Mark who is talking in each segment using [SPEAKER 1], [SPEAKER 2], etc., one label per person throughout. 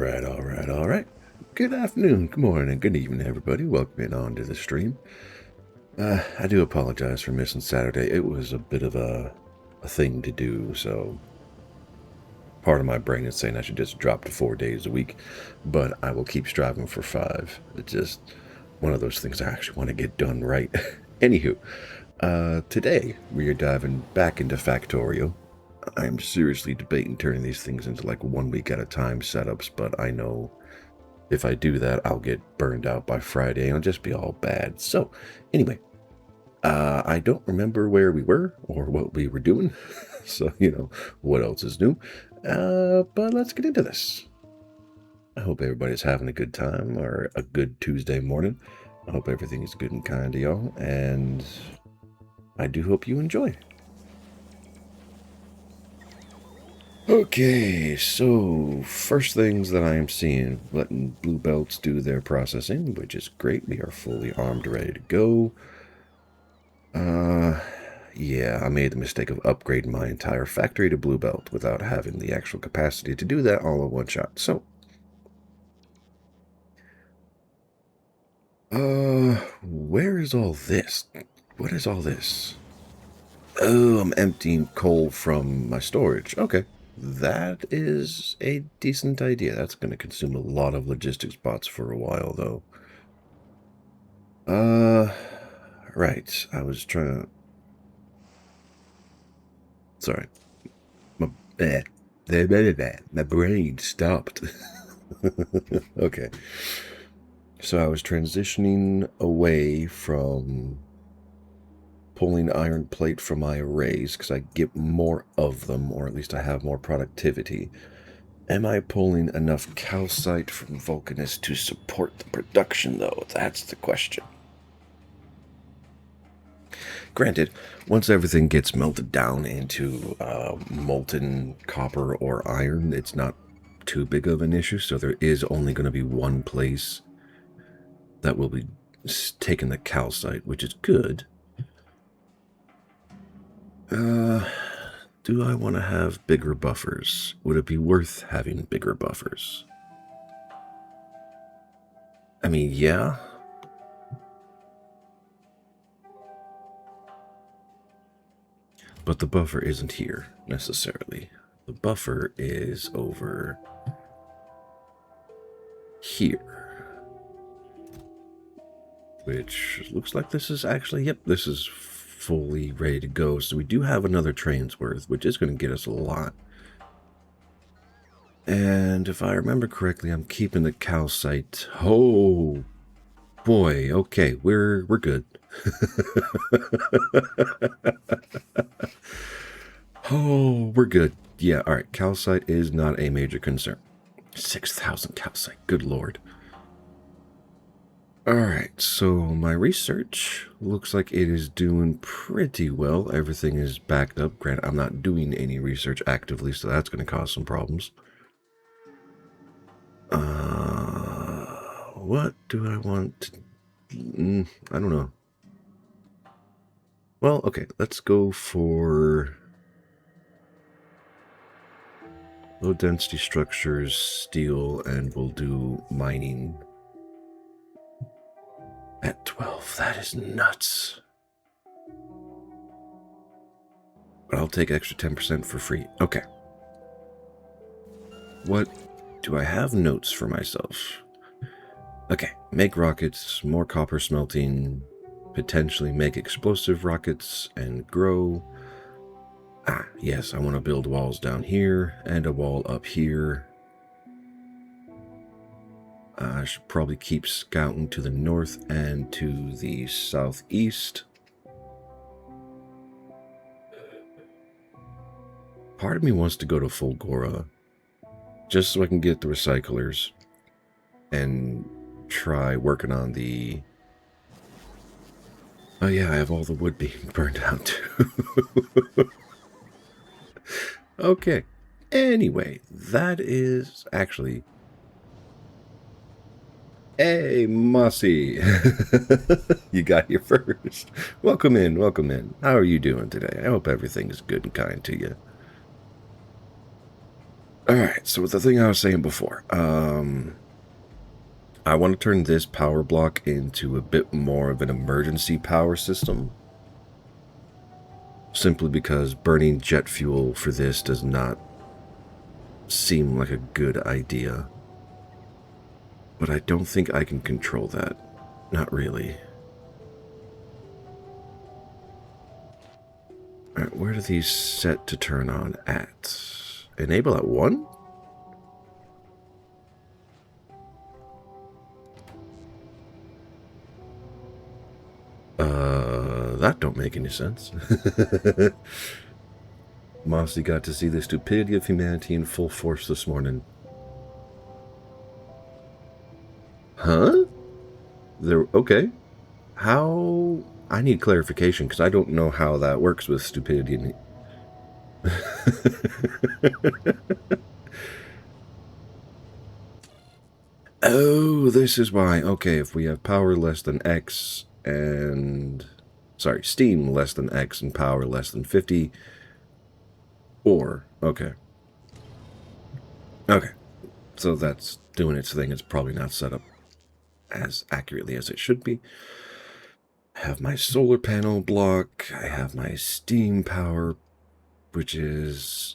[SPEAKER 1] All right. Good afternoon, good morning, good evening, everybody. Welcome in on to the stream. I do apologize for missing Saturday. It was a bit of a thing to do, so part of my brain is saying I should just drop to 4 days a week, but I will keep striving for 5. It's just one of those things I actually want to get done right. Anywho, today we are diving back into Factorio. I'm seriously debating turning these things into like 1 week at a time setups, but I know if I do that, I'll get burned out by Friday and it'll just be all bad. So, anyway, I don't remember where we were or what we were doing. So, what else is new? But let's get into this. I hope everybody's having a good time or a good Tuesday morning. I hope everything is good and kind to y'all, and I do hope you enjoy. Okay, so first things that I am seeing, letting blue belts do their processing, which is great. We are fully armed, ready to go. Yeah, I made the mistake of upgrading my entire factory to blue belt without having the actual capacity to do that all in one shot. So, where is all this? What is all this? Oh, I'm emptying coal from my storage. Okay. That is a decent idea. That's going to consume a lot of logistics bots for a while, though. Right. I was trying to... Sorry. My brain stopped. Okay. So I was transitioning away from pulling iron plate from my arrays because I get more of them, or at least I have more productivity. Am I pulling enough calcite from Vulcanus to support the production, though? That's the question. Granted, once everything gets melted down into molten copper or iron, it's not too big of an issue, so there is only going to be one place that will be taking the calcite, which is good. Do I want to have bigger buffers? Would it be worth having bigger buffers? I mean, yeah. But the buffer isn't here, necessarily. The buffer is over here. Which looks like this is actually, yep, this is fully ready to go. So we do have another train's worth, which is going to get us a lot. And if I remember correctly, I'm keeping the calcite. Oh boy, okay, we're good. Oh, we're good. Yeah, all right, calcite is not a major concern. 6,000 calcite, good lord. Alright, so my research looks like it is doing pretty well. Everything is backed up. Granted, I'm not doing any research actively, so that's going to cause some problems. What do I want? I don't know. Well, okay, let's go for low density structures, steel, and we'll do mining. At 12, that is nuts. But I'll take extra 10% for free. Okay. What do I have notes for myself? Okay, make rockets, more copper smelting, potentially make explosive rockets, and grow. Ah, yes, I want to build walls down here and a wall up here. I should probably keep scouting to the north and to the southeast. Part of me wants to go to Fulgora, just so I can get the recyclers and try working on the... Oh yeah, I have all the wood being burned out too. Okay, anyway, that is actually... Hey, Mossy! You got here first. Welcome in, welcome in. How are you doing today? I hope everything is good and kind to you. Alright, so the thing I was saying before, I want to turn this power block into a bit more of an emergency power system. Simply because burning jet fuel for this does not seem like a good idea. But I don't think I can control that. Not really. Alright, where do these set to turn on at? Enable at 1? That don't make any sense. Mossy got to see the stupidity of humanity in full force this morning. Huh? Okay. How? I need clarification, because I don't know how that works with stupidity. Oh, this is why. Okay, if we have power less than X and... Sorry, steam less than X and power less than 50. Or, okay. Okay, so that's doing its thing. It's probably not set up as accurately as it should be. I have my solar panel block. I have my steam power, which is...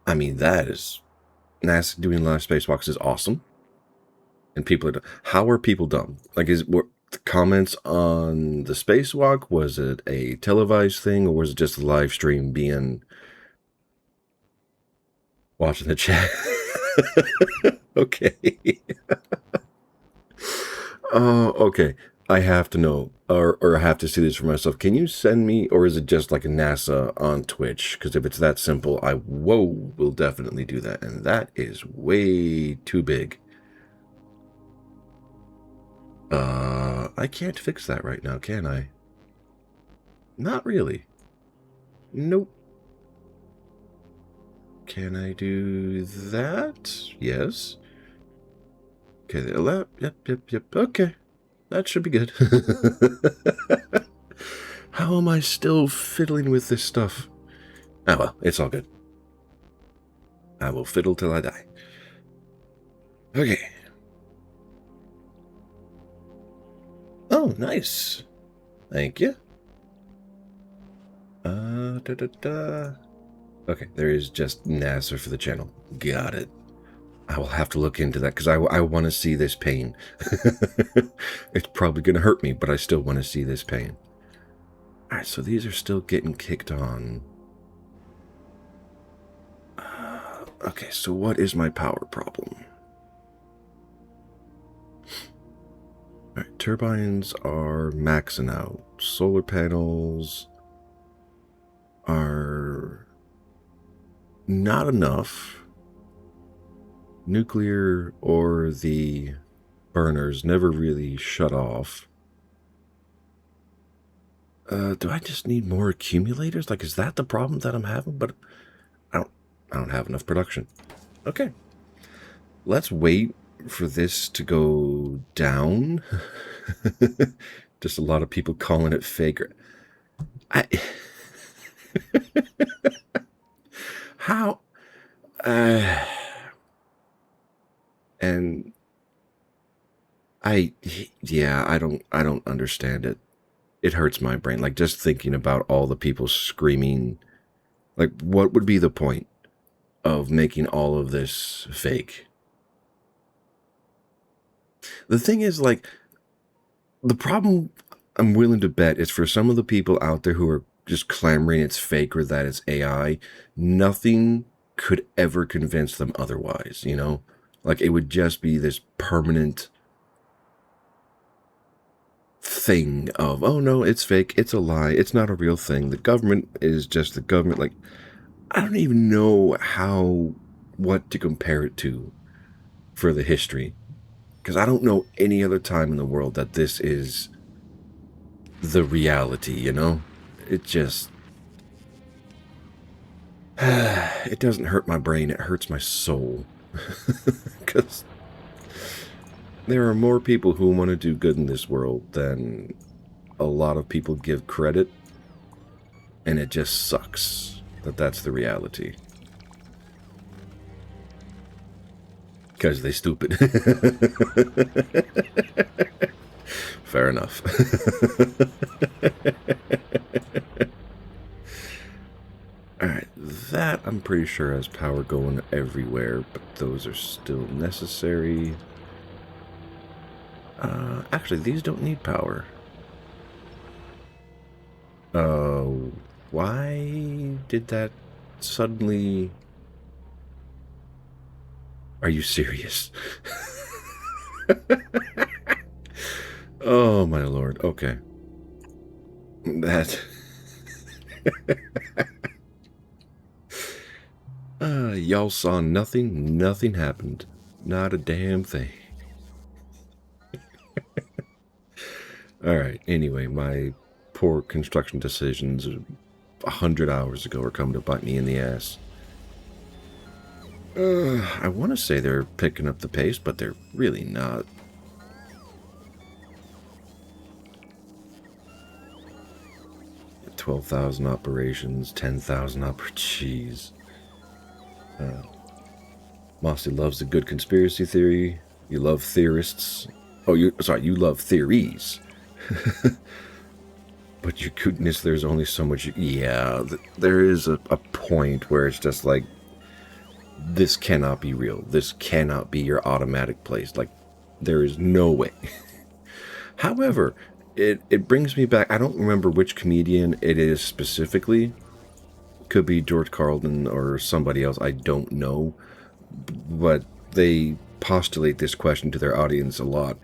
[SPEAKER 1] I mean, that is... NASA doing live spacewalks is awesome. And people are... How are people dumb? Like, were the comments on the spacewalk, was it a televised thing, or was it just a live stream being... Watching the chat? Okay. Okay. I have to know, or I have to see this for myself. Can you send me, or is it just like a NASA on Twitch? Because if it's that simple, will definitely do that. And that is way too big. I can't fix that right now, can I? Not really. Nope. Can I do that? Yes. Okay, yep. Okay. That should be good. How am I still fiddling with this stuff? Oh well, it's all good. I will fiddle till I die. Okay. Oh, nice. Thank you. Okay, there is just NASA for the channel. Got it. I will have to look into that, because I want to see this pain. It's probably going to hurt me, but I still want to see this pain. Alright, so these are still getting kicked on. Okay, so what is my power problem? Alright, turbines are maxing out. Solar panels are not enough. Nuclear or the burners never really shut off. Do I just need more accumulators? Like, is that the problem that I'm having? But I don't have enough production. Okay. Let's wait for this to go down. Just a lot of people calling it fake. How? And I don't understand it. It hurts my brain. Like, just thinking about all the people screaming. Like, what would be the point of making all of this fake? The thing is, like, the problem I'm willing to bet is for some of the people out there who are just clamoring it's fake or that it's AI, nothing could ever convince them otherwise, you know? Like, it would just be this permanent thing of, oh no, it's fake, it's a lie, it's not a real thing, the government is just the government. Like, I don't even know what to compare it to for the history, because I don't know any other time in the world that this is the reality, you know? It just... it doesn't hurt my brain, it hurts my soul. Because there are more people who want to do good in this world than a lot of people give credit, and it just sucks. that's the reality. Because they stupid. Fair enough. Alright, that I'm pretty sure has power going everywhere, but those are still necessary. Actually, these don't need power. Why did that suddenly... Are you serious? Oh, my lord. Okay. That... y'all saw nothing. Nothing happened. Not a damn thing. Alright, anyway, my poor construction decisions 100 hours ago are coming to bite me in the ass. I want to say they're picking up the pace, but they're really not. $12,000 operations, 10,000 jeez. Mossy loves a good conspiracy theory. You love theorists. Oh, you love theories. But your goodness, there's only so much. Yeah, there is a point where it's just like, this cannot be real. This cannot be your automatic place. Like, there is no way. However, it brings me back. I don't remember which comedian it is specifically. Could be George Carlin or somebody else. I don't know. But they postulate this question to their audience a lot.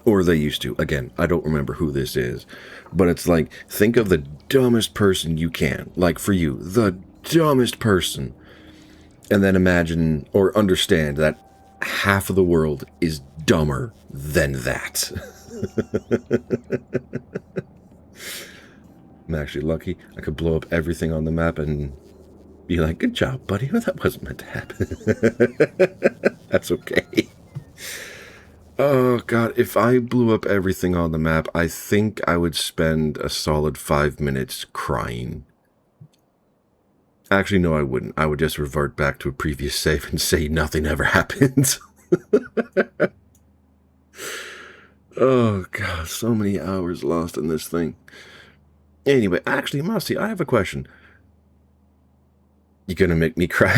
[SPEAKER 1] Or they used to. Again, I don't remember who this is. But it's like, think of the dumbest person you can. Like, for you, the dumbest person. And then imagine or understand that half of the world is dumber than that. I'm actually lucky. I could blow up everything on the map and be like, good job, buddy. Well, that wasn't meant to happen. That's okay. Oh, God. If I blew up everything on the map, I think I would spend a solid 5 minutes crying. Actually, no, I wouldn't. I would just revert back to a previous save and say nothing ever happened. Oh, God, so many hours lost in this thing. Anyway, actually, Mossy, I have a question. You gonna make me cry?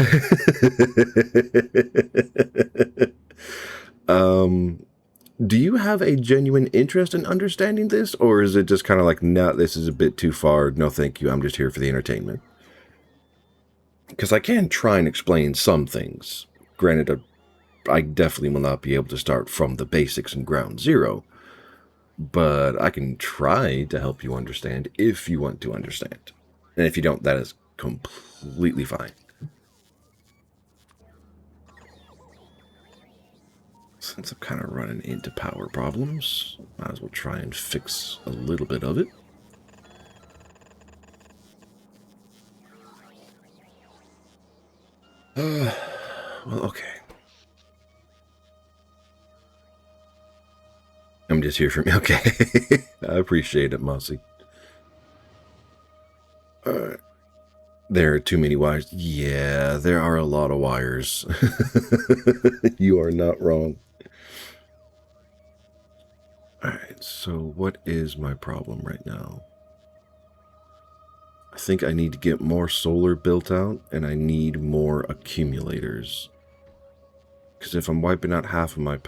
[SPEAKER 1] Do you have a genuine interest in understanding this? Or is it just kind of like, nah, this is a bit too far. No, thank you. I'm just here for the entertainment. Because I can try and explain some things. Granted, I definitely will not be able to start from the basics and ground zero. But I can try to help you understand if you want to understand. And if you don't, that is completely fine. Since I'm kind of running into power problems, might as well try and fix a little bit of it. Well, okay. I'm just here for me. Okay. I appreciate it, Mossy. Alright. There are too many wires. Yeah, there are a lot of wires. You are not wrong. Alright, so what is my problem right now? I think I need to get more solar built out, and I need more accumulators. Because if I'm wiping out half of my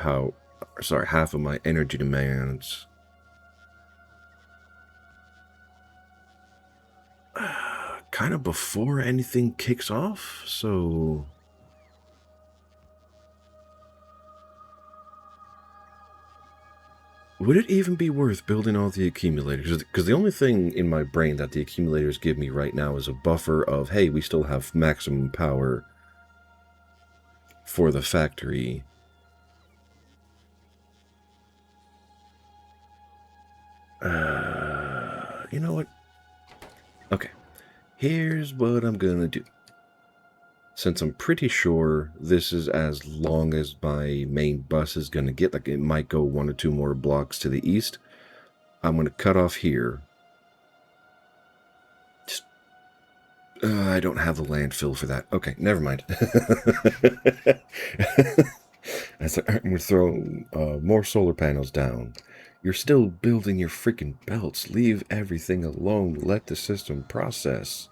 [SPEAKER 1] half of my energy demands, kind of before anything kicks off, so... Would it even be worth building all the accumulators? Because the only thing in my brain that the accumulators give me right now is a buffer of, hey, we still have maximum power for the factory. You know what? Okay. Here's what I'm gonna do. Since I'm pretty sure this is as long as my main bus is going to get, like it might go 1 or 2 more blocks to the east, I'm going to cut off here. Just, I don't have the landfill for that. Okay, never mind. I said, I'm going to throw more solar panels down. You're still building your freaking belts. Leave everything alone. Let the system process.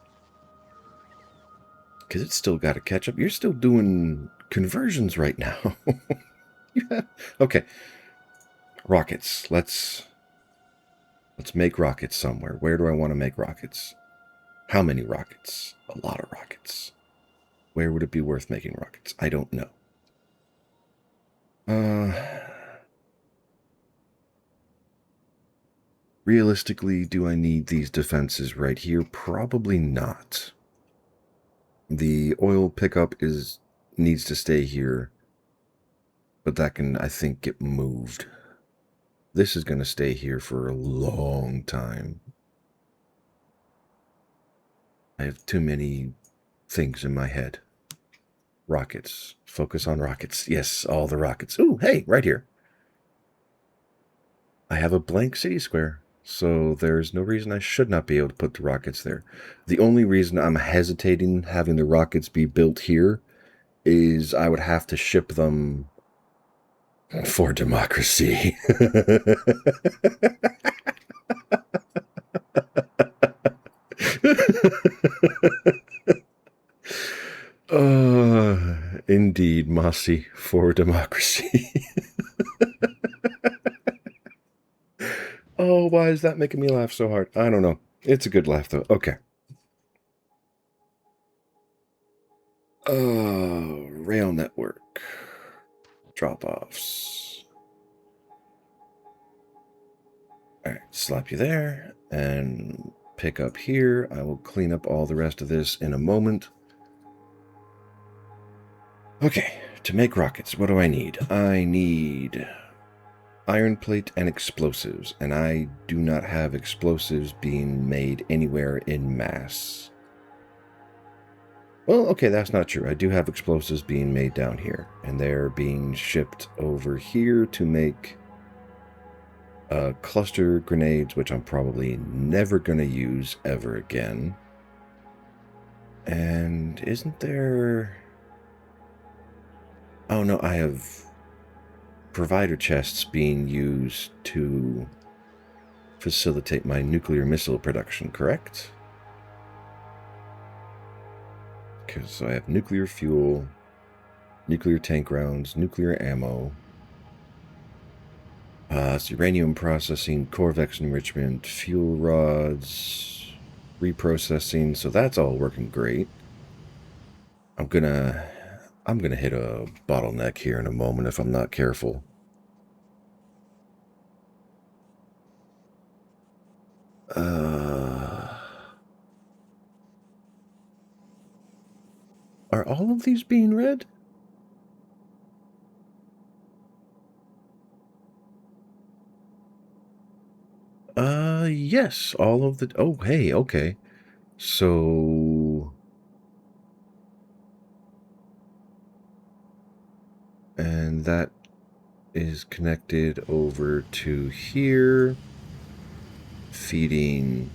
[SPEAKER 1] Because it's still got to catch up. You're still doing conversions right now. Yeah. Okay. Rockets. Let's make rockets somewhere. Where do I want to make rockets? How many rockets? A lot of rockets. Where would it be worth making rockets? I don't know. Realistically, do I need these defenses right here? Probably not. The oil pickup needs to stay here, but that can, I think, get moved. This is going to stay here for a long time. I have too many things in my head. Rockets. Focus on rockets. Yes, all the rockets. Ooh, hey, right here. I have a blank city square, so there's no reason I should not be able to put the rockets there. The only reason I'm hesitating having the rockets be built here is I would have to ship them for democracy. Indeed, Mossy, for democracy. Oh, why is that making me laugh so hard? I don't know. It's a good laugh, though. Okay. Rail network. Drop-offs. Alright, slap you there, and pick up here. I will clean up all the rest of this in a moment. Okay, to make rockets, what do I need? I need iron plate and explosives, and I do not have explosives being made anywhere in mass. Well, okay, that's not true. I do have explosives being made down here, and they're being shipped over here to make cluster grenades, which I'm probably never going to use ever again. And isn't there... Oh, no, I have provider chests being used to facilitate my nuclear missile production, correct? Because I have nuclear fuel, nuclear tank rounds, nuclear ammo, uranium processing, Corvex enrichment, fuel rods, reprocessing, so that's all working great. I'm gonna hit a bottleneck here in a moment if I'm not careful. Are all of these being read? Yes, all of the... Oh, hey, okay. So... And that is connected over to here, feeding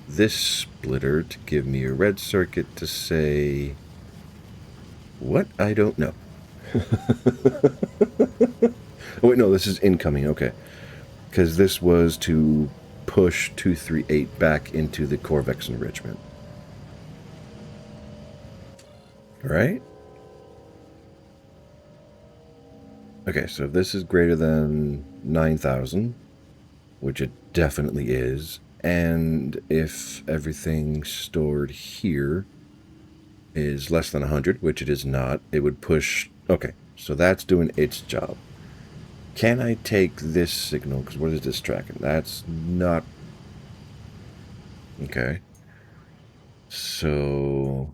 [SPEAKER 1] this splitter to give me a red circuit to say... What? I don't know. Oh, wait, no, this is incoming, okay. Because this was to push 238 back into the Corvex enrichment. Right? Okay, so if this is greater than 9,000, which it definitely is, and if everything stored here is less than 100, which it is not, it would push... Okay, so that's doing its job. Can I take this signal? Because what is this tracking? That's not... Okay. So...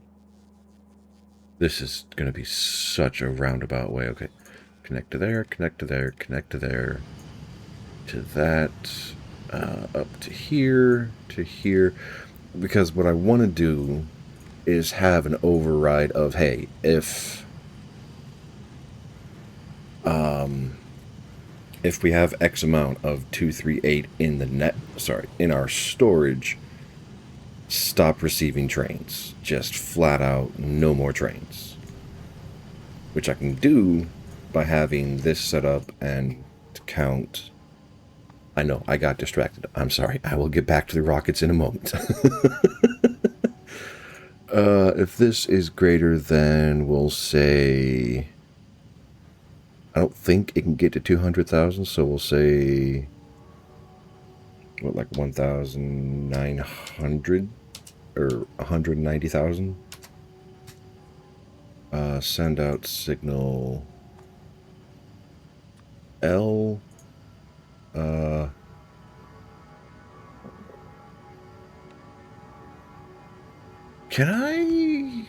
[SPEAKER 1] This is going to be such a roundabout way. Okay. Connect to there, connect to there, connect to there, to that, up to here, because what I want to do is have an override of, hey, if we have X amount of 238 in the net, in our storage, stop receiving trains. Just flat out, no more trains. Which I can do by having this set up and count. I know, I got distracted. I'm sorry. I will get back to the rockets in a moment. If this is greater than, we'll say... I don't think it can get to 200,000, so we'll say... What, like 1,900? Or 190,000? Send out signal... L... Can I...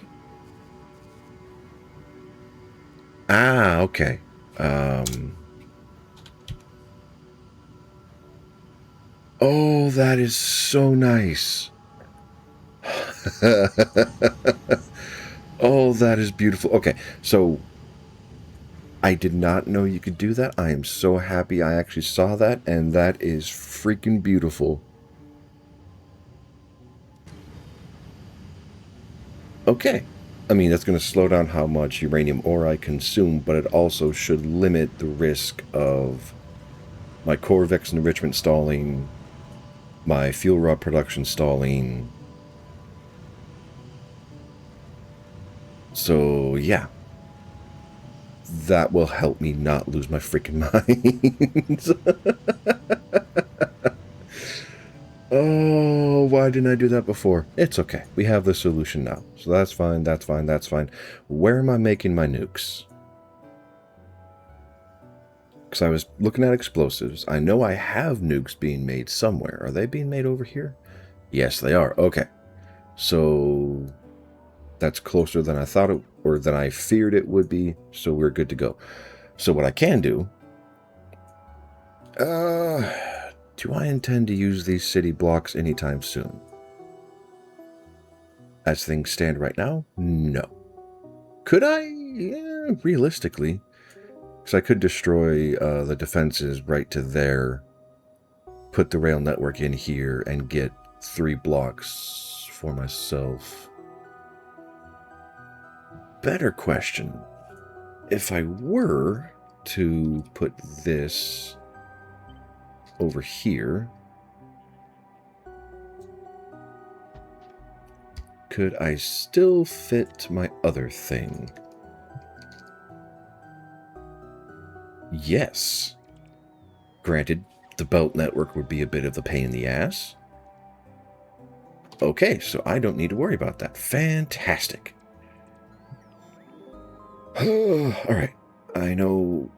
[SPEAKER 1] Ah, okay. Oh, that is so nice. Oh, that is beautiful. Okay, so I did not know you could do that. I am so happy I actually saw that, and that is freaking beautiful. Okay. I mean, that's going to slow down how much uranium ore I consume, but it also should limit the risk of my Corvex enrichment stalling, my fuel rod production stalling. So, yeah. That will help me not lose my freaking mind. Oh, why didn't I do that before? It's okay. We have the solution now. So that's fine, that's fine, that's fine. Where am I making my nukes? Because I was looking at explosives. I know I have nukes being made somewhere. Are they being made over here? Yes, they are. Okay. So that's closer than I thought it, or than I feared it would be. So we're good to go. So what I can do... do I intend to use these city blocks anytime soon? As things stand right now, no. Could I? Yeah, realistically. Because I could destroy the defenses right to there, put the rail network in here, and get 3 blocks for myself. Better question. If I were to put this over here, could I still fit my other thing? Yes. Granted, the belt network would be a bit of a pain in the ass. Okay, so I don't need to worry about that. Fantastic. Alright, I know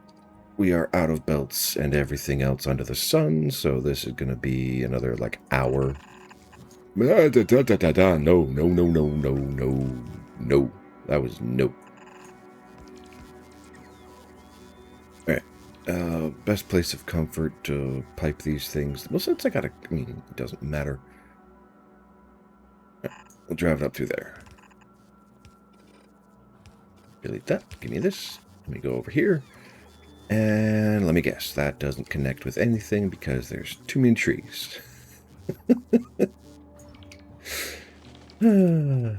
[SPEAKER 1] we are out of belts and everything else under the sun, so this is going to be another, like, hour. No, no, no, no, no, no, no. That was no. Alright, best place of comfort to pipe these things. Well, since I gotta, I mean, it doesn't matter. Right, we'll drive it up through there. Delete that. Give me this. Let me go over here. And let me guess, that doesn't connect with anything because there's too many trees. You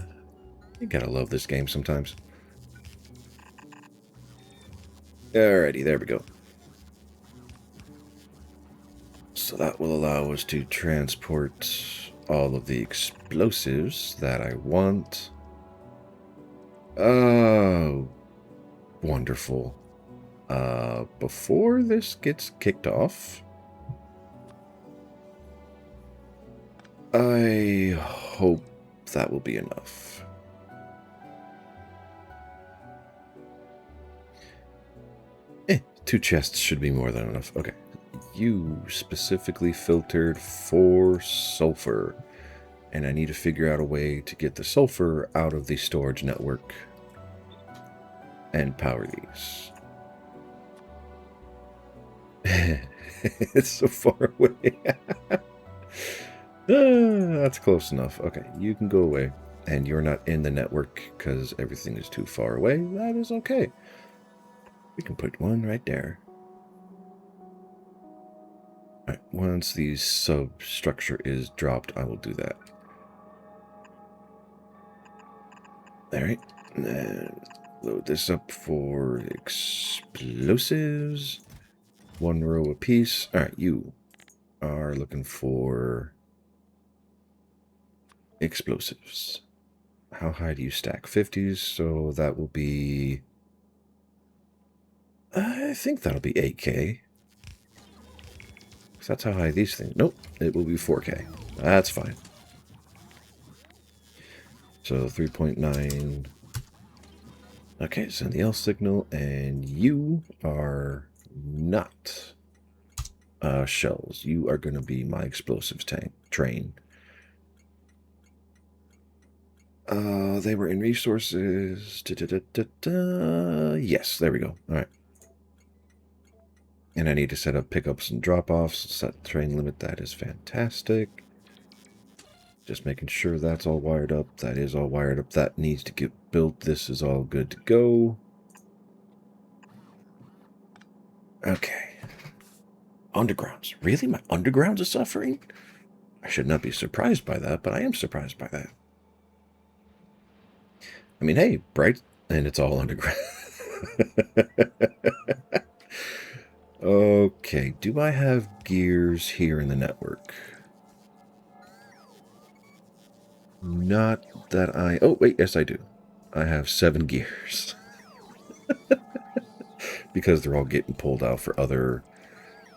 [SPEAKER 1] gotta love this game sometimes. Alrighty, there we go. So that will allow us to transport all of the explosives that I want. Oh, wonderful. Before this gets kicked off, I hope that will be enough. Two chests should be more than enough. Okay. You specifically filtered for sulfur. And I need to figure out a way to get the sulfur out of the storage network and power these. It's so far away. That's close enough. Okay, you can go away. And you're not in the network because everything is too far away. That is okay. We can put one right there. Alright, once the substructure is dropped, I will do that. Alright. Load this up for explosives. 1 row apiece. Alright, you are looking for explosives. How high do you stack? 50s, so that will be... I think that'll be 8K. So that's how high these things... Nope, it will be 4K. That's fine. So 3.9... Okay, send the L signal, and you are not shells. You are going to be my explosives train. They were in resources. Yes, there we go. All right. And I need to set up pickups and drop-offs. Set train limit. That is fantastic. Just making sure that's all wired up. That is all wired up. That needs to get built. This is all good to go. Okay. Undergrounds. Really? My undergrounds are suffering? I should not be surprised by that, but I am surprised by that. I mean, hey, bright, and it's all underground. Okay, do I have gears here in the network? Not that I... Oh, wait, yes I do. I have 7 gears. Because they're all getting pulled out for other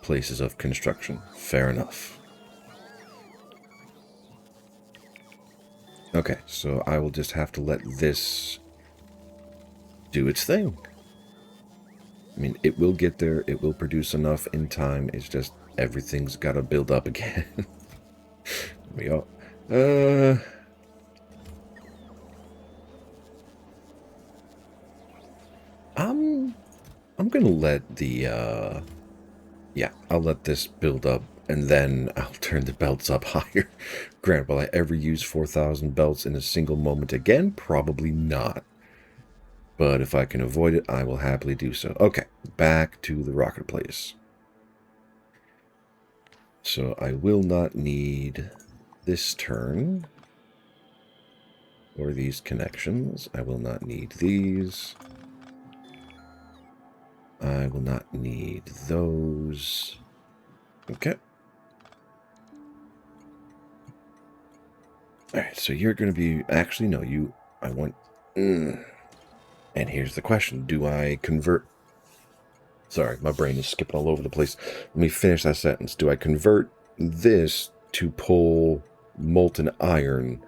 [SPEAKER 1] places of construction. Fair enough. Okay, so I will just have to let this do its thing. I mean, it will get there. It will produce enough in time. It's just everything's got to build up again. We all... I'm gonna let the, yeah, I'll let this build up, and then I'll turn the belts up higher. Grant, will I ever use 4,000 belts in a single moment again? Probably not. But if I can avoid it, I will happily do so. Okay, back to the rocket place. So I will not need this turn, or these connections. I will not need these. I will not need those. Okay. Alright, so you're going to be... Actually, no, you... I want... And here's the question. Do I convert... Sorry, my brain is skipping all over the place. Let me finish that sentence. Do I convert this to pull molten iron,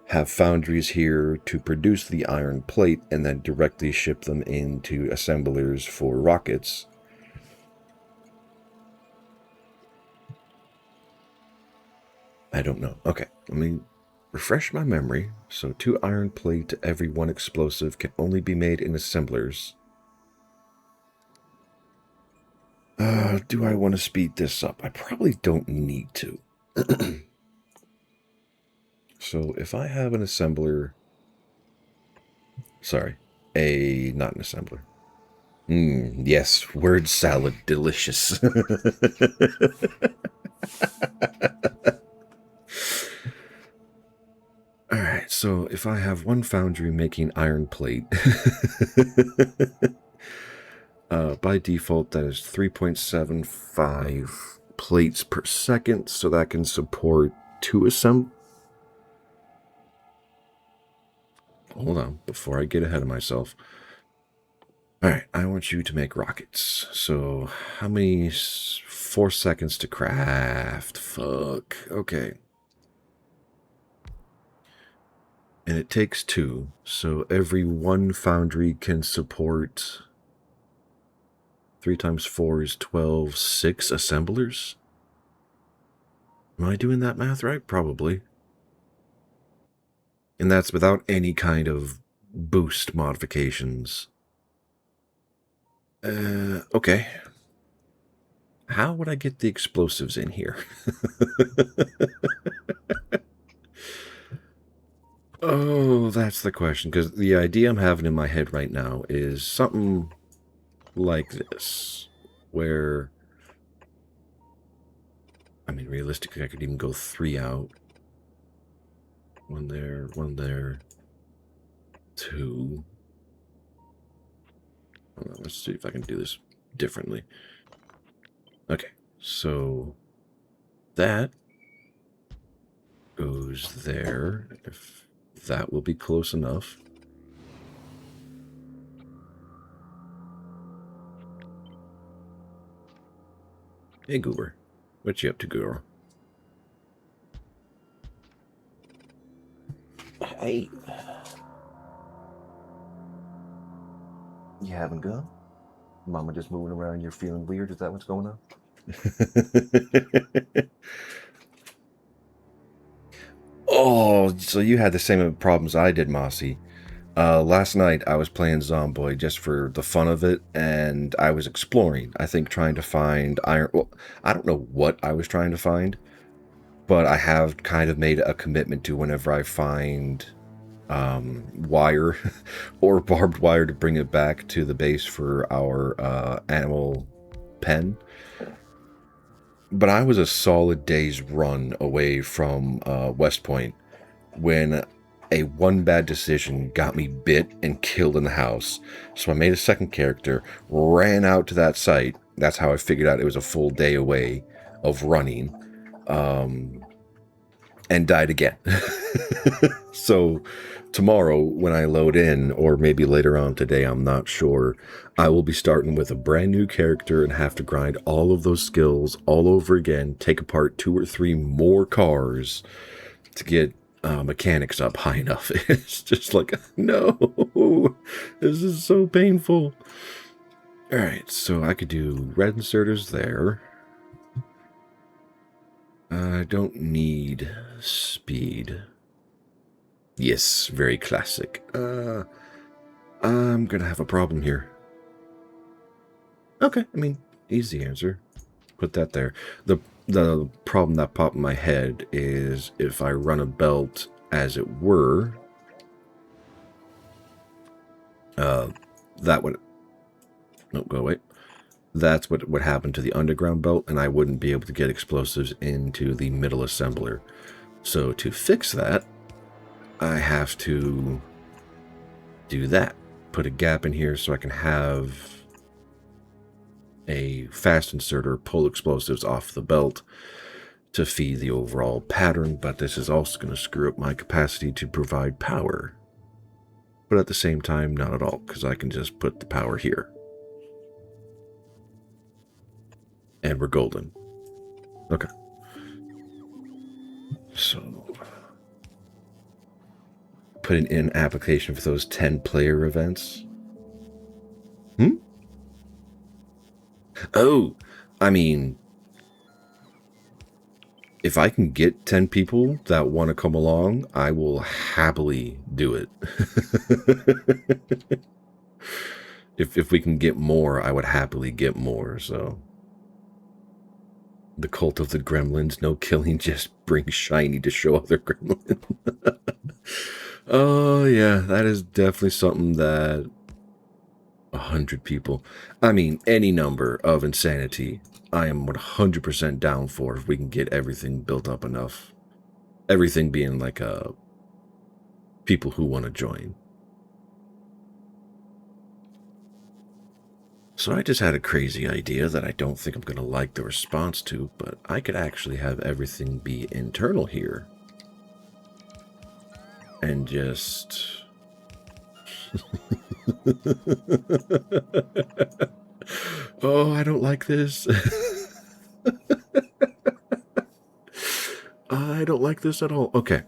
[SPEAKER 1] have foundries here to produce the iron plate, and then directly ship them into assemblers for rockets? I don't know. Okay, let me refresh my memory. So 2 iron plate to every 1 explosive can only be made in assemblers. Do I want to speed this up? I probably don't need to. So if I have an assembler... Sorry, not an assembler. Yes, word salad, delicious. Alright, so if I have 1 foundry making iron plate, by default that is 3.75 plates per second, so that can support 2 assemblers. Hold on, before I get ahead of myself. Alright, I want you to make rockets. So, how many... 4 seconds to craft. Fuck. Okay. And it takes 2, so every 1 foundry can support... 3 times 4 is 12, 6 assemblers? Am I doing that math right? Probably. And that's without any kind of boost modifications. Okay. How would I get the explosives in here? Oh, that's the question, because the idea I'm having in my head right now is something like this, where... I mean, realistically, I could even go 3 out. 1 there, 1 there. to... Hold on, let's see if I can do this differently. Okay, so that goes there, if that will be close enough. Hey, Goober. What you up to, girl? Hey. You haven't gone? Mama just moving around, you're feeling weird? Is that what's going on? Oh, so you had the same problems I did, Mossy. Last night I was playing Zomboid just for the fun of it, and I was exploring. I think trying to find iron. Well, I don't know what I was trying to find, but I have kind of made a commitment to whenever I find wire or barbed wire to bring it back to the base for our animal pen. But I was a solid day's run away from West Point when a one bad decision got me bit and killed in the house. So I made a second character, ran out to that site. That's how I figured out it was a full day away of running, and died again. So tomorrow when I load in, or maybe later on today, I'm not sure, I will be starting with a brand new character and have to grind all of those skills all over again, take apart 2 or 3 more cars to get mechanics up high enough. It's just like, no, this is so painful. All right, so I could do red inserters there. I don't need speed. Yes, very classic. I'm gonna have a problem here. Okay, I mean, easy answer. Put that there. The problem that popped in my head is if I run a belt, as it were, that would... No, go away. That's what would happen to the underground belt, and I wouldn't be able to get explosives into the middle assembler. So to fix that, I have to do that. Put a gap in here so I can have a fast inserter pull explosives off the belt to feed the overall pattern, but this is also going to screw up my capacity to provide power. But at the same time, not at all, because I can just put the power here. And we're golden. Okay. So, putting in application for those 10-player events. Oh, I mean, if I can get 10 people that want to come along, I will happily do it. If we can get more, I would happily get more, so. The cult of the gremlins, no killing, just bring shiny to show other gremlins. Oh, yeah, that is definitely something that 100 people, I mean, any number of insanity, I am 100% down for if we can get everything built up enough. Everything being like people who want to join. So I just had a crazy idea that I don't think I'm going to like the response to, but I could actually have everything be internal here. And just... Oh, I don't like this. I don't like this at all. Okay.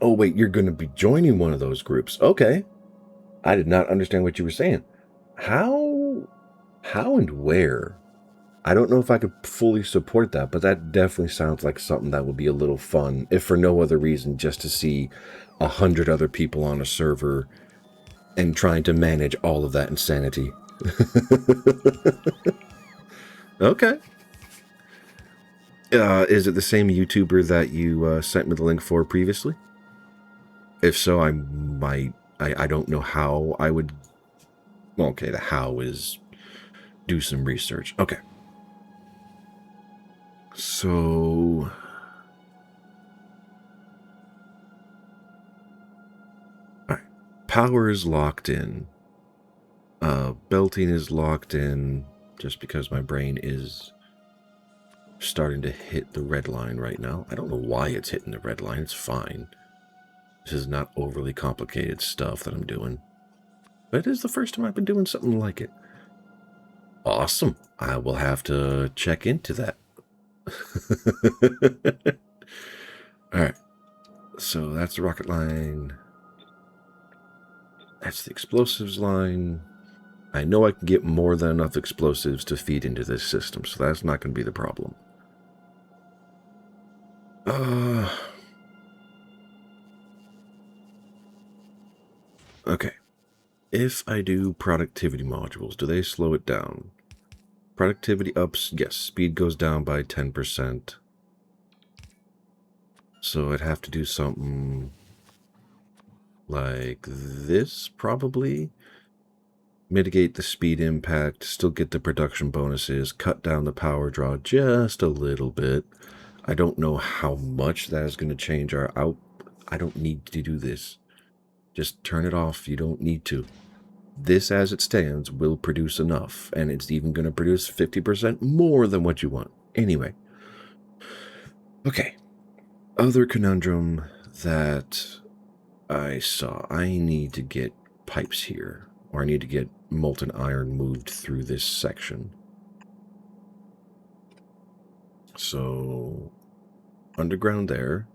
[SPEAKER 1] Oh, wait, you're going to be joining one of those groups. Okay. I did not understand what you were saying. How and where? I don't know if I could fully support that, but that definitely sounds like something that would be a little fun, if for no other reason, just to see 100 other people on a server and trying to manage all of that insanity. Okay. Is it the same YouTuber that you sent me the link for previously? If so, I might... I don't know how I would... Well, okay, the how is do some research. Okay. So... Alright. Power is locked in. Belting is locked in just because my brain is starting to hit the red line right now. I don't know why it's hitting the red line. It's fine. This is not overly complicated stuff that I'm doing. But it is the first time I've been doing something like it. Awesome. I will have to check into that. Alright. So that's the rocket line. That's the explosives line. I know I can get more than enough explosives to feed into this system, so that's not going to be the problem. Okay. If I do productivity modules, do they slow it down? Productivity ups, yes. Speed goes down by 10%. So I'd have to do something like this, probably. Mitigate the speed impact, still get the production bonuses, cut down the power draw just a little bit. I don't know how much that is going to change our out. I don't need to do this. Just turn it off. You don't need to. This, as it stands, will produce enough, and it's even going to produce 50% more than what you want. Anyway. Okay. Other conundrum that I saw. I need to get pipes here, or I need to get molten iron moved through this section. So, underground there.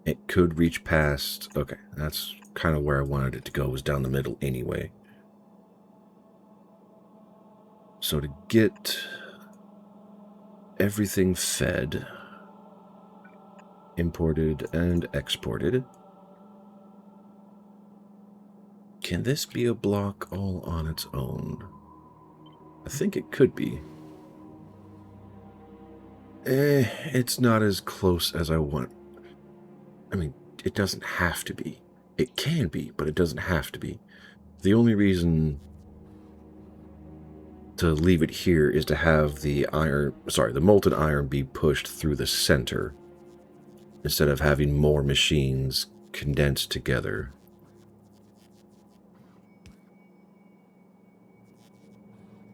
[SPEAKER 1] It could reach past... Okay, that's kind of where I wanted it to go, was down the middle anyway. So to get everything fed, imported, and exported, can this be a block all on its own? I think it could be. It's not as close as I want. I mean, it doesn't have to be. It can be, but it doesn't have to be. The only reason to leave it here is to have the molten iron be pushed through the center instead of having more machines condensed together.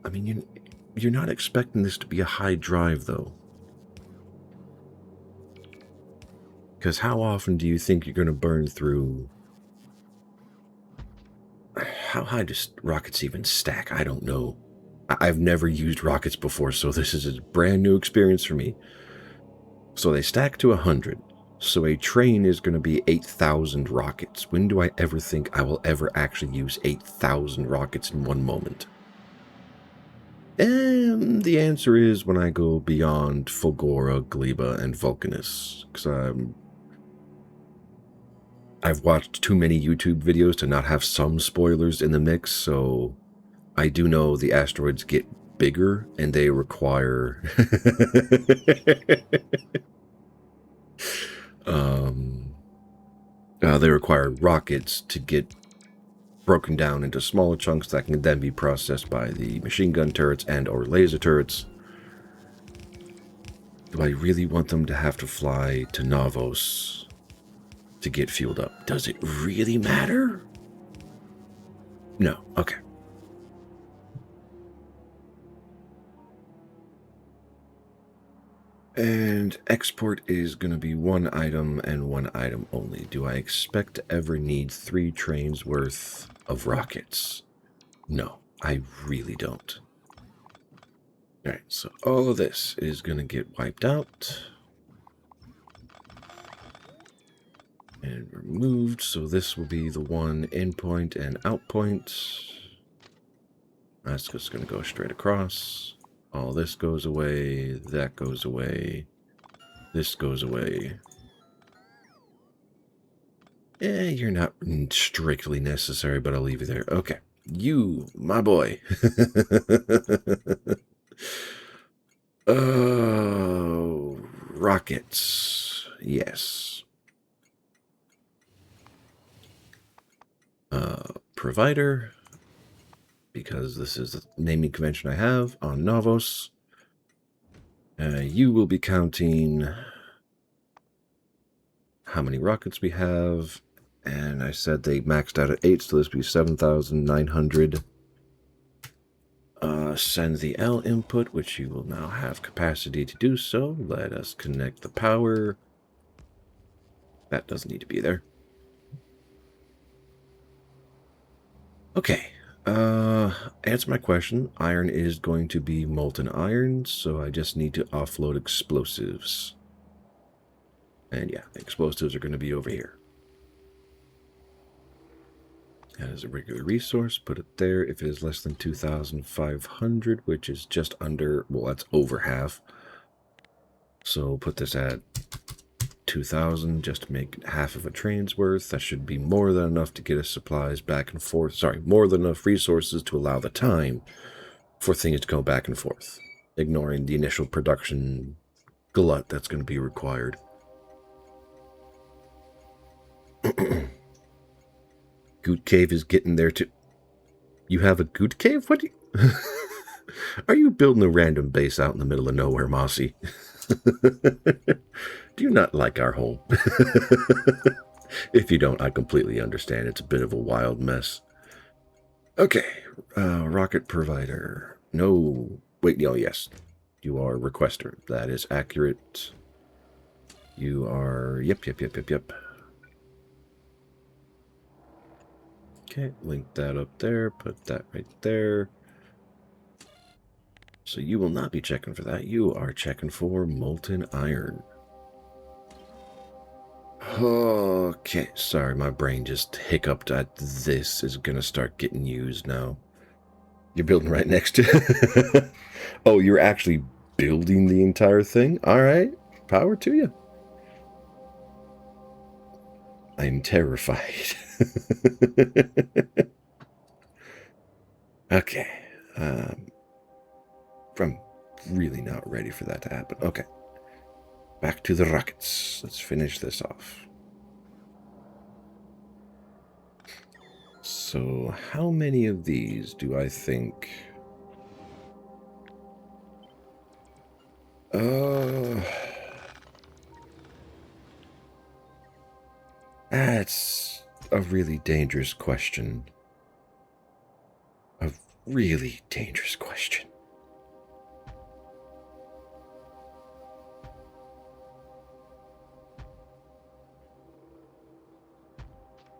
[SPEAKER 1] I mean, you're not expecting this to be a high drive, though. Because how often do you think you're going to burn through... How high does rockets even stack? I don't know. I've never used rockets before, so this is a brand new experience for me. So they stack to 100. So a train is going to be 8,000 rockets. When do I ever think I will ever actually use 8,000 rockets in one moment? And the answer is when I go beyond Fulgora, Gleba, and Vulcanus. Because I've watched too many YouTube videos to not have some spoilers in the mix, so I do know the asteroids get bigger and they require... they require rockets to get broken down into smaller chunks that can then be processed by the machine gun turrets and or laser turrets. Do I really want them to have to fly to Navos to get fueled up? Does it really matter? No. Okay. And export is going to be one item and one item only. Do I expect to ever need 3 trains worth of rockets? No, I really don't. Alright, so all of this is going to get wiped out. And removed, so this will be the one in point and out point. That's just going to go straight across. All this goes away, that goes away, this goes away. You're not strictly necessary, but I'll leave you there. Okay, you, my boy. Rockets. Yes. Provider. Because this is the naming convention I have on Navos. You will be counting how many rockets we have. And I said they maxed out at 8, so this will be 7,900. Send the L input, which you will now have capacity to do so. Let us connect the power. That doesn't need to be there. Okay. Answer my question. Iron is going to be molten iron, so I just need to offload explosives. And yeah, explosives are going to be over here. That is a regular resource. Put it there. If it is less than 2,500, which is just under, well, that's over half. So put this at 2,000 just to make half of a train's worth. That should be more than enough to get us supplies back and forth. Sorry, more than enough resources to allow the time for things to go back and forth, ignoring the initial production glut that's going to be required. Goot Cave is getting there too. You have a Goot Cave? What do you... Are you building a random base out in the middle of nowhere, Mossy? Do you not like our home? If you don't, I completely understand. It's a bit of a wild mess. Okay, rocket provider. No, wait, oh yes. You are requester. That is accurate. You are, yep. Okay, link that up there, put that right there. So you will not be checking for that. You are checking for molten iron. Okay, sorry, my brain just hiccuped at this is going to start getting used now. You're building right next to... Oh, you're actually building the entire thing? All right, power to you. I'm terrified. Okay. I'm really not ready for that to happen. Okay. Back to the rockets. Let's finish this off. So, how many of these do I think... That's a really dangerous question. A really dangerous question.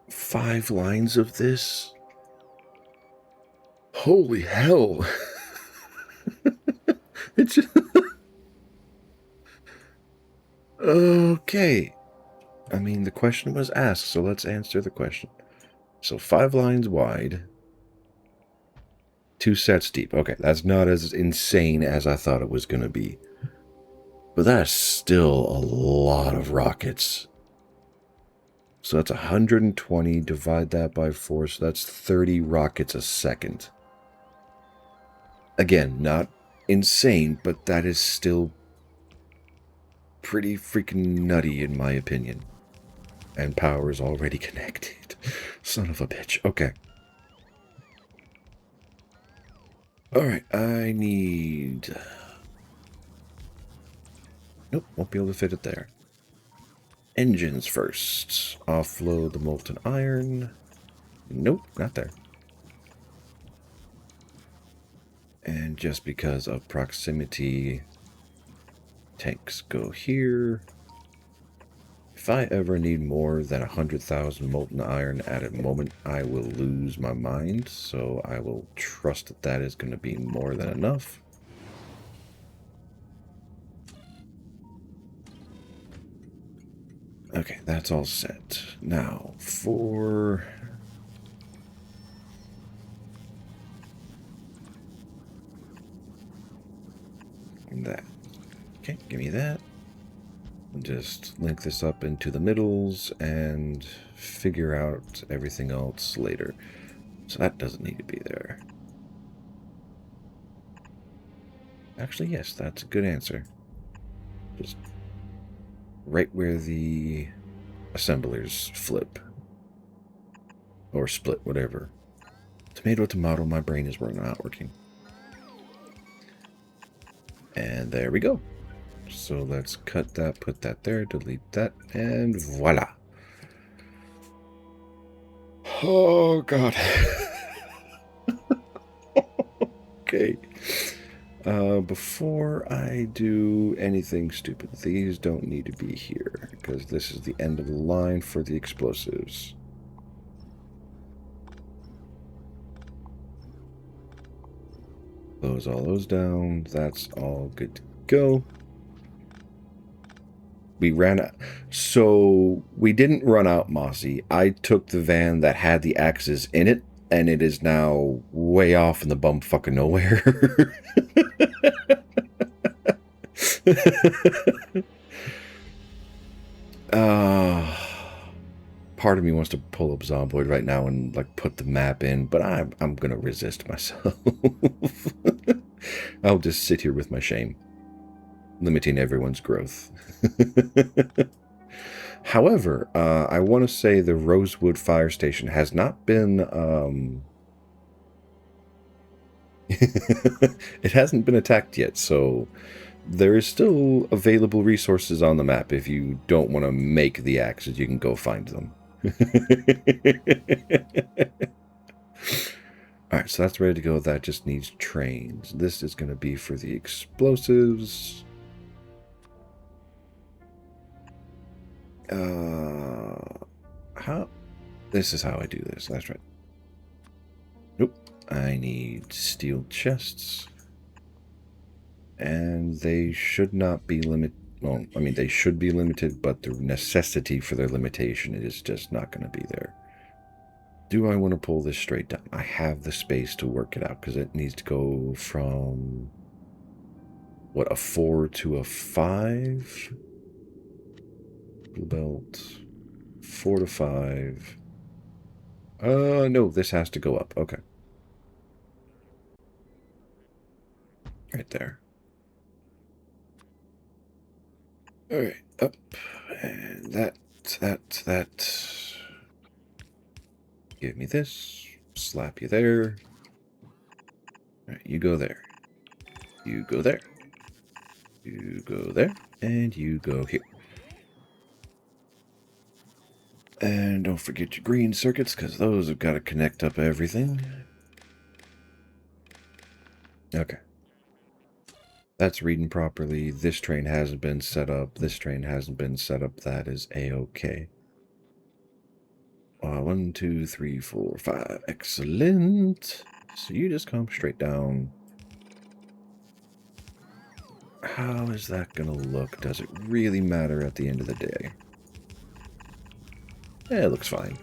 [SPEAKER 1] Five lines of this? Holy hell. It's just... Okay. I mean, the question was asked, so let's answer the question. So 5 lines wide, 2 sets deep. Okay, that's not as insane as I thought it was going to be. But that's still a lot of rockets. So that's 120, divide that by 4, so that's 30 rockets a second. Again, not insane, but that is still pretty freaking nutty in my opinion. And power is already connected. Son of a bitch. Okay. Alright, I need... Nope, won't be able to fit it there. Engines first. Offload the molten iron. Nope, not there. And just because of proximity, tanks go here. If I ever need more than 100,000 molten iron at a moment, I will lose my mind. So I will trust that that is going to be more than enough. Okay, that's all set. Now, for... that. Okay, give me that. Just link this up into the middles and figure out everything else later. So that doesn't need to be there. Actually, yes, that's a good answer. Just right where the assemblers flip. Or split, whatever. Tomato, tomato, my brain is not working. And there we go. So let's cut that, put that there, delete that, and voila. Oh, God. Okay. Before I do anything stupid, these don't need to be here, because this is the end of the line for the explosives. Close all those down. That's all good to go. We ran out. So we didn't run out, Mossy. I took the van that had the axes in it, and it is now way off in the bumfucking nowhere. Part of me wants to pull up Zomboid right now and like put the map in, but I'm gonna resist myself. I'll just sit here with my shame, limiting everyone's growth. However, I want to say the Rosewood Fire Station has not been it hasn't been attacked yet, so there is still available resources on the map. If you don't want to make the axes, you can go find them. Alright, so that's ready to go. That just needs trains. This is going to be for the explosives. This is how I do this. That's right. Nope. I need steel chests. And they should not be limited. Well, I mean, they should be limited, but the necessity for their limitation is just not going to be there. Do I want to pull this straight down? I have the space to work it out because it needs to go from, what, a 4 to a 5? Blue belt. 4 to 5. No, this has to go up. Okay. Right there. Alright, up. And that. Give me this. Slap you there. Alright, you go there. You go there. You go there. And you go here. And don't forget your green circuits, because those have got to connect up everything. Okay. That's reading properly. This train hasn't been set up. This train hasn't been set up. That is A-okay. 1, 2, 3, 4, 5. Excellent. So you just come straight down. How is that going to look? Does it really matter at the end of the day? Yeah, it looks fine.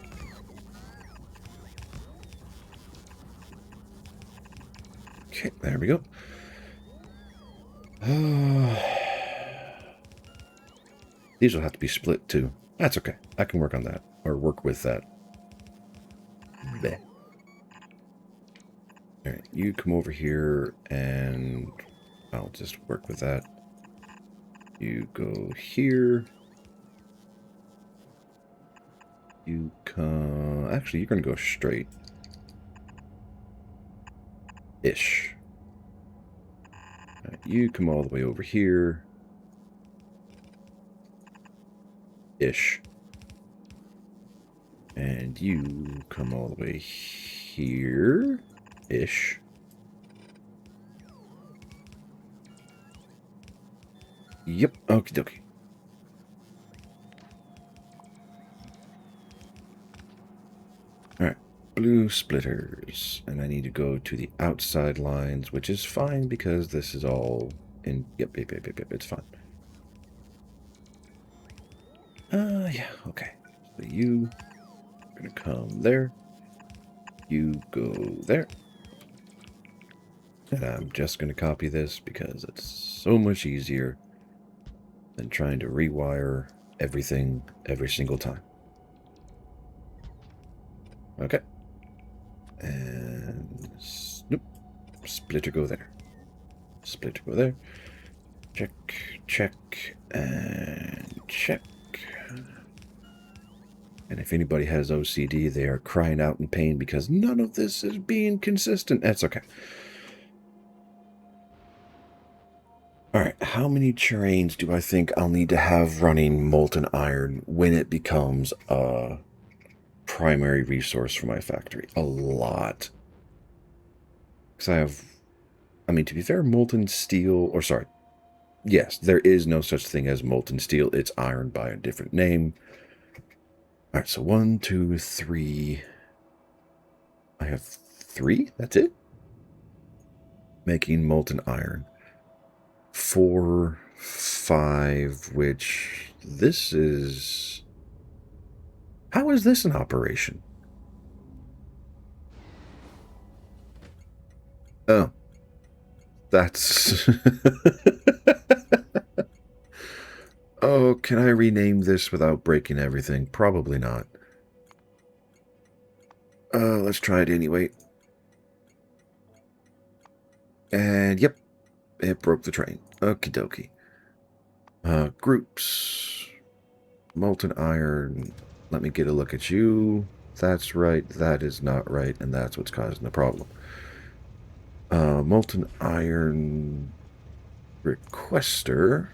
[SPEAKER 1] Okay, there we go. These will have to be split too. That's okay. I can work on that. Or work with that. Bleh. Alright, you come over here and I'll just work with that. You go here. You come... Actually, you're going to go straight. Ish. Right, you come all the way over here. Ish. And you come all the way here. Ish. Yep, okie dokie. Alright, blue splitters. And I need to go to the outside lines, which is fine because this is all in... Yep, it's fine. Yeah, okay. So you are going to come there. You go there. And I'm just going to copy this because it's so much easier than trying to rewire everything every single time. Okay. And nope. Splitter go there. Splitter go there. Check, check, and check. And if anybody has OCD, they are crying out in pain because none of this is being consistent. That's okay. Alright, how many trains do I think I'll need to have running molten iron when it becomes a primary resource for my factory? A lot. Because I mean, to be fair, molten steel, or sorry, yes, there is no such thing as molten steel. It's iron by a different name. Alright, so 1, 2, 3. I have 3? That's it? Making molten iron. 4, 5, which this is... How is this an operation? Oh. That's... Oh, can I rename this without breaking everything? Probably not. Let's try it anyway. And yep, it broke the train. Okie dokie. Groups. Molten iron. Let me get a look at you. That's right, that is not right, and that's what's causing the problem. Molten iron requester.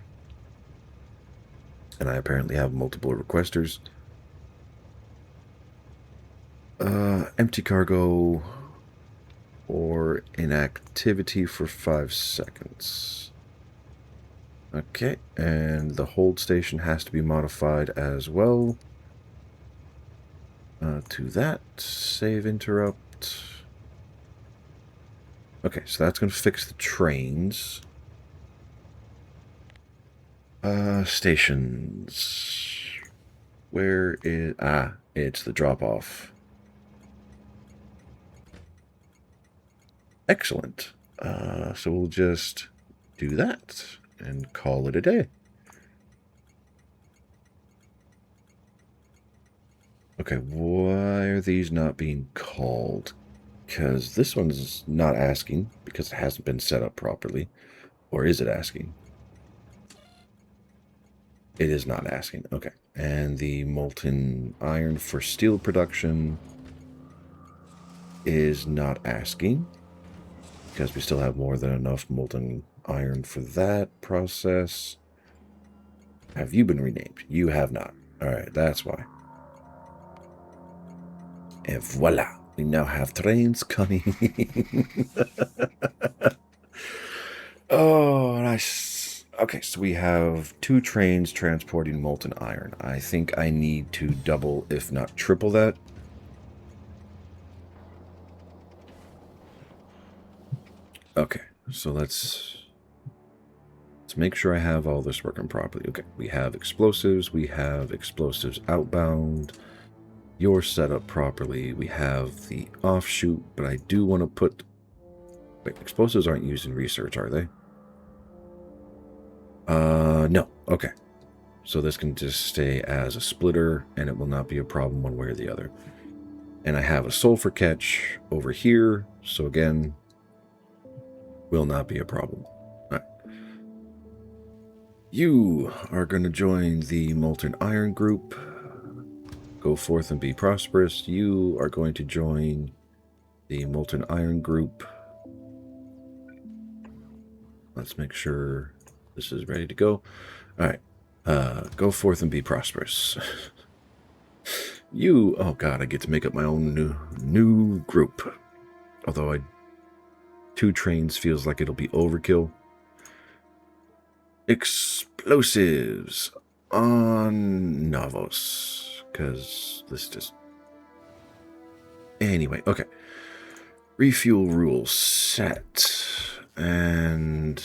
[SPEAKER 1] And I apparently have multiple requesters. Empty cargo or inactivity for 5 seconds. Okay, and the hold station has to be modified as well. To that, save interrupt. Okay, so that's going to fix the trains. Stations. Where is... Ah, it's the drop-off. Excellent. So we'll just do that and call it a day. Okay, why are these not being called? Because this one's not asking because it hasn't been set up properly. Or is it asking? It is not asking. Okay. And the molten iron for steel production is not asking because we still have more than enough molten iron for that process. Have you been renamed? You have not. All right, that's why. And voila, we now have trains coming. Oh, nice. Okay, so we have 2 trains transporting molten iron. I think I need to double, if not triple that. Okay, so let's make sure I have all this working properly. Okay, we have explosives outbound. You're set up properly. We have the offshoot, but I do want to put... Wait, explosives aren't used in research, are they? No. Okay. So this can just stay as a splitter, and it will not be a problem one way or the other. And I have a sulfur catch over here, so again, will not be a problem. All right. You are going to join the molten iron group. Go forth and be prosperous. You are going to join the molten iron group. Let's make sure this is ready to go. All right. Go forth and be prosperous. You, oh god, I get to make up my own new group. Although 2 trains feels like it'll be overkill. Explosives on Navos. Because this just... Anyway, okay. Refuel rules set. And...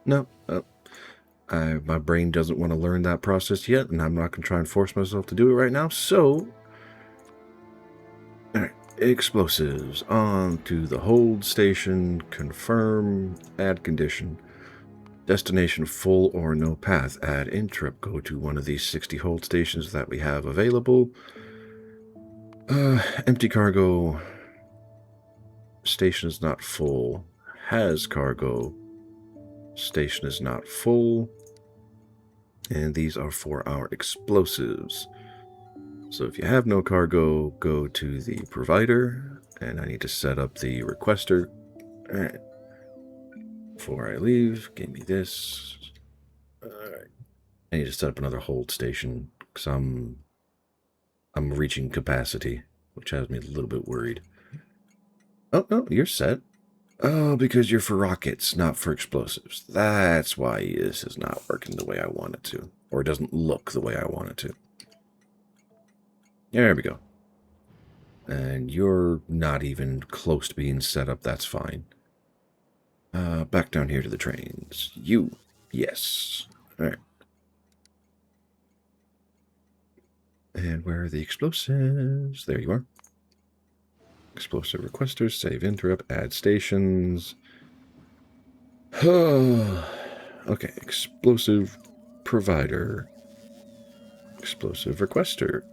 [SPEAKER 1] No, my brain doesn't want to learn that process yet, and I'm not going to try and force myself to do it right now, so... Alright, explosives onto the hold station, confirm, add condition. Destination full or no path, add in trip, go to one of these 60 hold stations that we have available. Empty cargo, station is not full, has cargo, station is not full, and these are for our explosives. So if you have no cargo, go to the provider, and I need to set up the requester. All right. Before I leave, give me this. All right. I need to set up another hold station because I'm reaching capacity, which has me a little bit worried. Oh, no, you're set. Oh, because you're for rockets, not for explosives. That's why this is not working the way I want it to. Or it doesn't look the way I want it to. There we go. And you're not even close to being set up. That's fine. Back down here to the trains. You. Yes. All right. And where are the explosives? There you are. Explosive requesters, save interrupt, add stations. Okay, explosive provider. Explosive requester.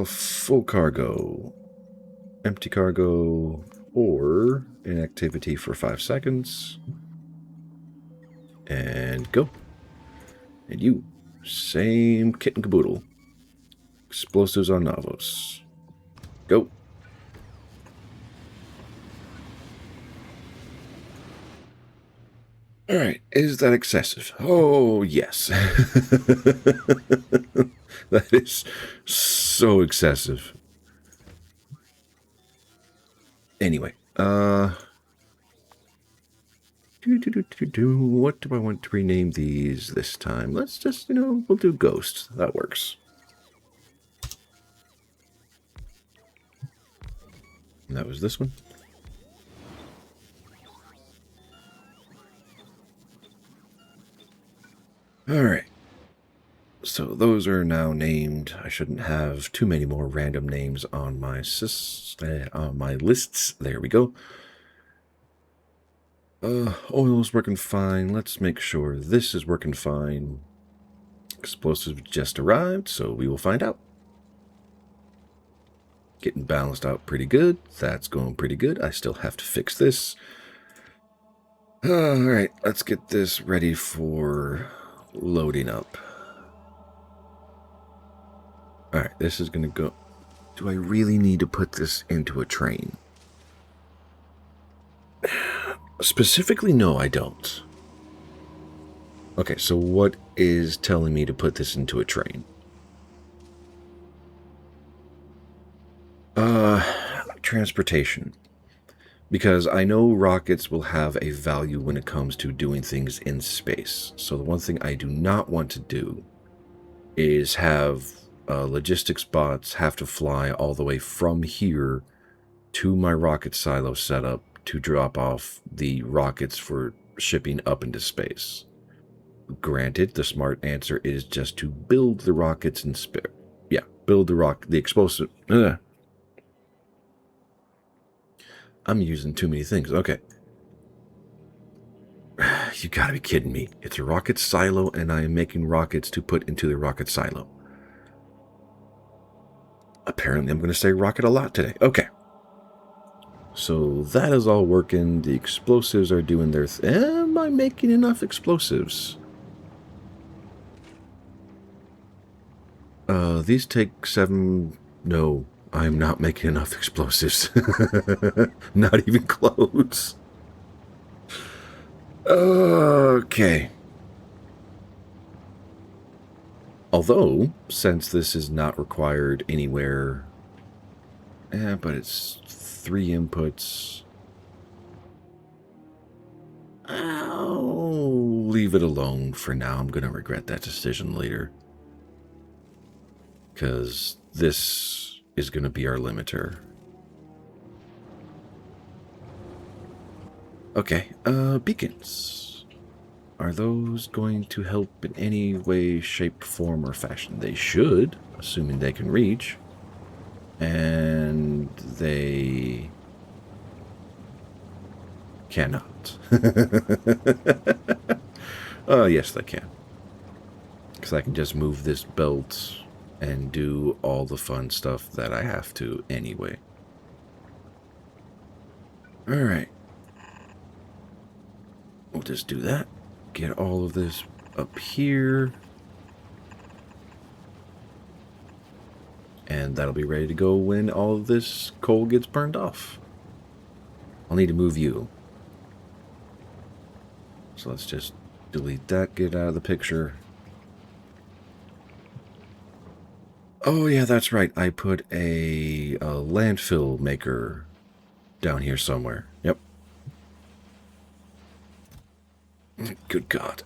[SPEAKER 1] Full cargo. Empty cargo. Or inactivity for 5 seconds. And go. And you. Same kit and caboodle. Explosives on Navos. Go. All right. Is that excessive? Oh, yes. That is so excessive. Anyway, what do I want to rename these this time? Let's just, we'll do Ghost. That works. And that was this one. All right. So those are now named. I shouldn't have too many more random names on my lists. There we go. Oil's working fine. Let's make sure this is working fine. Explosives just arrived, so we will find out. Getting balanced out pretty good. That's going pretty good. I still have to fix this. All right, let's get this ready for loading up. All right, this is going to go. Do I really need to put this into a train? Specifically, no, I don't. Okay, so what is telling me to put this into a train? Transportation. Because I know rockets will have a value when it comes to doing things in space. So the one thing I do not want to do is have logistics bots have to fly all the way from here to my rocket silo setup to drop off the rockets for shipping up into space. Granted, the smart answer is just to build the rockets in space. Yeah, build the explosive. I'm using too many things. Okay. You gotta be kidding me. It's a rocket silo, and I am making rockets to put into the rocket silo. Apparently, I'm going to say rocket a lot today. Okay. So that is all working. The explosives are doing their Am I making enough explosives? These take 7... No, I'm not making enough explosives. Not even close. Okay. Although, since this is not required anywhere... but it's 3 inputs... I'll leave it alone for now. I'm going to regret that decision later. Because this is going to be our limiter. Okay, beacons. Are those going to help in any way, shape, form, or fashion? They should, assuming they can reach. And they cannot. Oh, yes, they can. Because I can just move this belt and do all the fun stuff that I have to anyway. Alright. We'll just do that. Get all of this up here. and that'll be ready to go when all of this coal gets burned off. I'll need to move you. So let's just delete that, get out of the picture. Oh yeah, that's right. I put a landfill maker down here somewhere. Yep. Good God.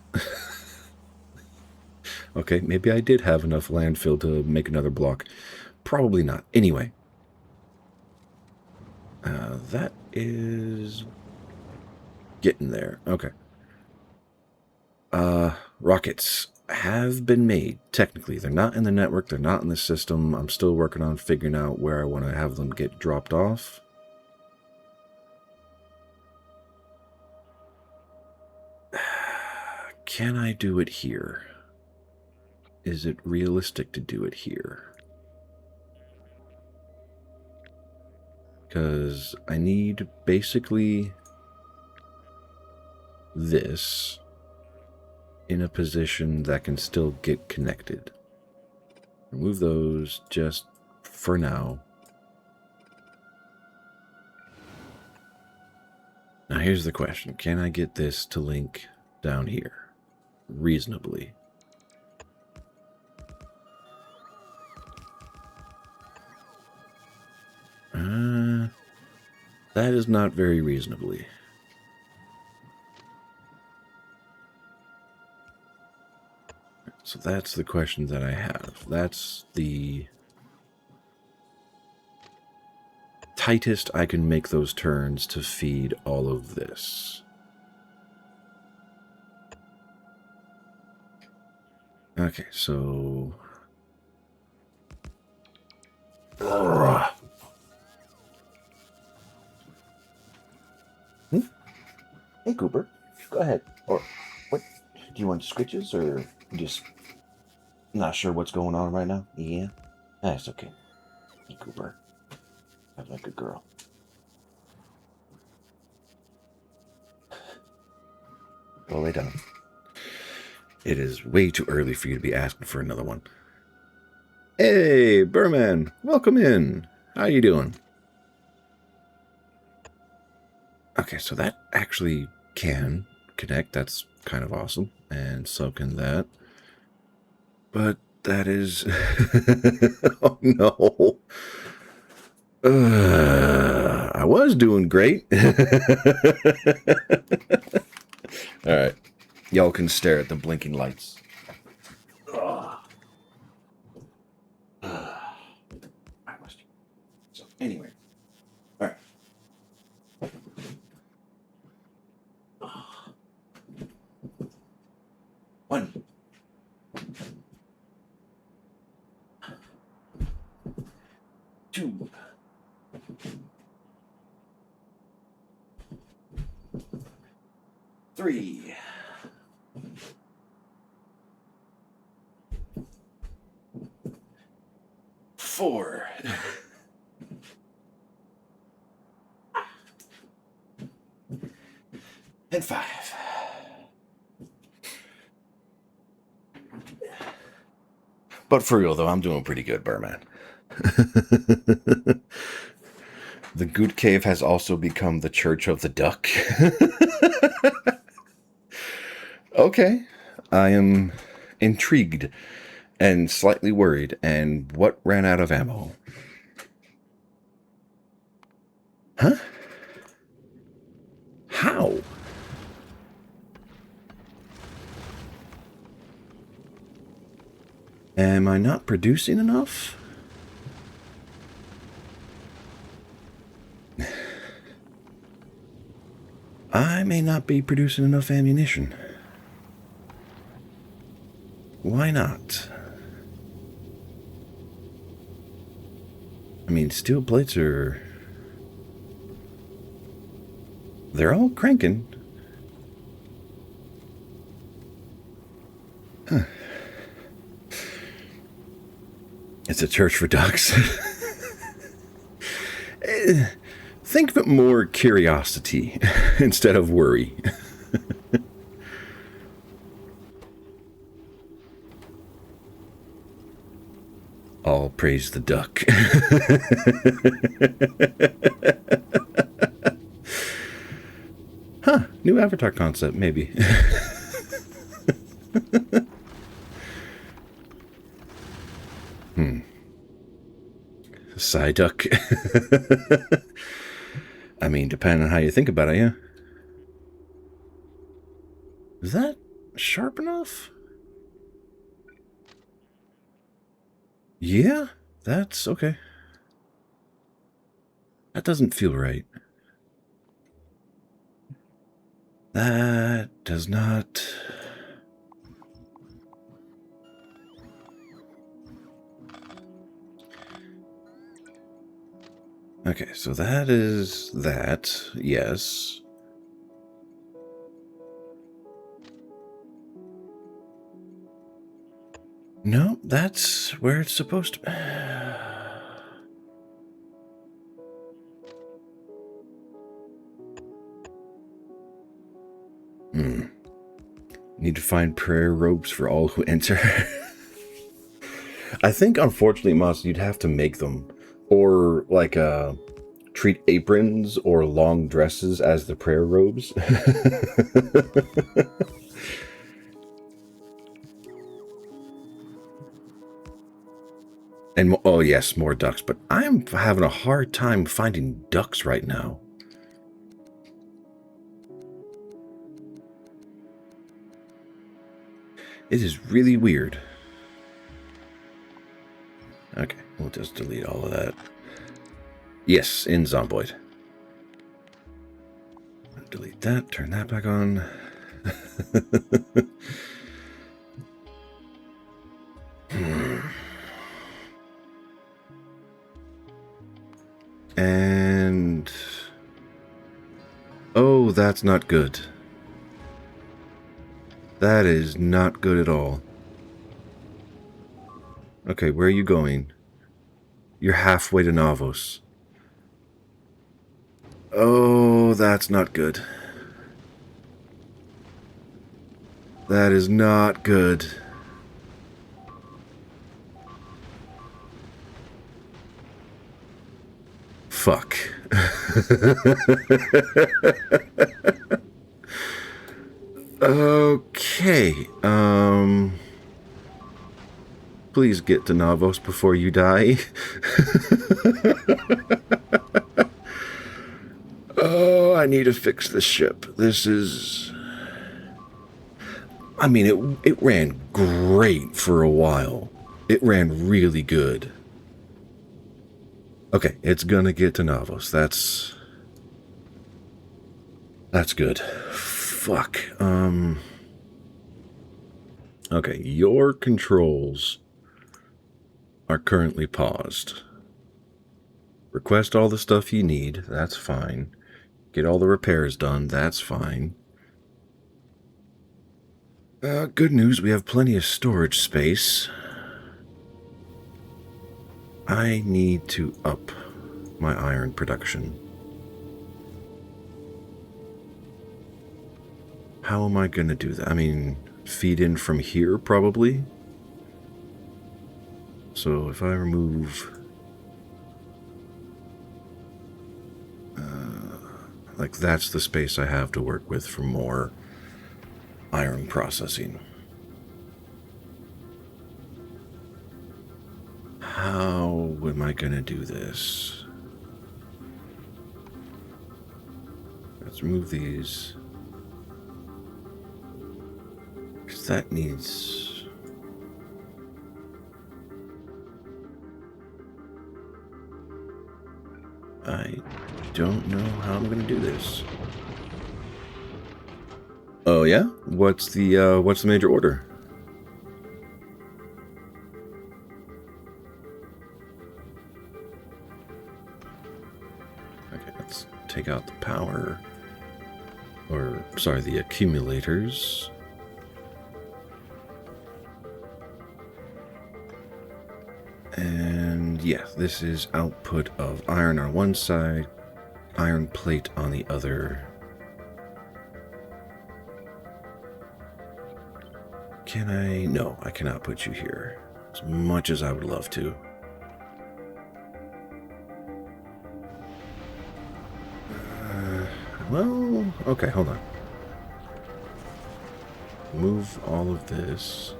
[SPEAKER 1] Okay, maybe I did have enough landfill to make another block. Probably not. Anyway. That is getting there. Okay. Rockets have been made, technically. They're not in the network, they're not in the system. I'm still working on figuring out where I want to have them get dropped off. Can I do it here? Is it realistic to do it here? Because I need basically this in a position that can still get connected. Remove those just for now. Now here's the question. Can I get this to link down here reasonably? That is not very reasonably. So that's the question that I have. That's the tightest I can make those turns to feed all of this. Okay, so... Hey, Cooper, go ahead. Or, what? Do you want scritches, or just not sure what's going on right now? Yeah? That's okay. Hey, Cooper. Have like a girl. Go lay down. It is way too early for you to be asking for another one. Hey, Burman, welcome in. How you doing? Okay, so that actually can connect. That's kind of awesome. And so can that. But that is... oh, no. I was doing great. All right. Y'all can stare at the blinking lights. So, anyway. All right. 1, 2, 3, 4, and 5. But for real, though, I'm doing pretty good, Burman. The Goot Cave has also become the Church of the Duck. Okay. I am intrigued and slightly worried. And what ran out of ammo? Huh? How? Am I not producing enough? I may not be producing enough ammunition. Why not? I mean, steel plates are... they're all cranking. Huh. It's a church for ducks. Think of it more curiosity instead of worry. All Praise the duck. Huh, new avatar concept, maybe. Psyduck. I mean, depending on how you think about it, yeah. Is that sharp enough? Yeah, that's okay. That doesn't feel right. That does not... Okay, so that is that, yes. No, that's where it's supposed to... Need to find prayer robes for all who enter. I think, unfortunately, Moss, you'd have to make them. Or, like, treat aprons or long dresses as the prayer robes. And, oh yes, more ducks. But I'm having a hard time finding ducks right now. It is really weird. Okay, we'll just delete all of that. Yes, in Zomboid. Delete that, turn that back on. And... oh, that's not good. That is not good at all. Okay, where are you going? You're halfway to Navos. Oh, that's not good. That is not good. Fuck. Okay, please get to Navos before you die. Oh, I need to fix this ship. This is... I mean, it ran great for a while. It ran really good. Okay, it's gonna get to Navos. That's good. Fuck. Okay, your controls are currently paused. Request all the stuff you need. That's fine. Get all the repairs done. That's fine. Good news, we have plenty of storage space. I need to up my iron production. How am I going to do that? I mean, feed in from here, probably. So if I remove... like, that's the space I have to work with for more iron processing. How am I going to do this? Let's remove these. Because that needs... I don't know how I'm going to do this. Oh yeah? What's the major order? Okay, let's take out the power. Or, sorry, the accumulators. And yeah, this is output of iron on one side, iron plate on the other. Can I? No, I cannot put you here. As much as I would love to. Well, okay, hold on. Move all of this.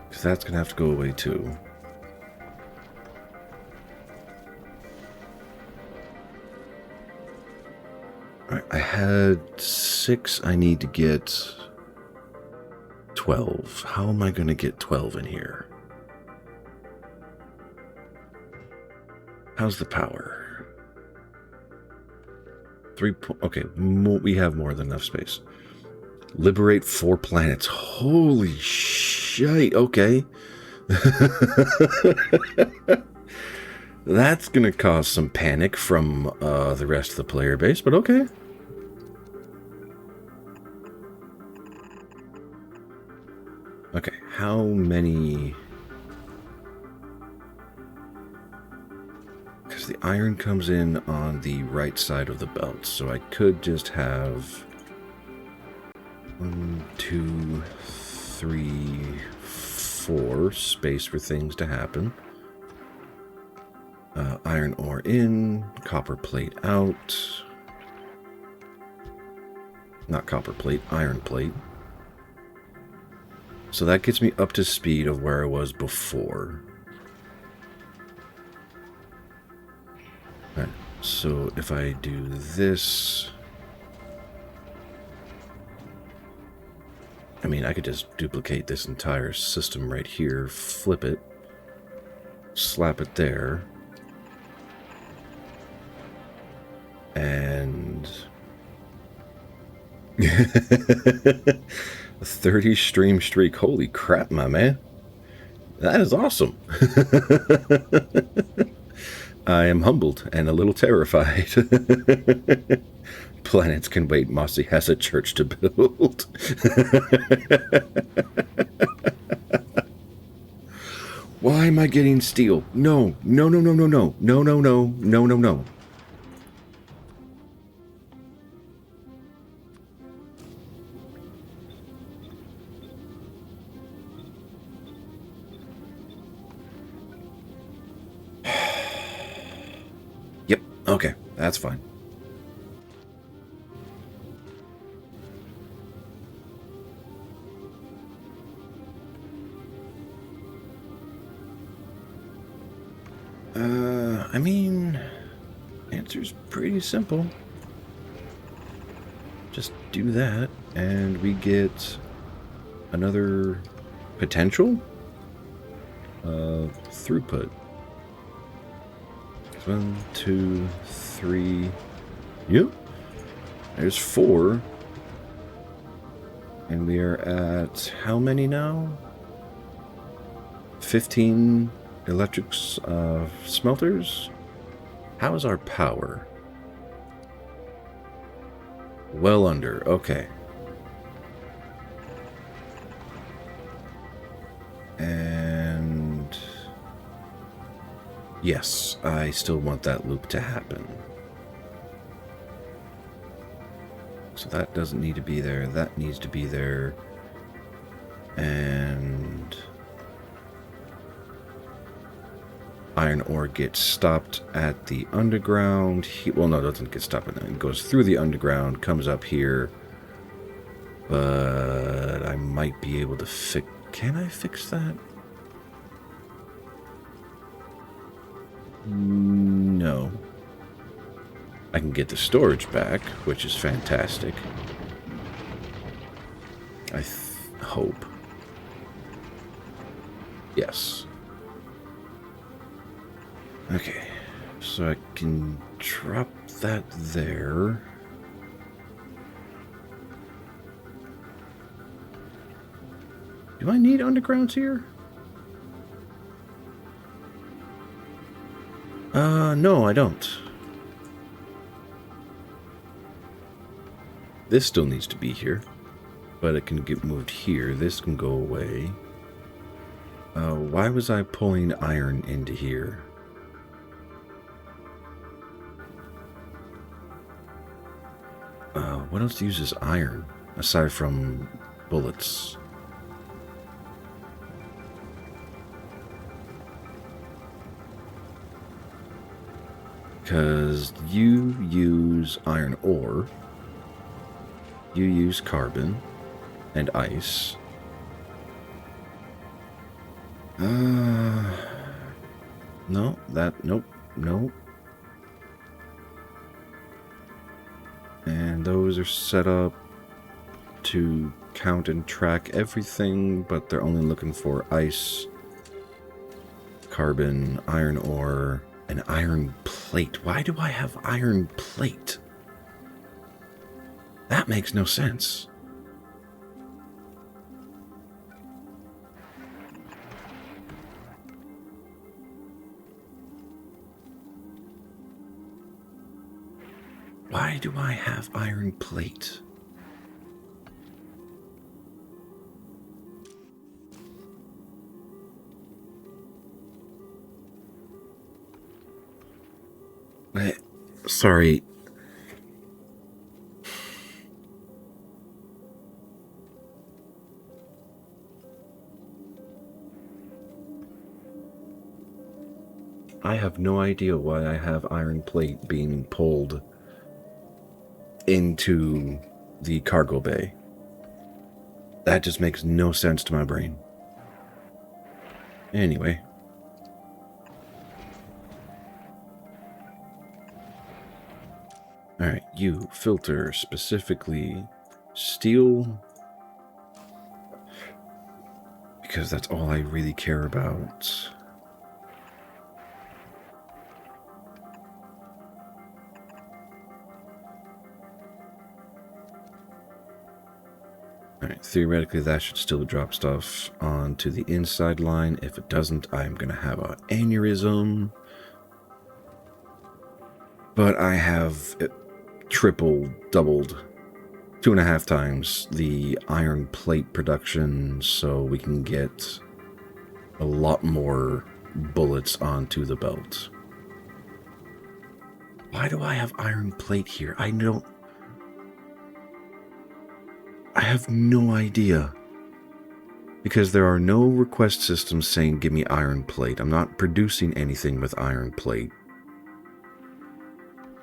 [SPEAKER 1] Because that's going to have to go away too. Alright, I had 6. I need to get 12. How am I going to get 12 in here? How's the power? 3. Okay, we have more than enough space. Liberate 4 planets. Holy shit. Okay. That's going to cause some panic from the rest of the player base, but okay. Okay, how many... Because the iron comes in on the right side of the belt, so I could just have 1, 2, 3, 4 space for things to happen. Iron ore in, copper plate out. Not copper plate, iron plate. So that gets me up to speed of where I was before. Alright, so if I do this... I mean, I could just duplicate this entire system right here, flip it, slap it there, and... A 30 stream streak. Holy crap, my man. That is awesome. I am humbled and a little terrified. Planets can wait. Mossy has a church to build. Why am I getting steel? No, no, no, no, no, no, no, no, no, no, no, no. Yep, okay, that's fine. I mean, answer's pretty simple. Just do that, and we get another potential throughput. 1, 2, 3. Yep. There's 4. And we are at how many now? 15 electric smelters? How is our power? Well under. Okay. And... yes, I still want that loop to happen. So that doesn't need to be there. That needs to be there. And... iron ore gets stopped at the underground. Well, no, it doesn't get stopped. It goes through the underground, comes up here. But I might be able to fix... can I fix that? No. I can get the storage back, which is fantastic. I hope. Yes. Okay, so I can drop that there. Do I need undergrounds here? No, I don't. This still needs to be here, but it can get moved here. This can go away. Why was I pulling iron into here? What else uses iron, aside from bullets? Because you use iron ore, you use carbon and ice. No, nope, nope. And those are set up to count and track everything, but they're only looking for ice, carbon, iron ore, and iron plate. Why do I have iron plate? That makes no sense. Why do I have iron plate? Sorry. I have no idea why I have iron plate being pulled into the cargo bay. That just makes no sense to my brain. Anyway. Alright, you filter specifically steel, because that's all I really care about. Alright, theoretically that should still drop stuff onto the inside line. If it doesn't, I'm going to have an aneurysm. But I have tripled, doubled, 2.5 times the iron plate production, so we can get a lot more bullets onto the belt. Why do I have iron plate here? I have no idea. Because there are no request systems saying give me iron plate. I'm not producing anything with iron plate.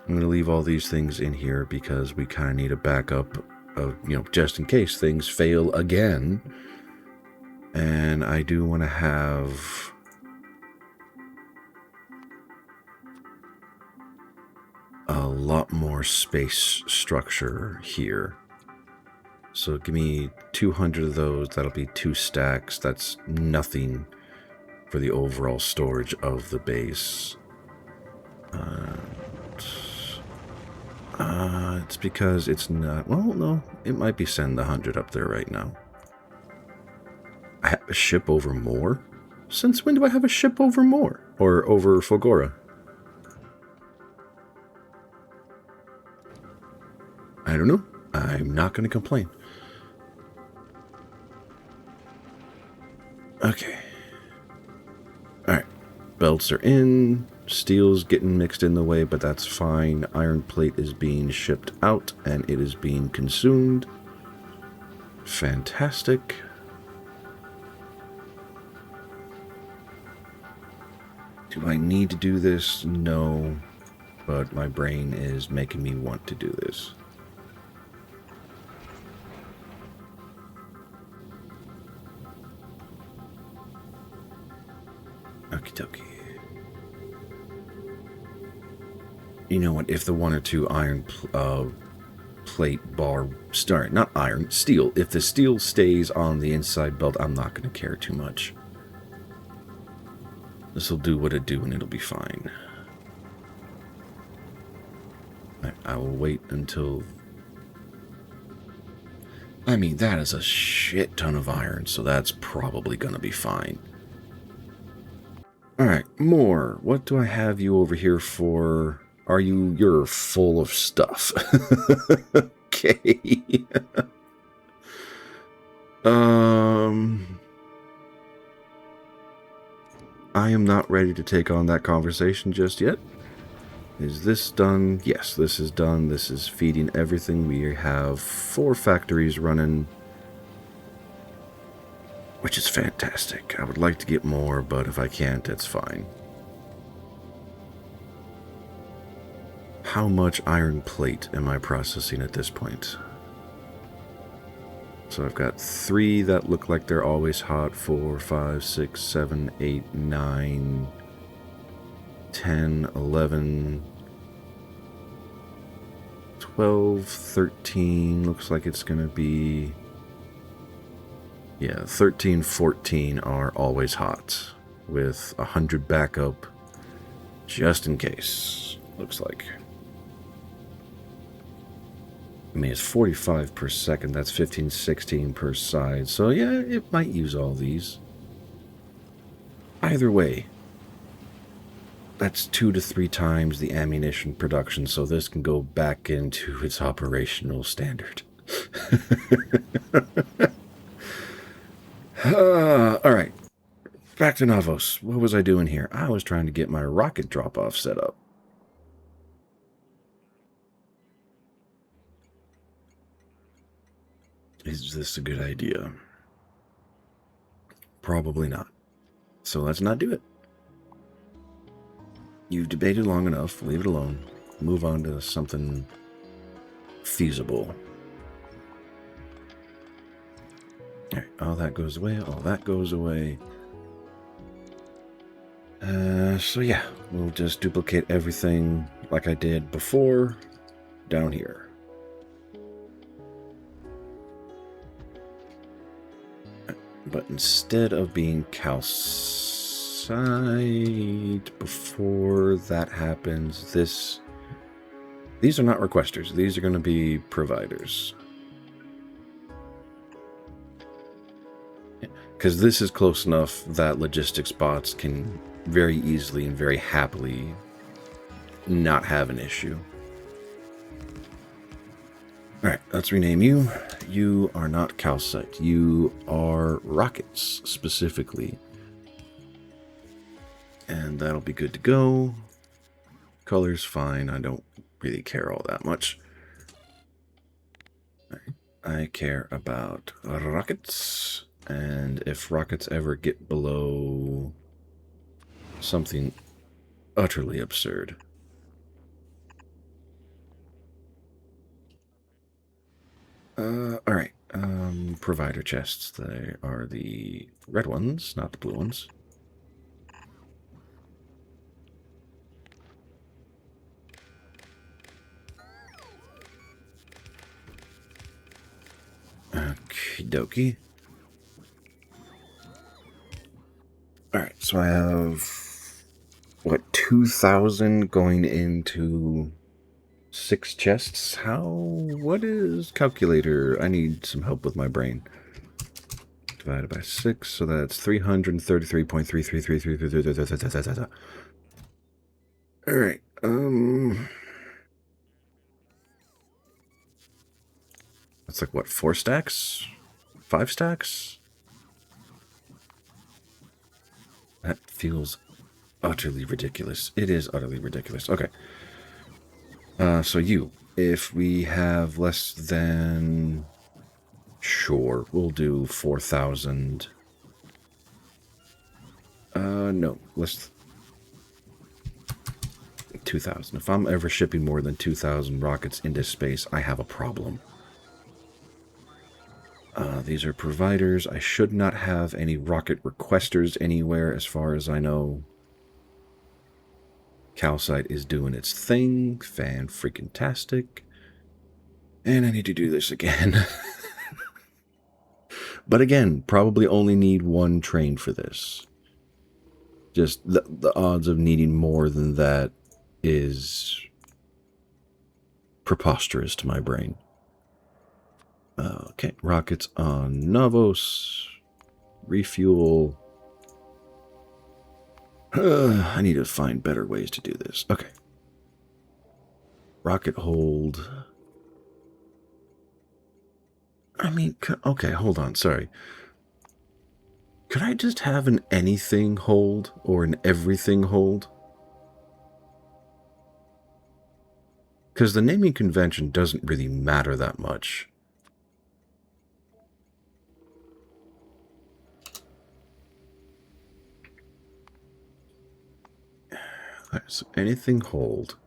[SPEAKER 1] I'm going to leave all these things in here because we kind of need a backup of, just in case things fail again. And I do want to have a lot more space structure here. So give me 200 of those. That'll be 2 stacks. That's nothing for the overall storage of the base. It's because it's not... Well, no. It might be send the 100 up there right now. I have a ship over more? Since when do I have a ship over more? Or over Fogora? I don't know. I'm not going to complain. Okay. Alright. Belts are in. Steel's getting mixed in the way, but that's fine. Iron plate is being shipped out, and it is being consumed. Fantastic. Do I need to do this? No. But my brain is making me want to do this. Okie dokie. You know what? If the 1 or 2 iron plate bar... Sorry, not iron. Steel. If the steel stays on the inside belt, I'm not going to care too much. This will do what it do and it'll be fine. I will wait until... I mean, that is a shit ton of iron, so that's probably going to be fine. Alright, more. What do I have you over here for? You're full of stuff. Okay. I am not ready to take on that conversation just yet. Is this done? Yes, this is done. This is feeding everything. We have 4 factories running, which is fantastic. I would like to get more, but if I can't, it's fine. how much iron plate am I processing at this point? So I've got 3 that look like they're always hot, 4, 5, 6, 7, 8, 9, 10, 11, 12, 13, looks like it's going to be, yeah, 13, 14 are always hot, with 100 backup, just in case, looks like. I mean, it's 45 per second, that's 15, 16 per side, so yeah, it might use all these. Either way, that's 2 to 3 times the ammunition production, so this can go back into its operational standard. Alright, back to Navos. What was I doing here? I was trying to get my rocket drop-off set up. Is this a good idea? Probably not. So let's not do it. You've debated long enough. Leave it alone. Move on to something feasible. Alright, all that goes away. All that goes away. So yeah, we'll just duplicate everything like I did before down here. But instead of being calcite, before that happens, these are not requesters. These are going to be providers. Because this is close enough that logistics bots can very easily and very happily not have an issue. Alright, let's rename you. You are not calcite. You are rockets, specifically. And that'll be good to go. Color's fine. I don't really care all that much. Right. I care about rockets. And if rockets ever get below something utterly absurd. Alright. Provider chests. They are the red ones, not the blue ones. Okie dokie. Alright, so I have, what, 2,000 going into 6 chests? What is calculator? I need some help with my brain. Divided by 6, so that's 333.3333333. Alright, that's like, what, 4 stacks? 5 stacks? That feels utterly ridiculous. It is utterly ridiculous. Okay. So if we have less than... Sure, we'll do 4,000. No, let's... 2,000. If I'm ever shipping more than 2,000 rockets into space, I have a problem. These are providers. I should not have any rocket requesters anywhere, as far as I know. Calcite is doing its thing. Fan-freaking-tastic. And I need to do this again. But again, probably only need 1 train for this. Just the odds of needing more than that is preposterous to my brain. Okay, rockets on Navos. Refuel. I need to find better ways to do this. Okay. Rocket hold. I mean, okay, hold on, sorry. Could I just have an anything hold or an everything hold? Because the naming convention doesn't really matter that much. So anything hold.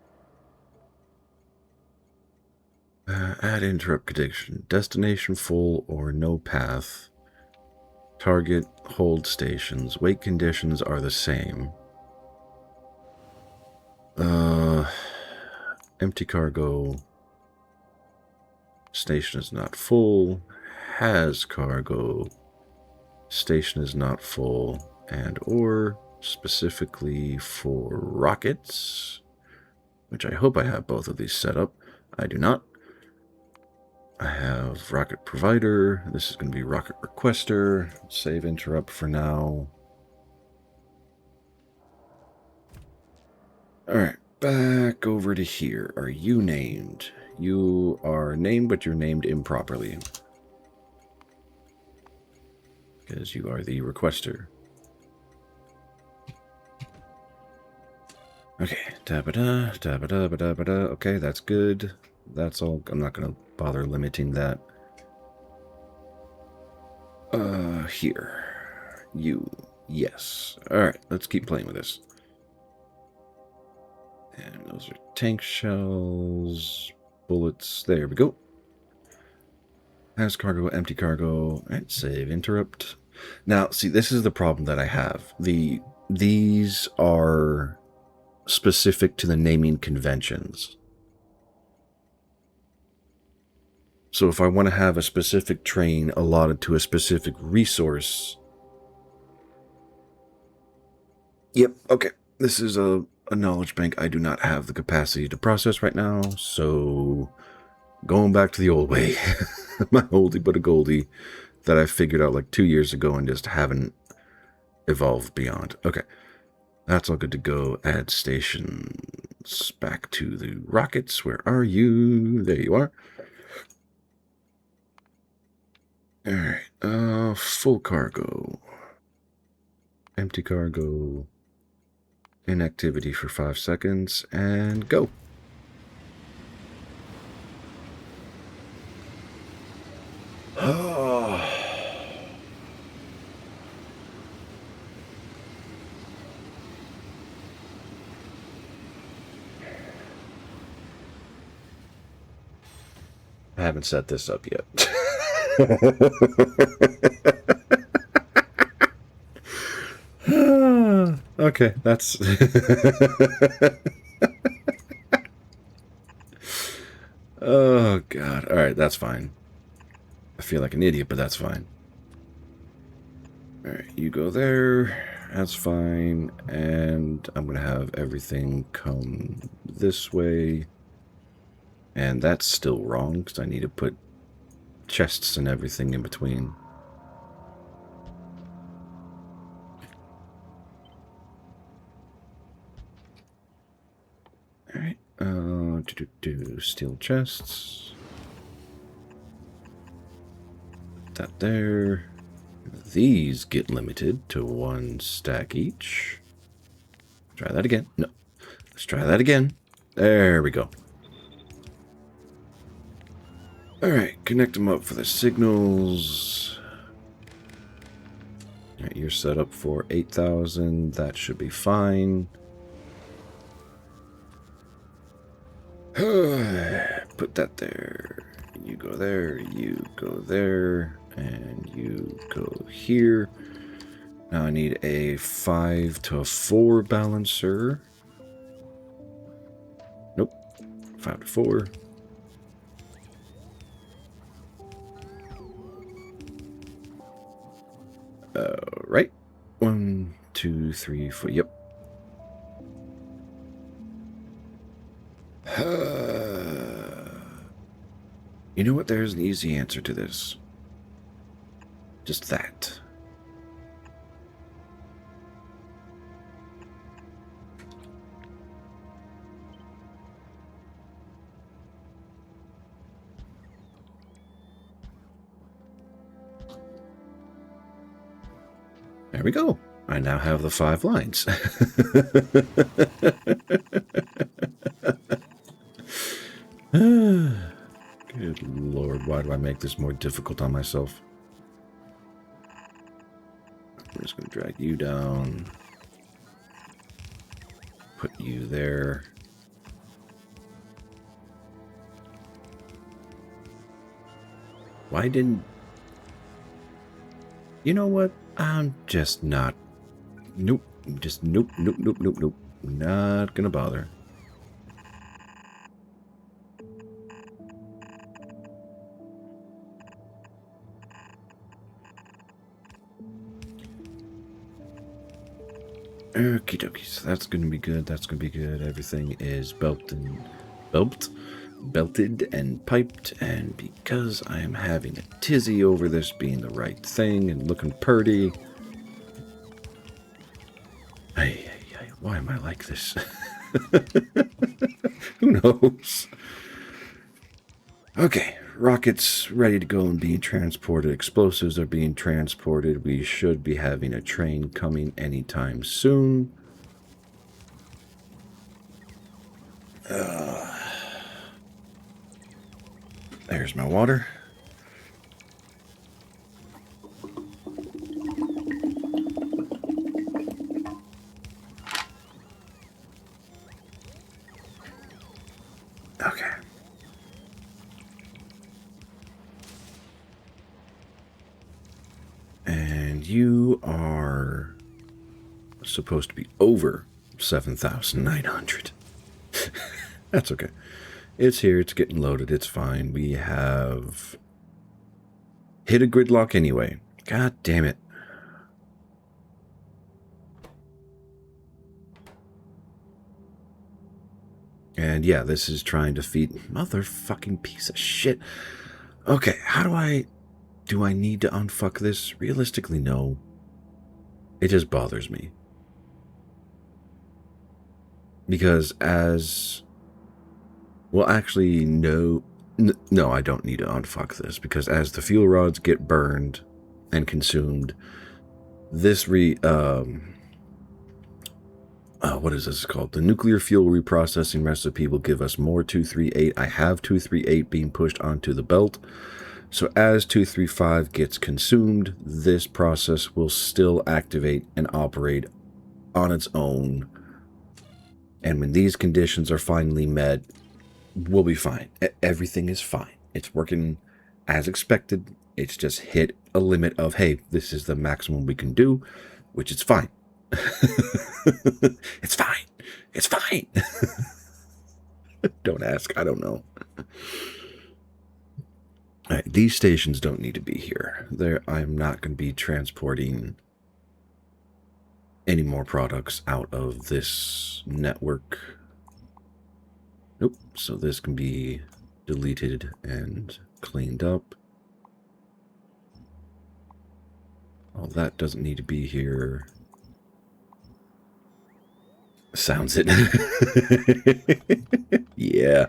[SPEAKER 1] Provide interrupt condition. Destination full or no path. Target, hold stations. Wait conditions are the same. Empty cargo. Station is not full. Has cargo. Station is not full. And or specifically for rockets, which I hope I have both of these set up. I do not. I have rocket provider. This is going to be rocket requester. Save interrupt for now. All right, back over to here. Are you named? You are named, but you're named improperly. Because you are the requester. Okay, da-ba-da, da-ba-da, ba-da-ba-da. Okay, that's good. That's all. I'm not going to bother limiting that. Here. You. Yes. Alright, let's keep playing with this. And those are tank shells, bullets. There we go. Has cargo, empty cargo. Alright, save, interrupt. Now, see, this is the problem that I have. These are specific to the naming conventions. So if I want to have a specific train allotted to a specific resource... Yep, okay. This is a knowledge bank I do not have the capacity to process right now, so going back to the old way. My oldie but a goldie that I figured out like 2 years ago and just haven't evolved beyond. Okay, that's all good to go. Add stations back to the rockets. Where are you? There you are. Alright, full cargo. Empty cargo. Inactivity for 5 seconds, and go. Oh. I haven't set this up yet. Okay, that's... Oh, God. Alright, that's fine. I feel like an idiot, but that's fine. Alright, you go there. That's fine. And I'm going to have everything come this way. And that's still wrong, because I need to put chests and everything in between. Alright, steel chests. Put that there. These get limited to 1 stack each. Try that again. No. Let's try that again. There we go. Alright, connect them up for the signals. Alright, you're set up for 8,000. That should be fine. Put that there. You go there. You go there. And you go here. Now I need a 5 to 4 balancer. Nope. 5 to 4. Right. 1, 2, 3, 4. Yep. You know what? There's an easy answer to this. Just that. There we go. I now have the 5 lines. Good Lord, why do I make this more difficult on myself? I'm just going to drag you down. Put you there. Why didn't... You know what? I'm just not... Nope. Just nope, nope, nope, nope, nope. Not gonna bother. Okie dokie, so that's gonna be good, that's gonna be good. Everything is belted and piped, and because I am having a tizzy over this being the right thing and looking purty. Why am I like this? Who knows? Okay, rockets ready to go and being transported. Explosives are being transported. We should be having a train coming anytime soon. There's my water. Okay. And you are supposed to be over 7,900. That's okay. It's here. It's getting loaded. It's fine. We have hit a gridlock anyway. God damn it. And yeah, this is trying to feed... Motherfucking piece of shit. Okay, how do I... Do I need to unfuck this? Realistically, no. It just bothers me. Because as... Well, actually, no. No, I don't need to unfuck this. Because as the fuel rods get burned and consumed, this what is this called? The nuclear fuel reprocessing recipe will give us more 238. I have 238 being pushed onto the belt. So as 235 gets consumed, this process will still activate and operate on its own. And when these conditions are finally met, we'll be fine. Everything is fine. It's working as expected. It's just hit a limit of, hey, this is the maximum we can do, which is fine. It's fine. It's fine. Don't ask. I don't know. All right, these stations don't need to be here. I'm not going to be transporting any more products out of this network. Nope. So this can be deleted and cleaned up. All that doesn't need to be here. Sounds it. Yeah.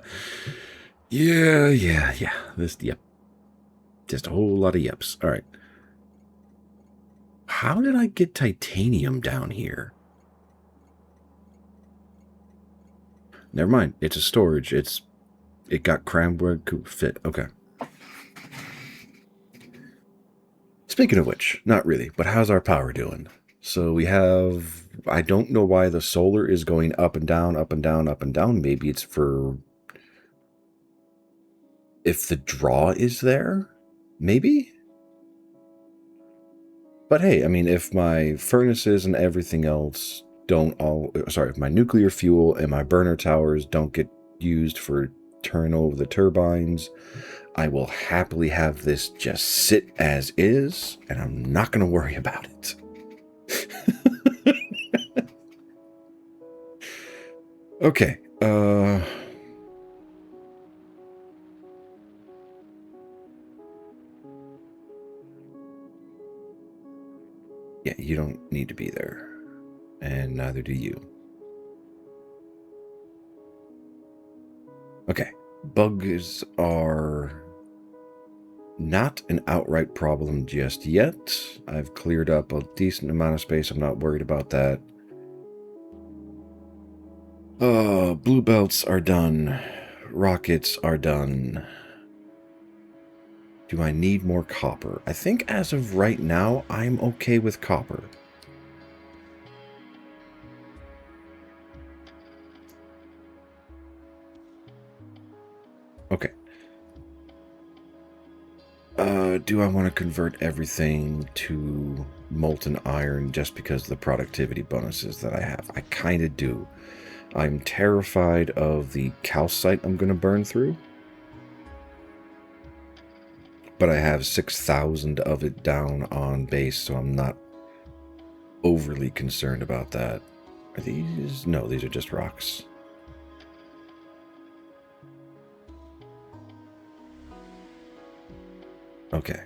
[SPEAKER 1] Yeah. Yep. Just a whole lot of yeps. All right. How did I get titanium down here? Never mind. It's a storage. It got crammed where it could fit. Okay. Speaking of which, not really, but how's our power doing? So we have... I don't know why the solar is going up and down, up and down, up and down. Maybe it's for... if the draw is there? Maybe? But hey, I mean, if my furnaces and everything else don't all... Sorry, if my nuclear fuel and my burner towers don't get used for turn over the turbines, I will happily have this just sit as is, and I'm not going to worry about it. Okay, yeah, you don't need to be there. And neither do you. Okay, bugs are not an outright problem just yet. I've cleared up a decent amount of space. I'm not worried about that. Blue belts are done. Rockets are done. Do I need more copper? I think as of right now, I'm okay with copper. Okay. Do I want to convert everything to molten iron just because of the productivity bonuses that I have? I kind of do. I'm terrified of the calcite I'm going to burn through. But I have 6,000 of it down on base, so I'm not overly concerned about that. Are these? No, these are just rocks. Okay.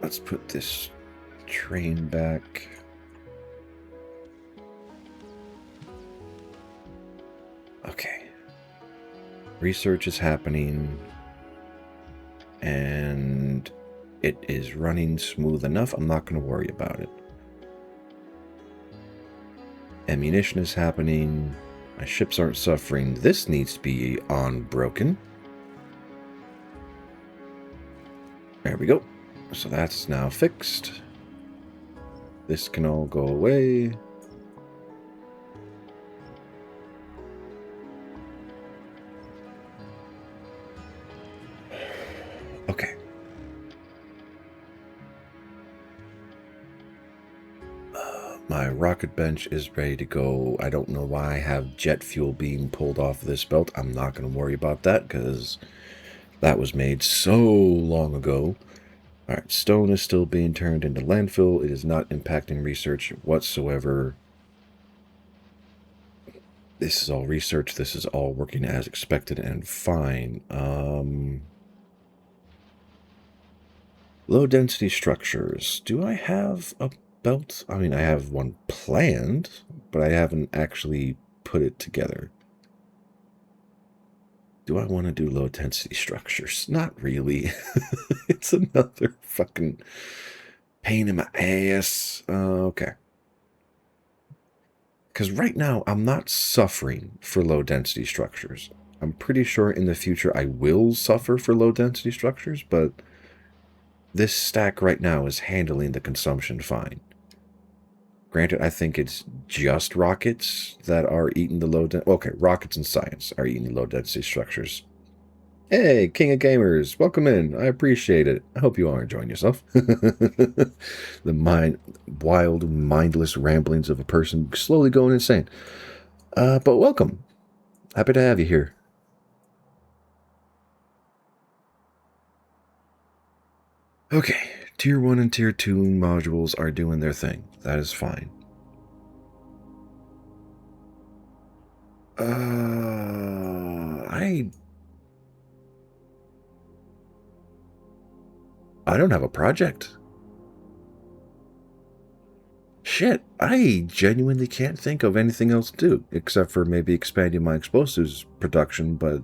[SPEAKER 1] Let's put this train back. Okay. Research is happening. And it is running smooth enough. I'm not going to worry about it. Ammunition is happening. My ships aren't suffering. This needs to be unbroken. There we go. So that's now fixed. This can all go away. Okay. My rocket bench is ready to go. I don't know why I have jet fuel being pulled off of this belt. I'm not going to worry about that because that was made so long ago. Alright, stone is still being turned into landfill. It is not impacting research whatsoever. This is all research. This is all working as expected and fine. Low density structures. Do I have a belt? I mean, I have one planned, but I haven't actually put it together. Do I want to do low density structures? Not really. It's another fucking pain in my ass. Okay. Because right now, I'm not suffering for low density structures. I'm pretty sure in the future I will suffer for low density structures, but this stack right now is handling the consumption fine. Granted, I think it's just rockets that are eating the low density. Okay, rockets and science are eating the low density structures. Hey, King of Gamers, welcome in. I appreciate it. I hope you are enjoying yourself. The wild, mindless ramblings of a person slowly going insane. But welcome. Happy to have you here. Okay, Tier 1 and Tier 2 modules are doing their thing. That is fine. I don't have a project. Shit, I genuinely can't think of anything else to do, except for maybe expanding my explosives production, but...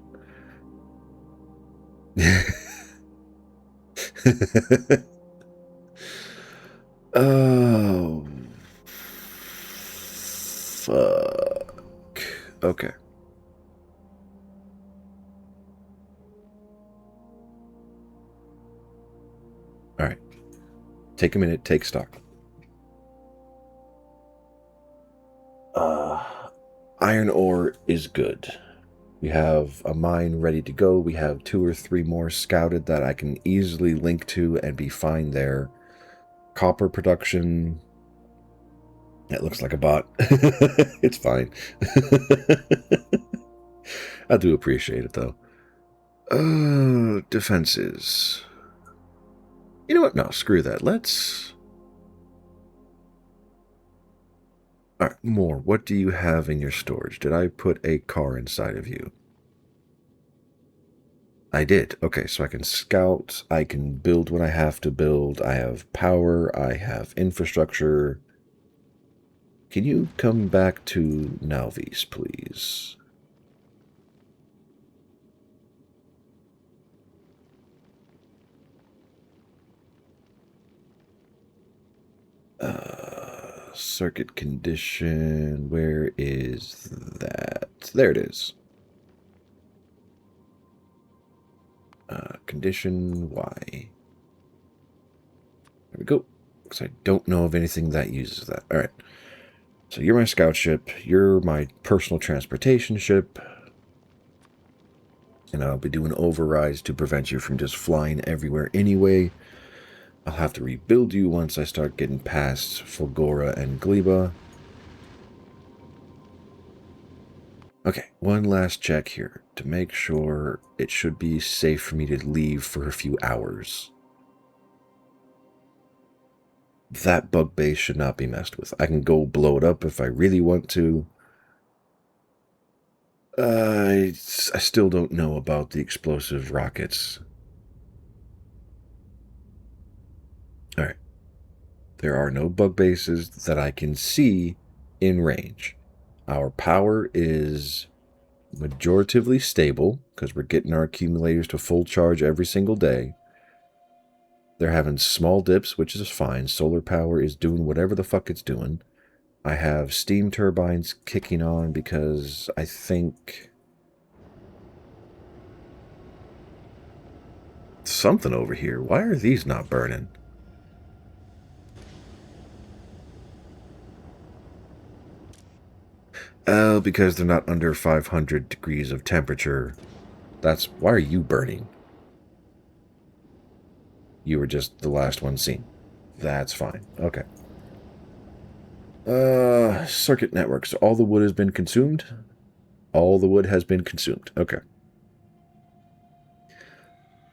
[SPEAKER 1] Oh... Fuck. Okay. Alright. Take a minute, take stock. Iron ore is good. We have a mine ready to go. We have 2 or 3 more scouted that I can easily link to and be fine there. Copper production. That looks like a bot. It's fine. I do appreciate it, though. Defenses. You know what? No, screw that. Let's... Alright, more. What do you have in your storage? Did I put a car inside of you? I did. Okay, so I can scout. I can build what I have to build. I have power. I have infrastructure. Can you come back to Nalvis, please? Circuit condition. Where is that? There it is. Condition Y. There we go. Because I don't know of anything that uses that. All right. So you're my scout ship. You're my personal transportation ship. And I'll be doing overrides to prevent you from just flying everywhere anyway. I'll have to rebuild you once I start getting past Fulgora and Gleba. Okay, one last check here to make sure it should be safe for me to leave for a few hours. That bug base should not be messed with. I can go blow it up if I really want to. I still don't know about the explosive rockets. Alright. There are no bug bases that I can see in range. Our power is majoritively stable because we're getting our accumulators to full charge every single day. They're having small dips, which is fine. Solar power is doing whatever the fuck it's doing. I have steam turbines kicking on because I think something over here. Why are these not burning? Oh, because they're not under 500 degrees of temperature. Why are you burning? You were just the last one seen. That's fine. Okay. Circuit networks. All the wood has been consumed? All the wood has been consumed. Okay.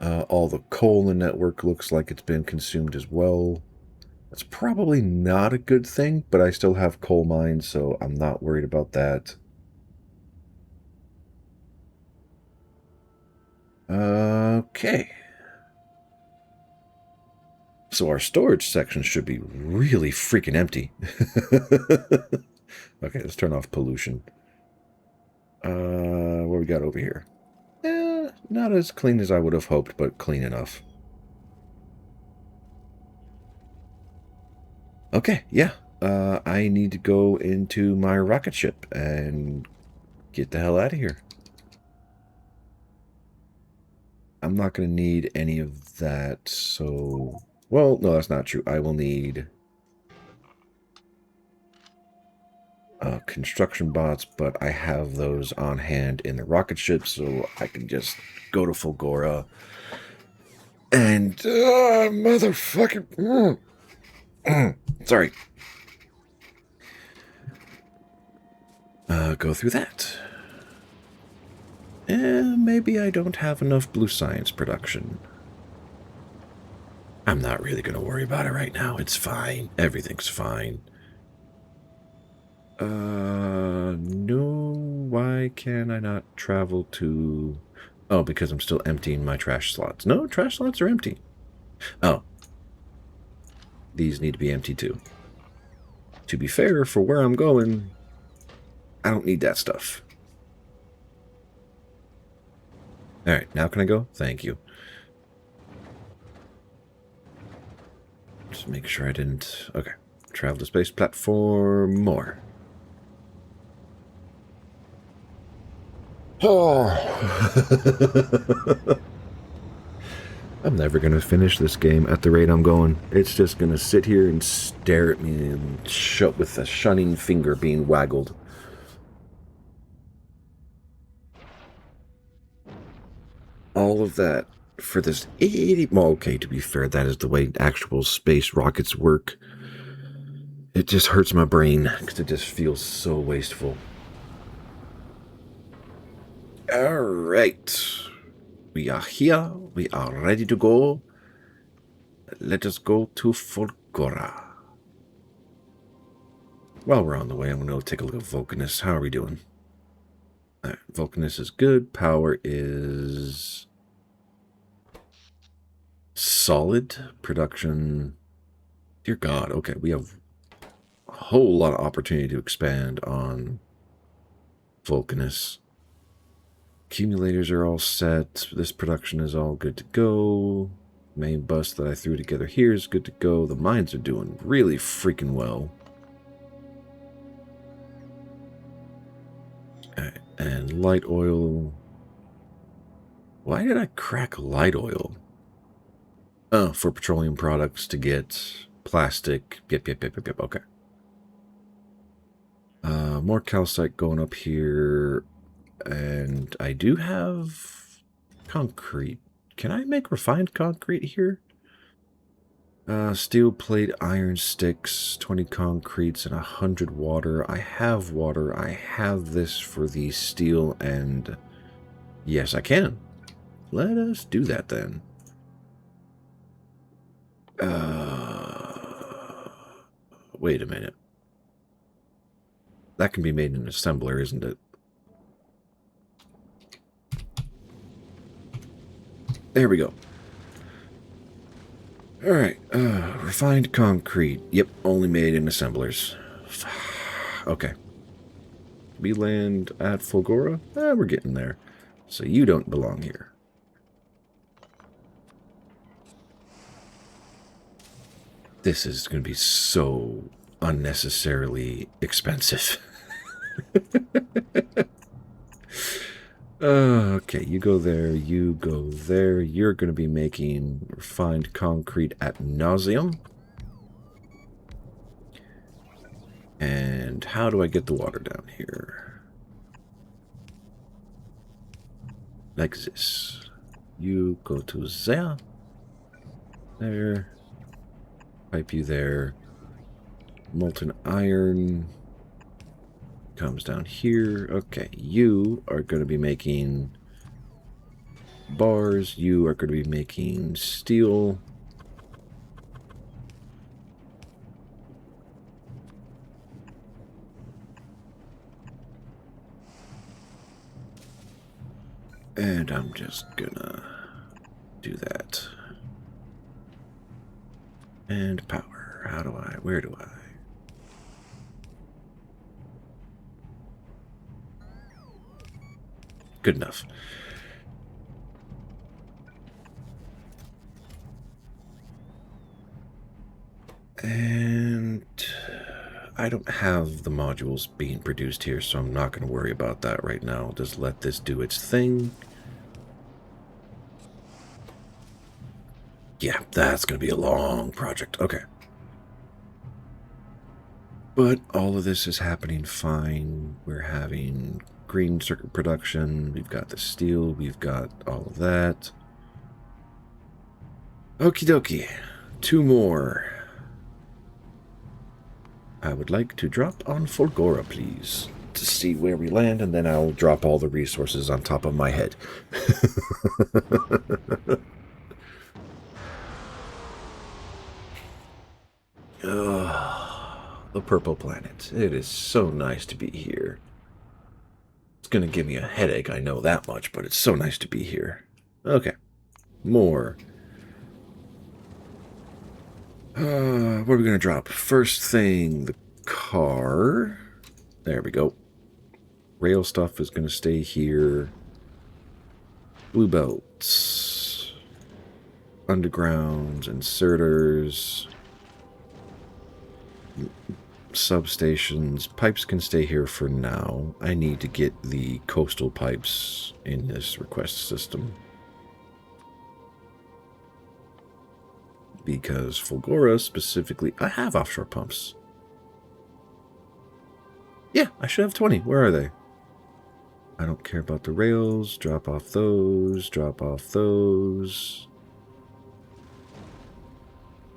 [SPEAKER 1] All the coal in the network looks like it's been consumed as well. That's probably not a good thing, but I still have coal mines, so I'm not worried about that. Okay. So our storage section should be really freaking empty. Okay, let's turn off pollution. What we got over here? Not as clean as I would have hoped, but clean enough. Okay, yeah. I need to go into my rocket ship and get the hell out of here. I'm not going to need any of that, so... Well, no, that's not true. I will need construction bots, but I have those on hand in the rocket ship, so I can just go to Fulgora and... motherfucking... Sorry. Go through that. Maybe I don't have enough blue science production. I'm not really going to worry about it right now. It's fine. Everything's fine. No. Why can I not travel to... Oh, because I'm still emptying my trash slots. No, trash slots are empty. Oh. These need to be empty too. To be fair, for where I'm going, I don't need that stuff. Alright, now can I go? Thank you. Just make sure I didn't... Okay. Travel to space platform more. Oh. I'm never going to finish this game at the rate I'm going. It's just going to sit here and stare at me and shut with a shunning finger being waggled. All of that for this 80... Well, okay, to be fair, that is the way actual space rockets work. It just hurts my brain because it just feels so wasteful. Alright. We are here. We are ready to go. Let us go to Fulgora. While we're on the way, I'm going to take a look at Vulcanus. How are we doing? Alright, Vulcanus is good. Power is... solid. Production... Dear God, okay, we have a whole lot of opportunity to expand on Vulcanus. Accumulators are all set. This production is all good to go. Main bus that I threw together here is good to go. The mines are doing really freaking well. Alright, and light oil. Why did I crack light oil? Oh, for petroleum products to get plastic. Yep, okay. More calcite going up here. And I do have Concrete. Can I make refined concrete here? Steel plate, iron sticks, 20 concretes, and 100 water. I have water. I have this for the steel, and yes, I can. Let us do that then. Wait a minute. That can be made in an assembler, isn't it? There we go. Alright, refined concrete. Yep, only made in assemblers. Okay. We land at Fulgora? We're getting there. So you don't belong here. This is going to be so unnecessarily expensive. Okay, you go there, you go there. You're going to be making refined concrete ad nauseum. And how do I get the water down here? Like this. You go to there. There. Pipe you there. Molten iron comes down here. Okay, you are going to be making bars. You are going to be making steel. And I'm just gonna do that. And power. How do I? Where do I? Good enough. And I don't have the modules being produced here, so I'm not going to worry about that right now. I'll just let this do its thing. Yeah, that's going to be a long project. Okay. But all of this is happening fine. We're having green circuit production. We've got the steel. We've got all of that. Okie dokie. 2 more. I would like to drop on Fulgora, please, to see where we land, and then I'll drop all the resources on top of my head. The purple planet. It is so nice to be here. It's going to give me a headache, I know that much, but it's so nice to be here. Okay. More. What are we going to drop? First thing, the car. There we go. Rail stuff is going to stay here. Blue belts. Undergrounds, inserters. Substations. Pipes can stay here for now. I need to get the coastal pipes in this request system. Because Fulgora specifically... I have offshore pumps. Yeah, I should have 20. Where are they? I don't care about the rails. Drop off those. Drop off those.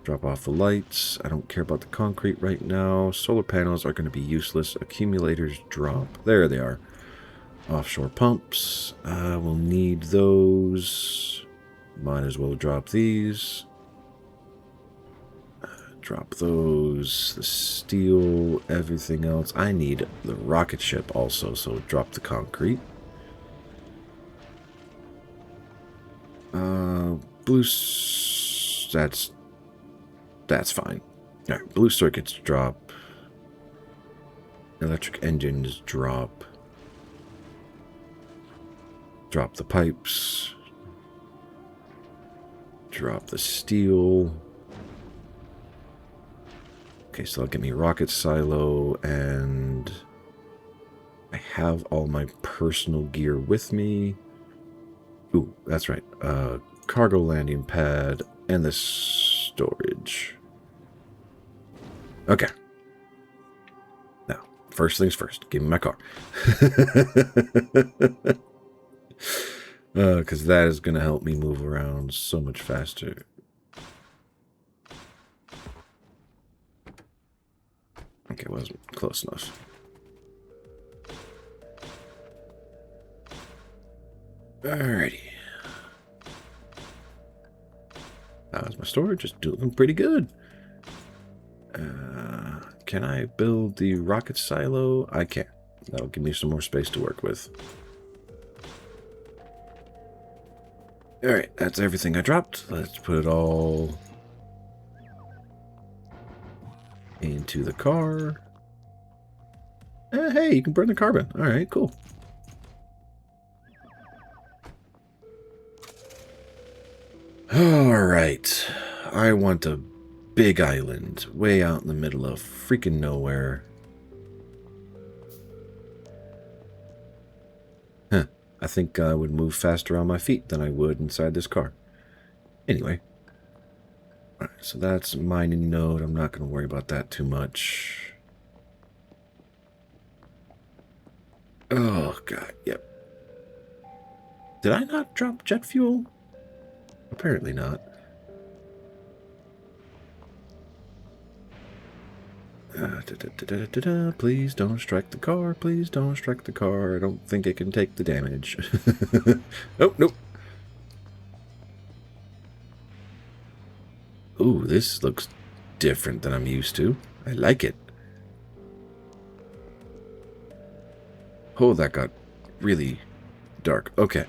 [SPEAKER 1] Drop off the lights. I don't care about the concrete right now. Solar panels are going to be useless. Accumulators drop. There they are. Offshore pumps. We'll need those. Might as well drop these. Drop those. The steel. Everything else. I need the rocket ship also, so drop the concrete. Blue... That's fine. Alright, blue circuits drop. Electric engines drop. Drop the pipes. Drop the steel. Okay, so that'll get me rocket silo, and I have all my personal gear with me. Ooh, that's right. Cargo landing pad and the storage. Okay. Now, first things first. Give me my car. Because that is going to help me move around so much faster. Okay, wasn't close enough. Alrighty. How's my storage? Just doing pretty good. Can I build the rocket silo? I can. That'll give me some more space to work with. Alright, that's everything I dropped. Let's put it all into the car. Hey, you can burn the carbon. Alright, cool. Alright. I want a big island way out in the middle of freaking nowhere. Huh. I think I would move faster on my feet than I would inside this car. Anyway. Alright, so that's mining node. I'm not going to worry about that too much. Oh, God, yep. Did I not drop jet fuel? Apparently not. Please don't strike the car. Please don't strike the car. I don't think it can take the damage. Oh, nope. Ooh, this looks different than I'm used to. I like it. Oh, that got really dark. Okay.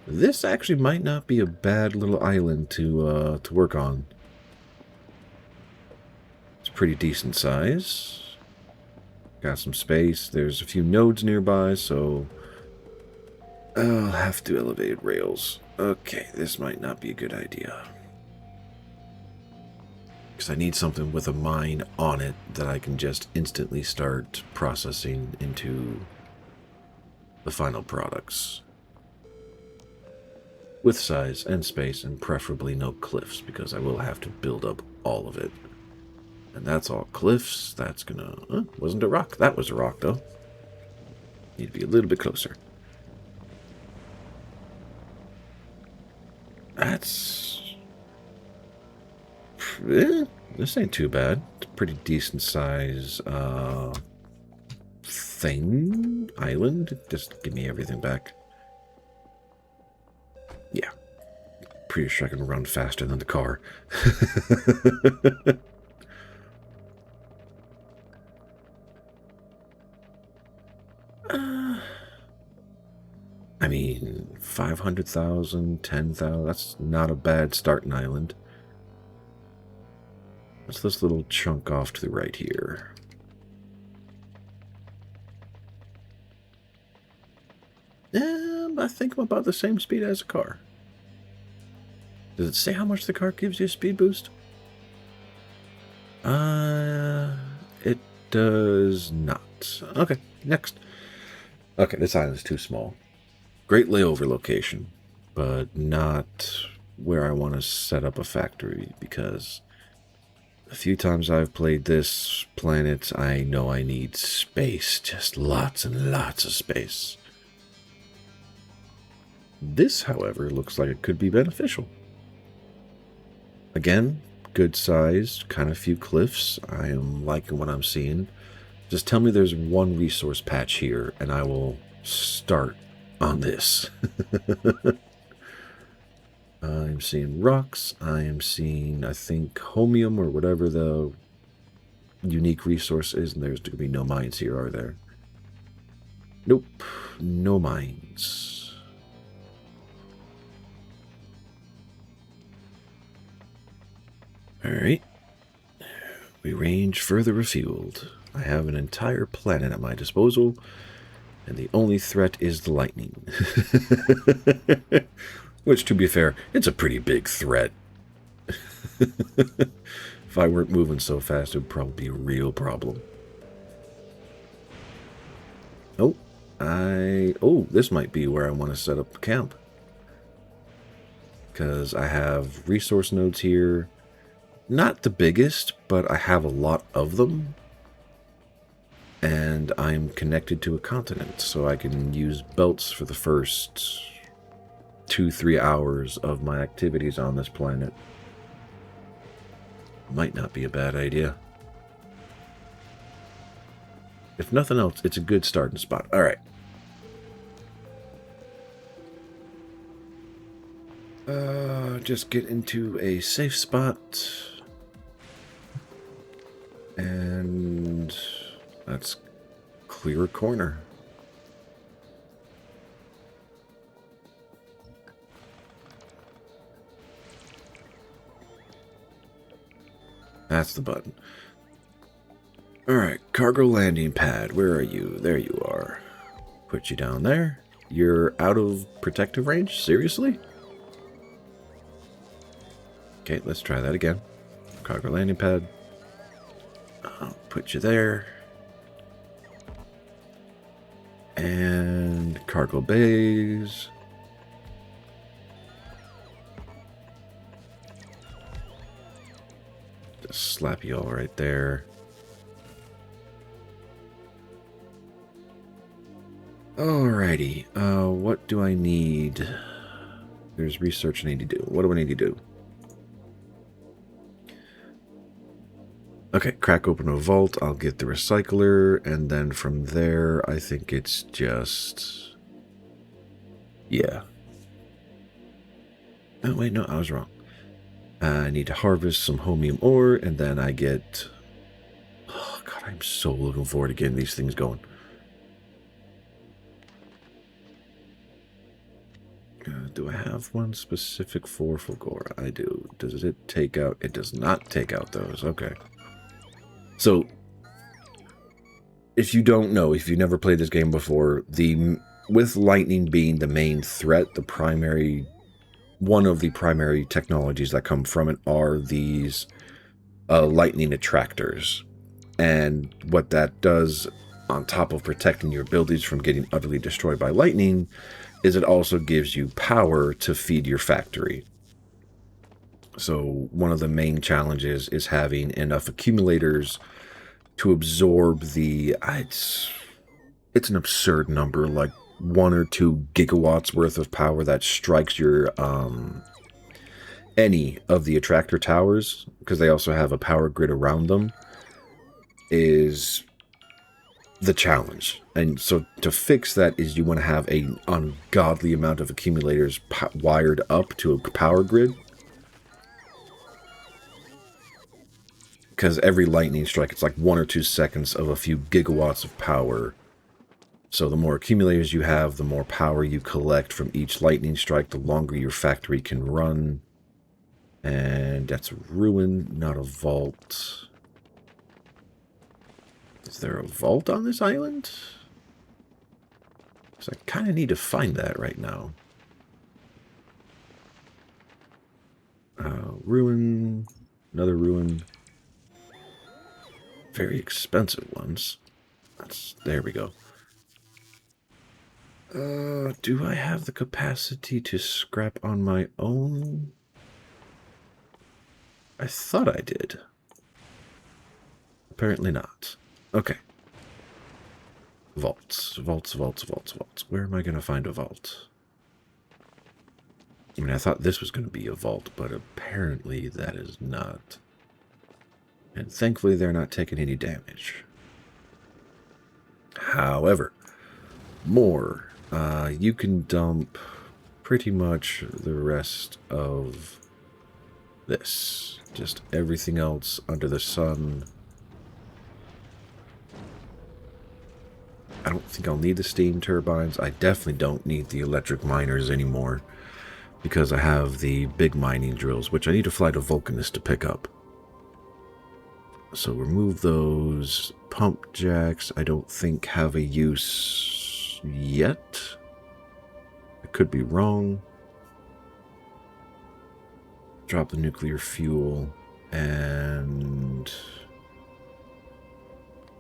[SPEAKER 1] This actually might not be a bad little island to work on. It's pretty decent size. Got some space. There's a few nodes nearby, so I'll have to elevate rails. Okay, this might not be a good idea. Because I need something with a mine on it that I can just instantly start processing into the final products. With size and space, and preferably no cliffs, because I will have to build up all of it. And that's all cliffs. That's gonna... wasn't a rock. That was a rock, though. Need to be a little bit closer. That's... this ain't too bad. It's a pretty decent size thing. Island. Just give me everything back. Yeah. Pretty sure I can run faster than the car. I mean, 500,000, 10,000, that's not a bad starting island. What's this little chunk off to the right here? I think I'm about the same speed as a car. Does it say how much the car gives you a speed boost? It does not. Okay, next. Okay, this island's too small. Great layover location, but not where I want to set up a factory, because a few times I've played this planet, I know I need space. Just lots and lots of space. This, however, looks like it could be beneficial. Again, good size, kind of few cliffs. I am liking what I'm seeing. Just tell me there's one resource patch here, and I will start on this. I'm seeing rocks. I am seeing, I think, homium or whatever the unique resource is, and there's going to be no mines here, are there? Nope, no mines. Alright. We range further afield. I have an entire planet at my disposal, and the only threat is the lightning. Which, to be fair, it's a pretty big threat. If I weren't moving so fast, it would probably be a real problem. Oh, this might be where I want to set up camp. Because I have resource nodes here. Not the biggest, but I have a lot of them. And I'm connected to a continent, so I can use belts for the first 2-3 hours of my activities on this planet. Might not be a bad idea. If nothing else, it's a good starting spot. All right. Just get into a safe spot. And let's clear a corner. That's the button. Alright, cargo landing pad. Where are you? There you are. Put you down there. You're out of protective range? Seriously? Okay, let's try that again. Cargo landing pad. I'll put you there. And cargo bays. Just slap you all right there. Alrighty, what do I need? There's research I need to do. What do I need to do? Okay, crack open a vault, I'll get the recycler, and then from there, I think it's just... yeah. Oh, wait, no, I was wrong. I need to harvest some homium ore, and then I get... oh, God, I'm so looking forward to getting these things going. Do I have one specific for Fulgora? I do. Does it take out... it does not take out those. Okay. So, if you don't know, if you've never played this game before, with lightning being the main threat, one of the primary technologies that come from it are these lightning attractors. And what that does, on top of protecting your buildings from getting utterly destroyed by lightning, is it also gives you power to feed your factory. So one of the main challenges is having enough accumulators to absorb the... it's an absurd number, like 1 or 2 gigawatts worth of power that strikes your any of the attractor towers, because they also have a power grid around them, is the challenge. And so to fix that is you want to have an ungodly amount of accumulators wired up to a power grid. Because every lightning strike, it's like 1 or 2 seconds of a few gigawatts of power. So the more accumulators you have, the more power you collect from each lightning strike, the longer your factory can run. And that's a ruin, not a vault. Is there a vault on this island? Because I kind of need to find that right now. Ruin, another ruin. Very expensive ones. There we go. Do I have the capacity to scrap on my own? I thought I did. Apparently not. Okay. Vaults. Vaults, vaults, vaults, vaults. Where am I going to find a vault? I mean, I thought this was going to be a vault, but apparently that is not. And thankfully they're not taking any damage. However, more. You can dump pretty much the rest of this. Just everything else under the sun. I don't think I'll need the steam turbines. I definitely don't need the electric miners anymore, because I have the big mining drills, which I need to fly to Vulcanus to pick up. So remove those. Pump jacks, I don't think have a use yet. I could be wrong. Drop the nuclear fuel and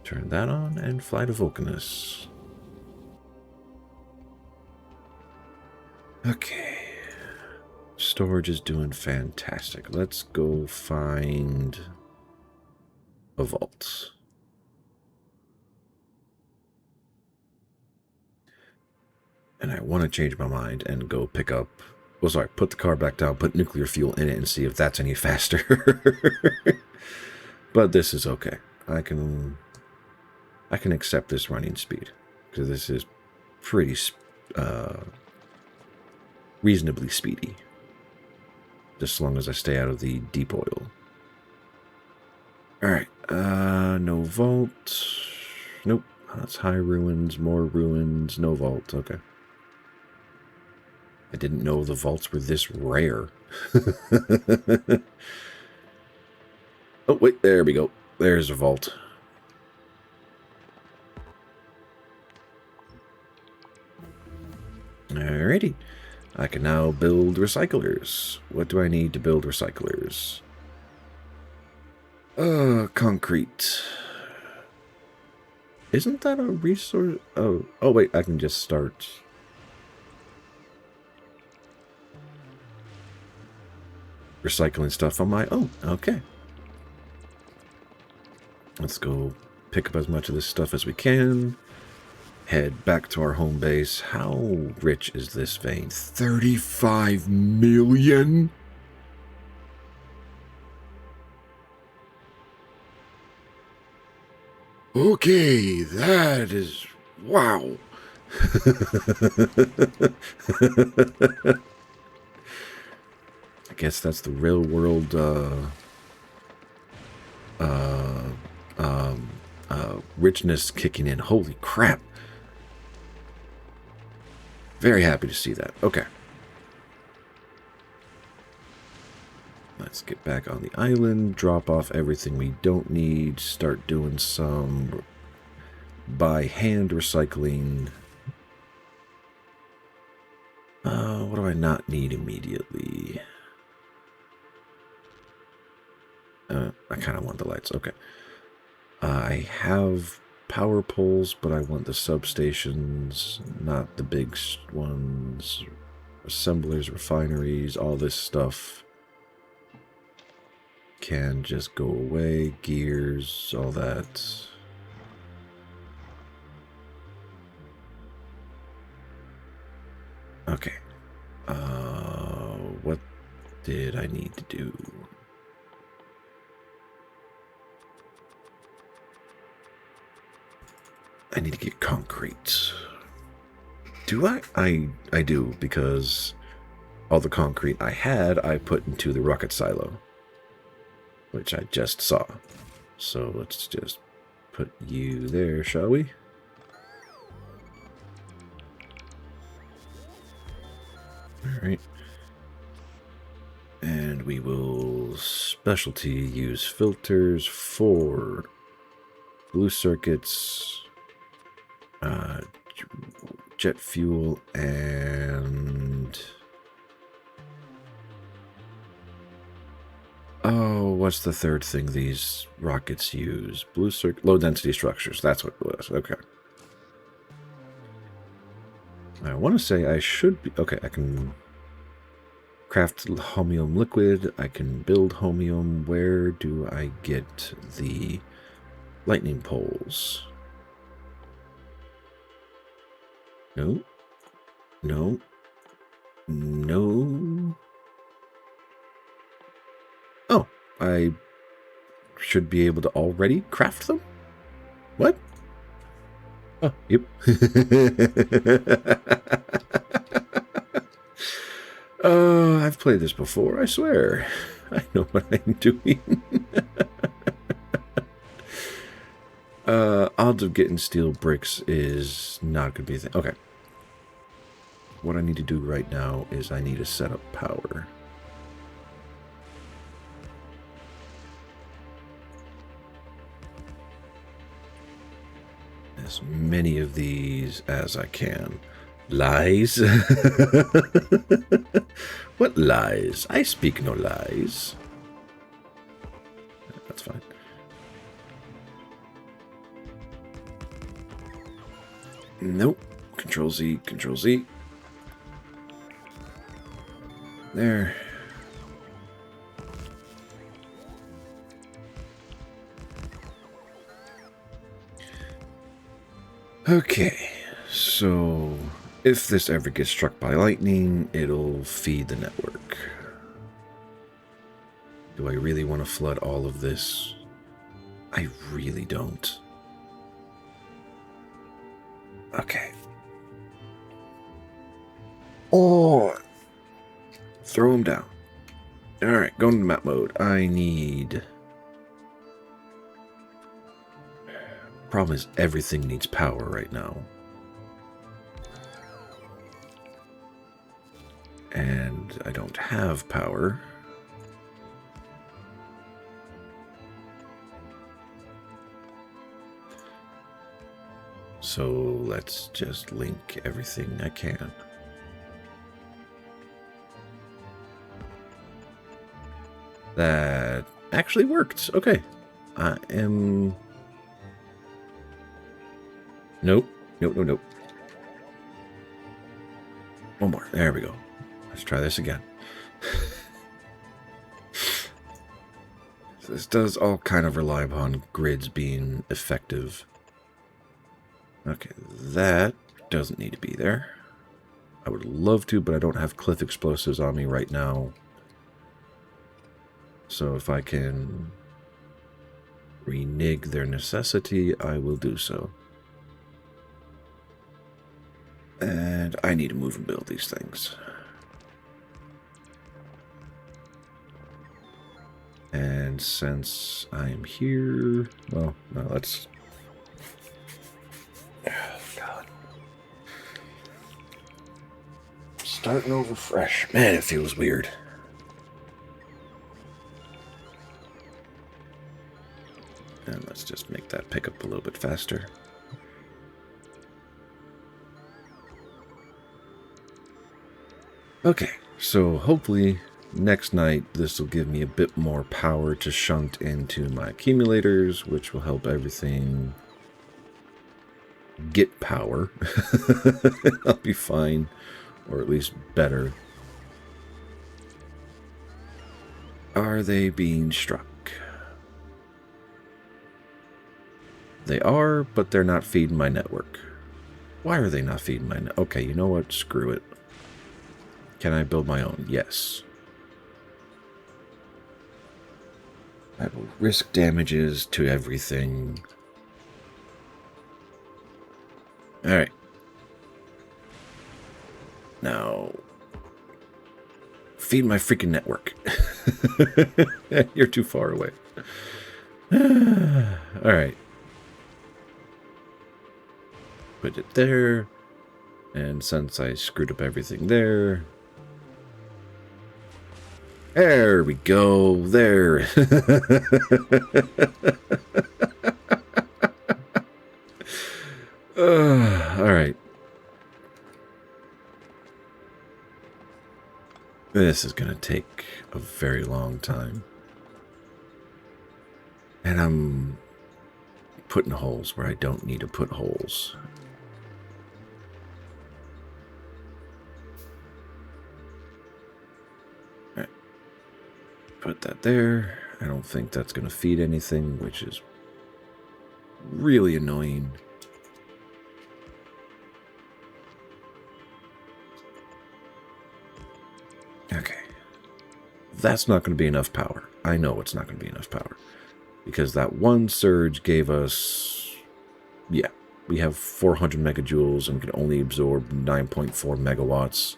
[SPEAKER 1] turn that on and fly to Vulcanus. Okay. Storage is doing fantastic. Let's go find a vault. And I want to change my mind and go pick up... Well, sorry, put the car back down, put nuclear fuel in it, and see if that's any faster. But this is okay. I can accept this running speed, because this is pretty reasonably speedy. Just as long as I stay out of the deep oil. Alright, no vault. Nope, that's high ruins, more ruins, no vault, okay. I didn't know the vaults were this rare. Oh, wait, there we go. There's a vault. Alrighty. I can now build recyclers. What do I need to build recyclers? Concrete. Isn't that a resource? Oh, wait, I can just start... recycling stuff on my own. Okay. Let's go pick up as much of this stuff as we can. Head back to our home base. How rich is this vein? 35 million? Okay, that is... wow. I guess that's the RailWorld richness kicking in. Holy crap. Very happy to see that. Okay. Let's get back on the island, drop off everything we don't need, start doing some by hand recycling. What do I not need immediately? I kind of want the lights. Okay. I have power poles, but I want the substations, not the big ones. Assemblers, refineries, all this stuff can just go away. Gears, all that. Okay. What did I need to do? I need to get concrete. Do I? I do, because all the concrete I had, I put into the rocket silo, which I just saw. So let's just put you there, shall we? Alright. And we will specialty use filters for blue circuits, jet fuel, and... oh, what's the third thing these rockets use? Blue circuit, low density structures. That's what it was. Okay. I want to say I should be... okay, I can craft homium liquid. I can build homium. Where do I get the lightning poles? No. No. No. Oh, I should be able to already craft them? What? Oh, yep. I've played this before, I swear. I know what I'm doing. Odds of getting steel bricks is not going to be a thing. Okay. What I need to do right now is I need to set up power. As many of these as I can. Lies? What lies? I speak no lies. That's fine. Nope. Control Z, Control Z. There. Okay, so If this ever gets struck by lightning, it'll feed the network. Do I really want to flood all of this? I really don't. Okay. Oh! Throw him down. Alright, going to map mode. I need... Problem is, everything needs power right now. And I don't have power. So let's just link everything I can. That actually worked. Okay. I am... Nope. Nope. One more. There we go. Let's try this again. This does all kind of rely upon grids being effective. Okay, that doesn't need to be there. I would love to, but I don't have cliff explosives on me right now. So if I can renege their necessity, I will do so. And I need to move and build these things. And since I'm here, well, no, let's... Oh, God. Starting over fresh. Man, it feels weird. And let's just make that pick up a little bit faster. Okay, so hopefully next night this will give me a bit more power to shunt into my accumulators, which will help everything get power. I'll be fine, or at least better. Are they being struck? They are, but they're not feeding my network. Why are they not feeding my network? Okay, you know what? Screw it. Can I build my own? Yes. I will risk damages to everything. Alright. Now, feed my freaking network. You're too far away. Alright. Put it there. And since I screwed up everything there... There we go. There. Alright. This is going to take a very long time. And I'm putting holes where I don't need to put holes. Alright. Put that there. I don't think that's going to feed anything, which is really annoying. Okay. That's not going to be enough power. I know it's not going to be enough power. Because that one surge gave us... Yeah, we have 400 megajoules and can only absorb 9.4 megawatts.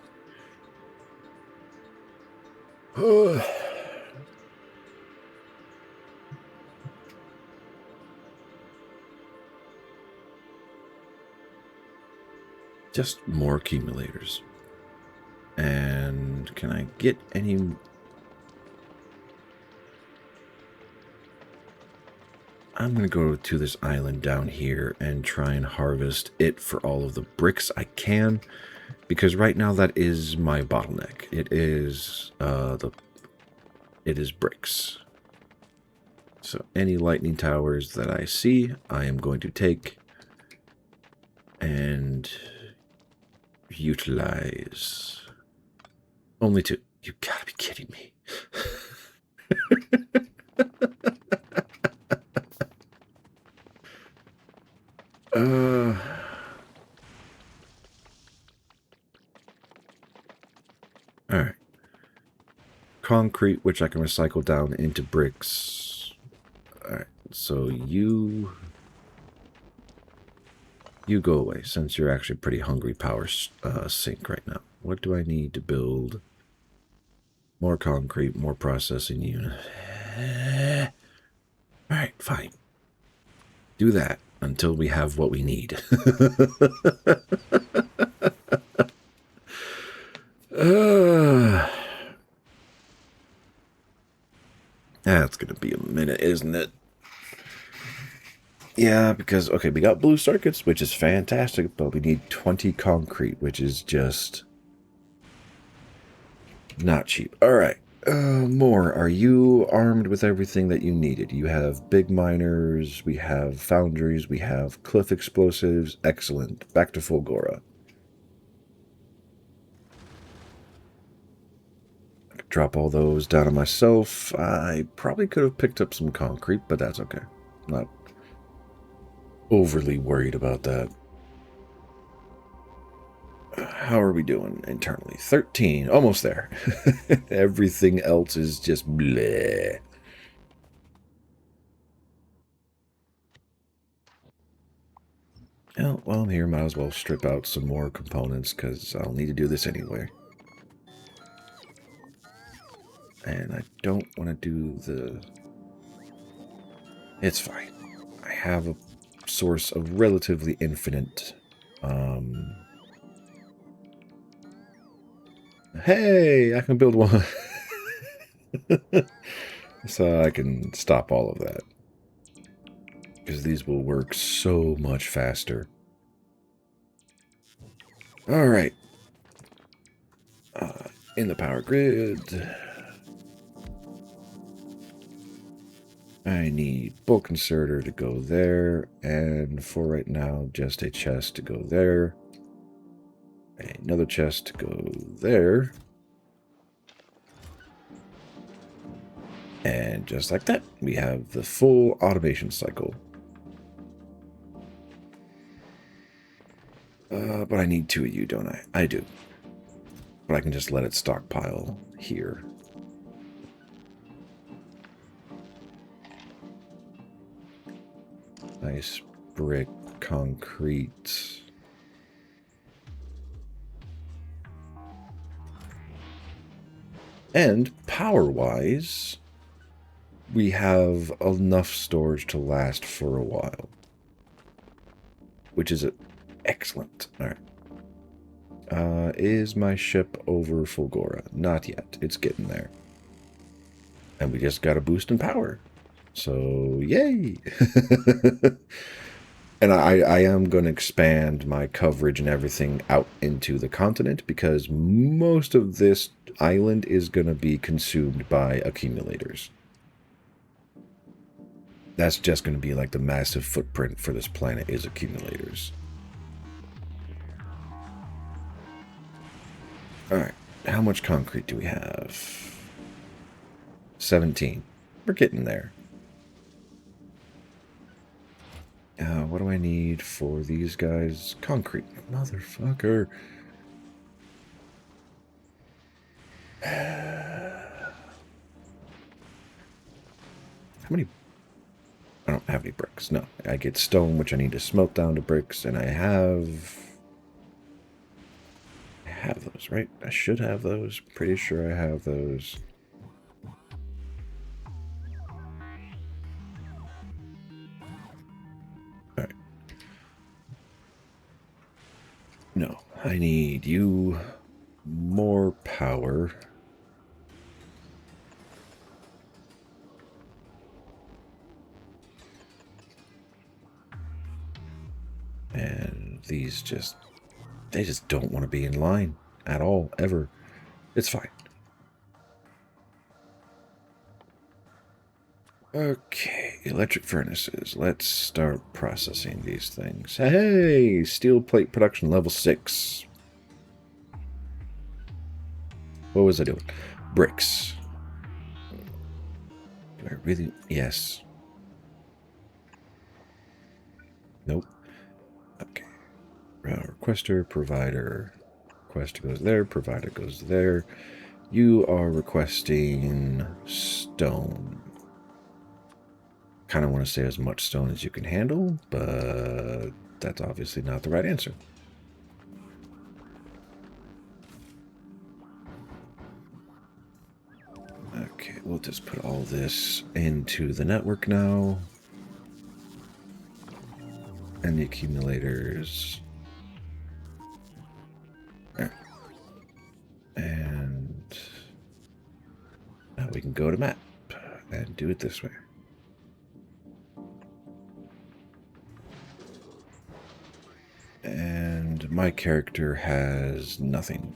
[SPEAKER 1] Just more accumulators. And can I get any... I'm going to go to this island down here and try and harvest it for all of the bricks I can. Because right now that is my bottleneck. It is bricks. So any lightning towers that I see, I am going to take and utilize. Only two. You gotta be kidding me. concrete, which I can recycle down into bricks. Alright, so you go away, since you're actually pretty hungry power sink right now. What do I need to build? More concrete, more processing unit. Alright, fine. Do that until we have what we need. That's going to be a minute, isn't it? Yeah, because, okay, we got blue circuits, which is fantastic, but we need 20 concrete, which is just not cheap. All right. More. Are you armed with everything that you needed? You have big miners, we have foundries, we have cliff explosives. Excellent. Back to Fulgora. I could drop all those down on myself. I probably could have picked up some concrete, but that's okay. I'm not overly worried about that. How are we doing internally? 13. Almost there. Everything else is just bleh. Oh, well, I'm here. Might as well strip out some more components because I'll need to do this anyway. And I don't want to do the... It's fine. I have a source of relatively infinite... Hey, I can build one. So I can stop all of that. Because these will work so much faster. Alright. In the power grid. I need bulk inserter to go there. And for right now, just a chest to go there. Another chest to go there. And just like that, we have the full automation cycle. But I need 2 of you, don't I? I do. But I can just let it stockpile here. Nice brick, concrete. And power-wise, we have enough storage to last for a while. Which is excellent. Alright. Is my ship over Fulgora? Not yet. It's getting there. And we just got a boost in power. So, yay! And I am going to expand my coverage and everything out into the continent because most of this island is going to be consumed by accumulators. That's just going to be like the massive footprint for this planet is accumulators. Alright, how much concrete do we have? 17. We're getting there. What do I need for these guys? Concrete. Motherfucker. How many... I don't have any bricks. No, I get stone, which I need to smelt down to bricks, and I have those, right? I should have those. Pretty sure I have those. Alright. No, I need you more power. And these just... They just don't want to be in line at all, ever. It's fine. Okay, electric furnaces. Let's start processing these things. Hey, steel plate production level 6. What was I doing? Bricks. Do I really? Yes. Nope. Okay. Requester, provider. Requester goes there, provider goes there. You are requesting stone. Kind of want to say as much stone as you can handle, but that's obviously not the right answer. Okay, we'll just put all this into the network now. And the accumulators. There. And now we can go to map and do it this way. And my character has nothing.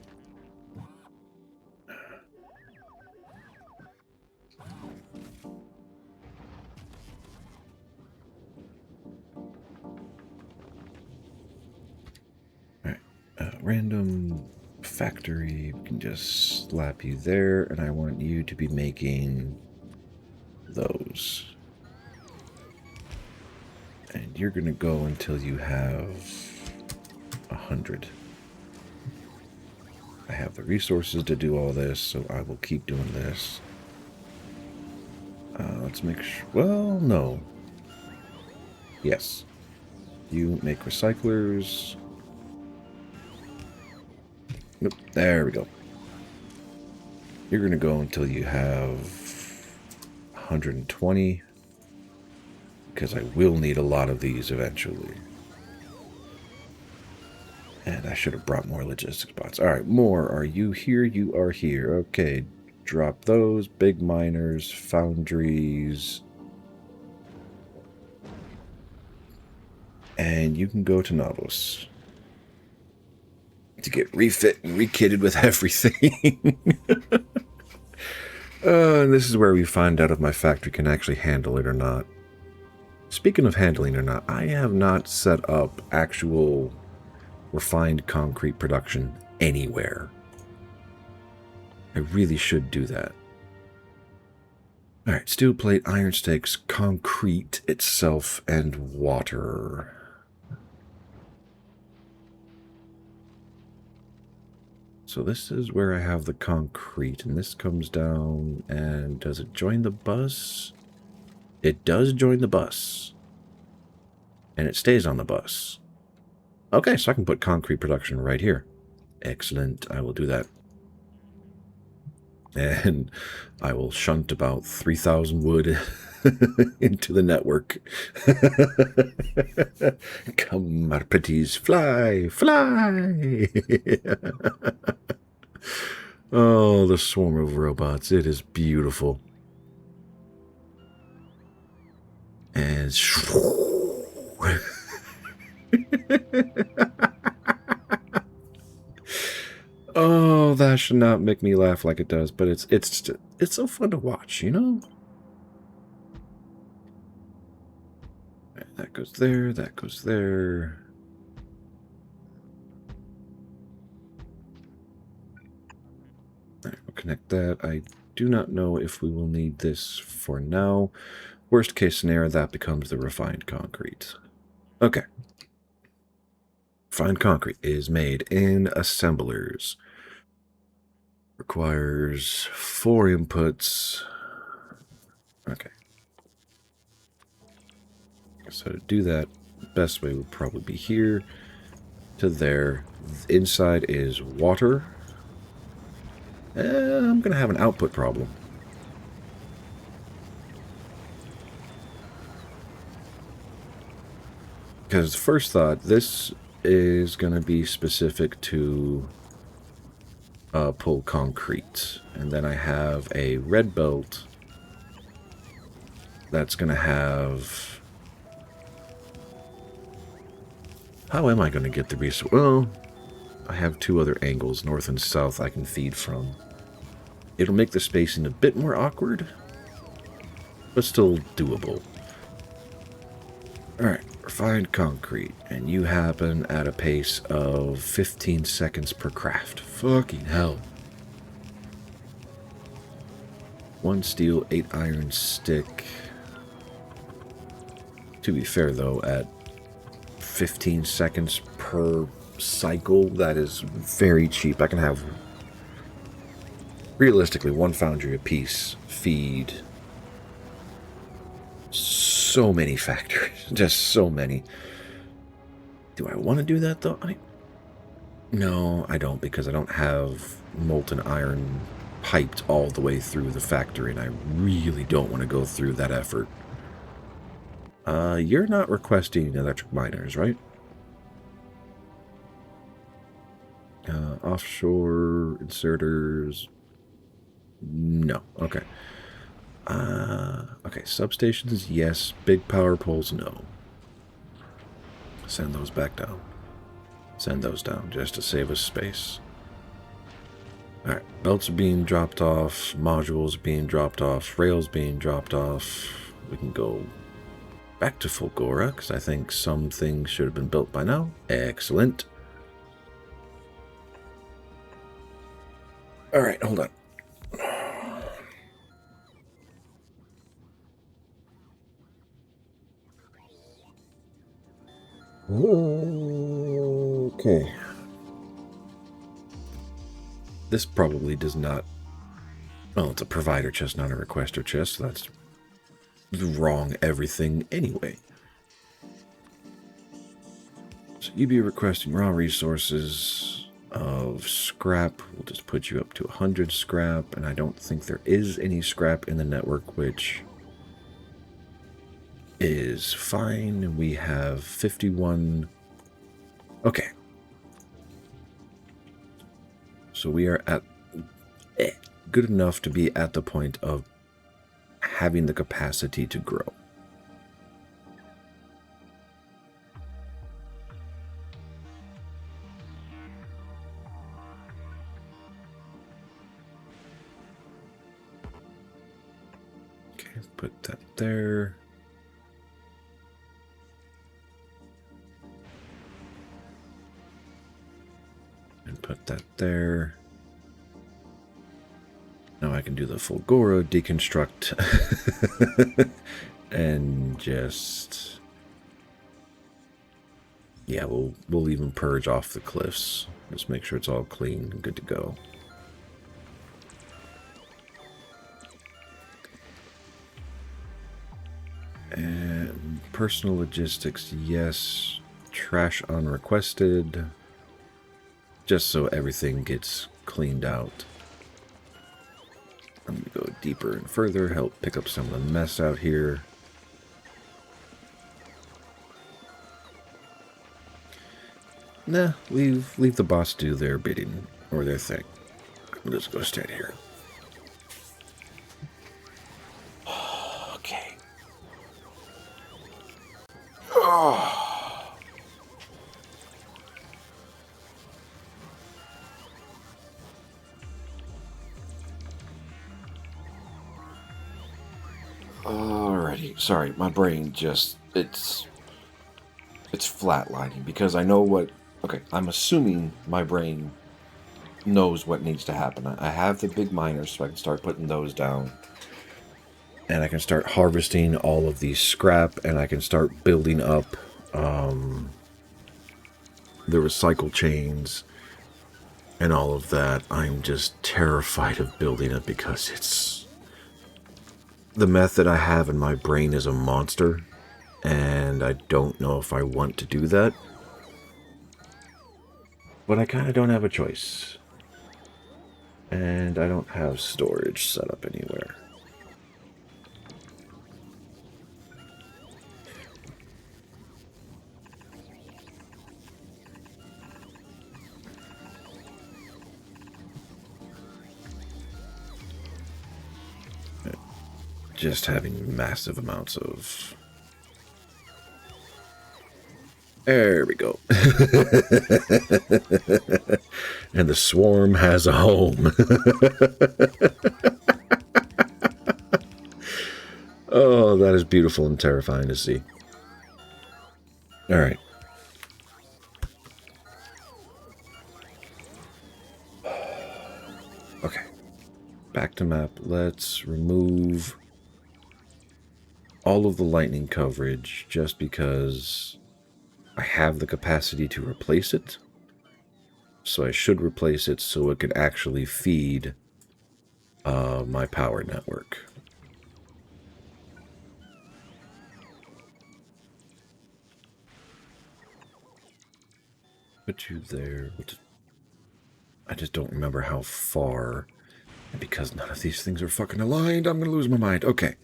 [SPEAKER 1] Alright, random factory, we can just slap you there, and I want you to be making those. And you're going to go until you have 100. I have the resources to do all this, so I will keep doing this. Let's make sure... Well, no. Yes. You make recyclers. Nope, there we go. You're going to go until you have 120. Because I will need a lot of these eventually. And I should have brought more logistics bots. Alright, more. Are you here? You are here. Okay. Drop those. Big miners. Foundries. And you can go to Novos. To get refit and rekitted with everything. And this is where we find out if my factory can actually handle it or not. Speaking of handling or not, I have not set up actual refined concrete production anywhere. I really should do that. Alright, steel plate, iron stakes, concrete itself, and water. So this is where I have the concrete, and this comes down, and does it join the bus? It does join the bus. And it stays on the bus. Okay, so I can put concrete production right here. Excellent, I will do that. And I will shunt about 3,000 wood into the network. Come, my pretties, fly, fly! Oh, the swarm of robots, it is beautiful. And oh, that should not make me laugh like it does, but it's so fun to watch, you know? That goes there, that goes there. All right, we'll connect that. I do not know if we will need this for now. Worst case scenario, that becomes the refined concrete. Okay. Refined concrete is made in assemblers. Requires 4 inputs. Okay. So to do that, the best way would probably be here to there. Inside is water. I'm going to have an output problem. Because first thought, this is going to be specific to pull concrete. And then I have a red belt that's going to have... How am I going to get the resource? Well, I have 2 other angles, north and south, I can feed from. It'll make the spacing a bit more awkward, but still doable. Alright, refined concrete, and you happen at a pace of 15 seconds per craft. Fucking hell. 1 steel, 8 iron stick. To be fair, though, at 15 seconds per cycle, that is very cheap. I can have realistically, one foundry apiece feed so many factories. Just so many. Do I want to do that, though? No, I don't, because I don't have molten iron piped all the way through the factory, and I really don't want to go through that effort. You're not requesting electric miners, right? Offshore inserters. No. Okay. Okay, substations, yes. Big power poles, no. Send those back down. Send those down, just to save us space. Alright, belts are being dropped off, modules are being dropped off, rails being dropped off. We can go back to Fulgora, because I think some things should have been built by now. Excellent. Alright, hold on. Okay. This probably does not... Well, it's a provider chest, not a requester chest, so that's wrong everything anyway. So you'd be requesting raw resources of scrap. We'll just put you up to 100 scrap, and I don't think there is any scrap in the network, which is fine. We have 51. Okay. So we are at good enough to be at the point of having the capacity to grow. Okay, put that there. And put that there. Now I can do the Fulgora deconstruct and just, yeah, we'll even purge off the cliffs. Just make sure it's all clean and good to go. And personal logistics, yes. Trash unrequested. Just so everything gets cleaned out. I'm going to go deeper and further, help pick up some of the mess out here. Nah, leave the boss do their bidding, or their thing. I'll just go stand here. Okay. Oh. Alrighty, sorry, my brain just, it's flatlining because I know what, okay, I'm assuming my brain knows what needs to happen. I have the big miners, so I can start putting those down. And I can start harvesting all of these scrap, and I can start building up the recycle chains and all of that. I'm just terrified of building it because it's... The method I have in my brain is a monster, and I don't know if I want to do that. But I kind of don't have a choice. And I don't have storage set up anywhere. Just having massive amounts of... There we go. And the swarm has a home. Oh, that is beautiful and terrifying to see. All right. Okay. Back to map. Let's remove all of the lightning coverage just because I have the capacity to replace it. So I should replace it so it could actually feed my power network. Put you there. I just don't remember how far. And because none of these things are fucking aligned, I'm going to lose my mind. Okay.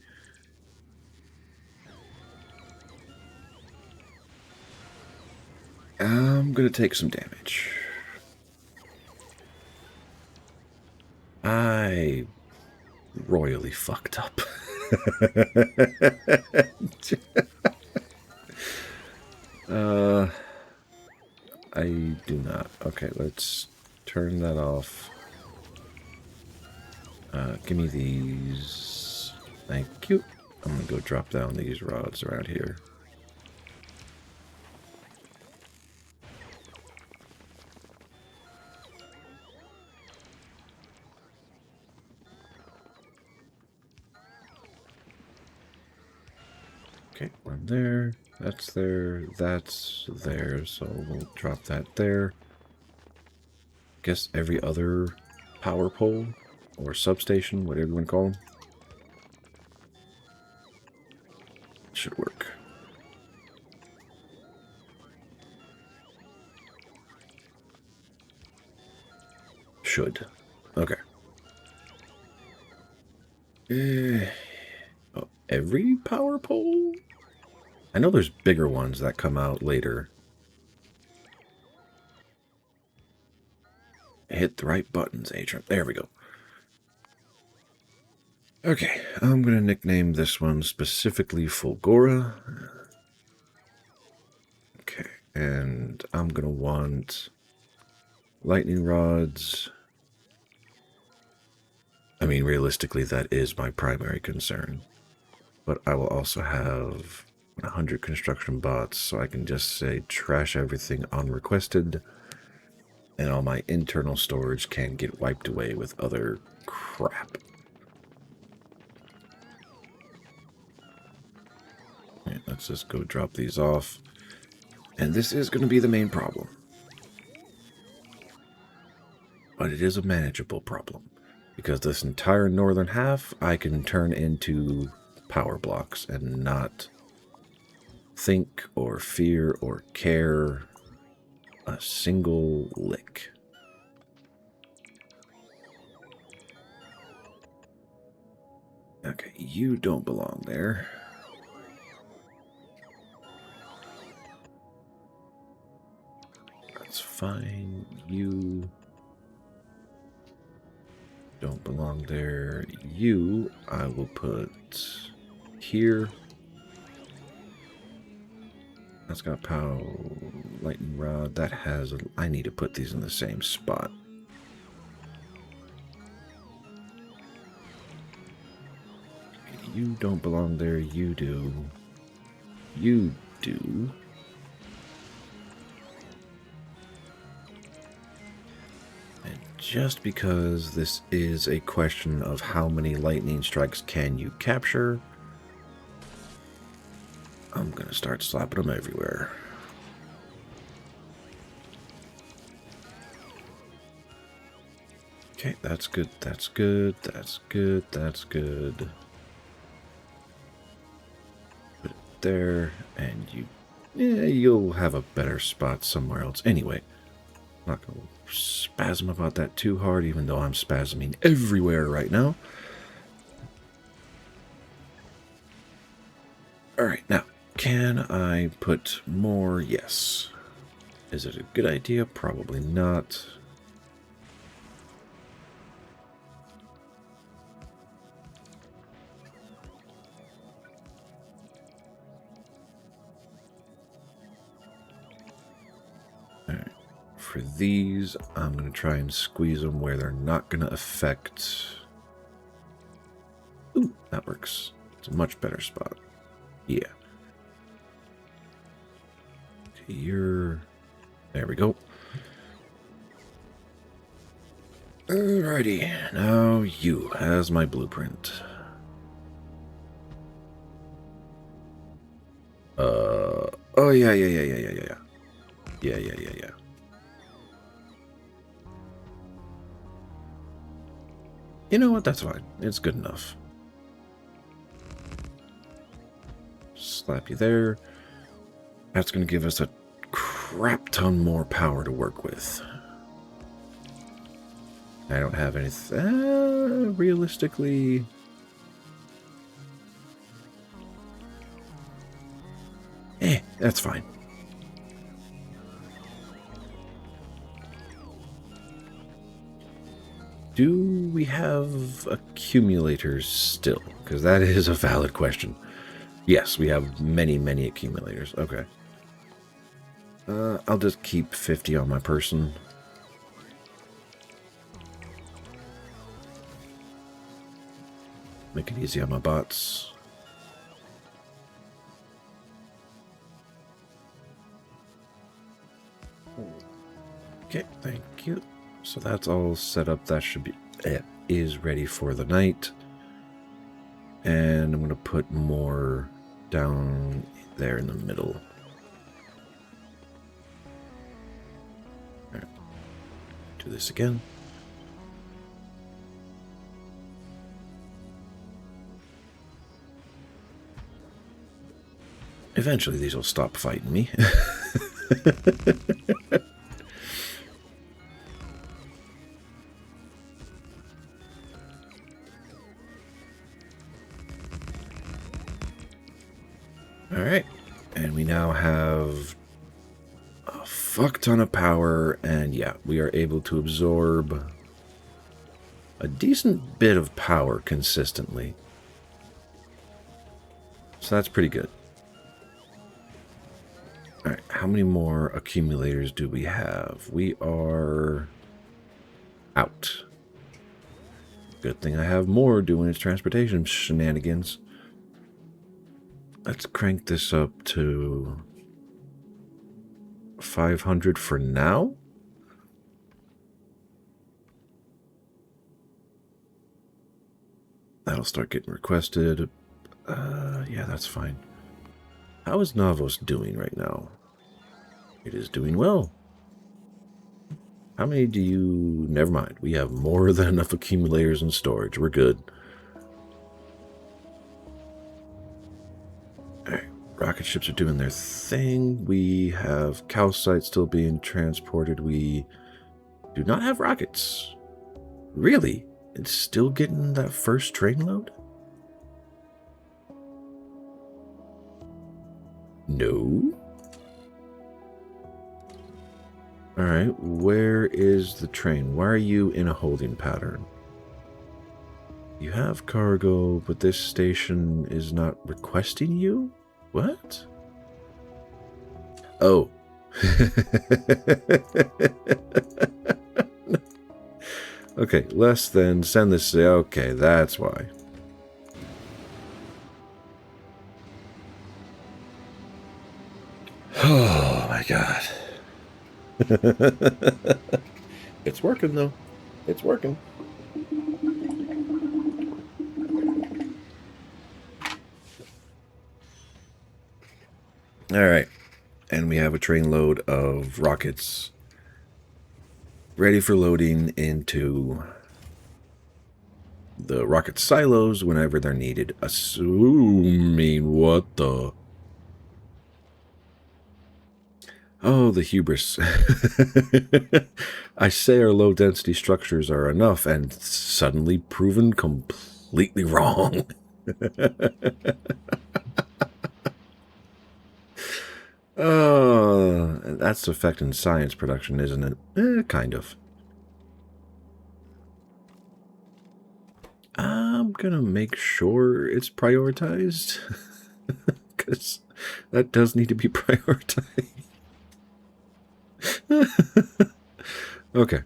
[SPEAKER 1] I'm going to take some damage. I royally fucked up. I do not. Okay, let's turn that off. Give me these. Thank you. I'm going to go drop down these rods around here. Okay, one there, that's there, so we'll drop that there. Guess every other power pole or substation, whatever you want to call them, should work. Should. Okay. Oh, every power pole? I know there's bigger ones that come out later. Hit the right buttons, Atrum. There we go. Okay, I'm going to nickname this one specifically Fulgora. Okay, and I'm going to want lightning rods. I mean, realistically, that is my primary concern. But I will also have 100 construction bots, so I can just say trash everything unrequested, and all my internal storage can get wiped away with other crap. Right, let's just go drop these off. And this is going to be the main problem. But it is a manageable problem, because this entire northern half I can turn into power blocks and not think or fear or care a single lick. Okay, you don't belong there. That's fine. You don't belong there. You, I will put here. That's got power, lightning rod. That has, I need to put these in the same spot. You don't belong there. You do. You do. And just because this is a question of how many lightning strikes can you capture, I'm going to start slapping them everywhere. Okay, that's good, that's good, that's good, that's good. Put it there, and you'll have a better spot somewhere else. Anyway, I'm not going to spasm about that too hard, even though I'm spasming everywhere right now. Alright, now, can I put more? Yes. Is it a good idea? Probably not. Alright. For these, I'm going to try and squeeze them where they're not going to affect... Ooh, that works. It's a much better spot. Yeah. Okay, you're... There we go. Alrighty, now you as my blueprint. Oh yeah. You know what? That's fine. It's good enough. Slap you there. That's going to give us a crap ton more power to work with. I don't have anything. Realistically... that's fine. Do we have accumulators still? Because that is a valid question. Yes, we have many, many accumulators. Okay. I'll just keep 50 on my person. Make it easy on my bots. Okay, thank you. So that's all set up. That should be... it is ready for the night. And I'm going to put more down there in the middle. All right. Do this again. Eventually these will stop fighting me. Alright, and we now have a fuck ton of power, and yeah, we are able to absorb a decent bit of power consistently. So that's pretty good. Alright, how many more accumulators do we have? We are out. Good thing I have more doing its transportation shenanigans. Let's crank this up to 500 for now. That'll start getting requested. Yeah, that's fine. How is Navos doing right now? It is doing well. How many do you... Never mind. We have more than enough accumulators and storage. We're good. Alright. Rocket ships are doing their thing. We have calcite still being transported. We do not have rockets. Really? It's still getting that first train load? No. Alright, where is the train? Why are you in a holding pattern? You have cargo, but this station is not requesting you? What? Oh. Okay, less than send this. Okay, that's why. Oh my god. It's working though. It's working. All right. And we have a train load of rockets ready for loading into the rocket silos whenever they're needed. Assuming what the... Oh, the hubris. I say our low-density structures are enough, and suddenly proven completely wrong. Oh, that's affecting science production, isn't it? Kind of. I'm gonna make sure it's prioritized, because that does need to be prioritized. Okay.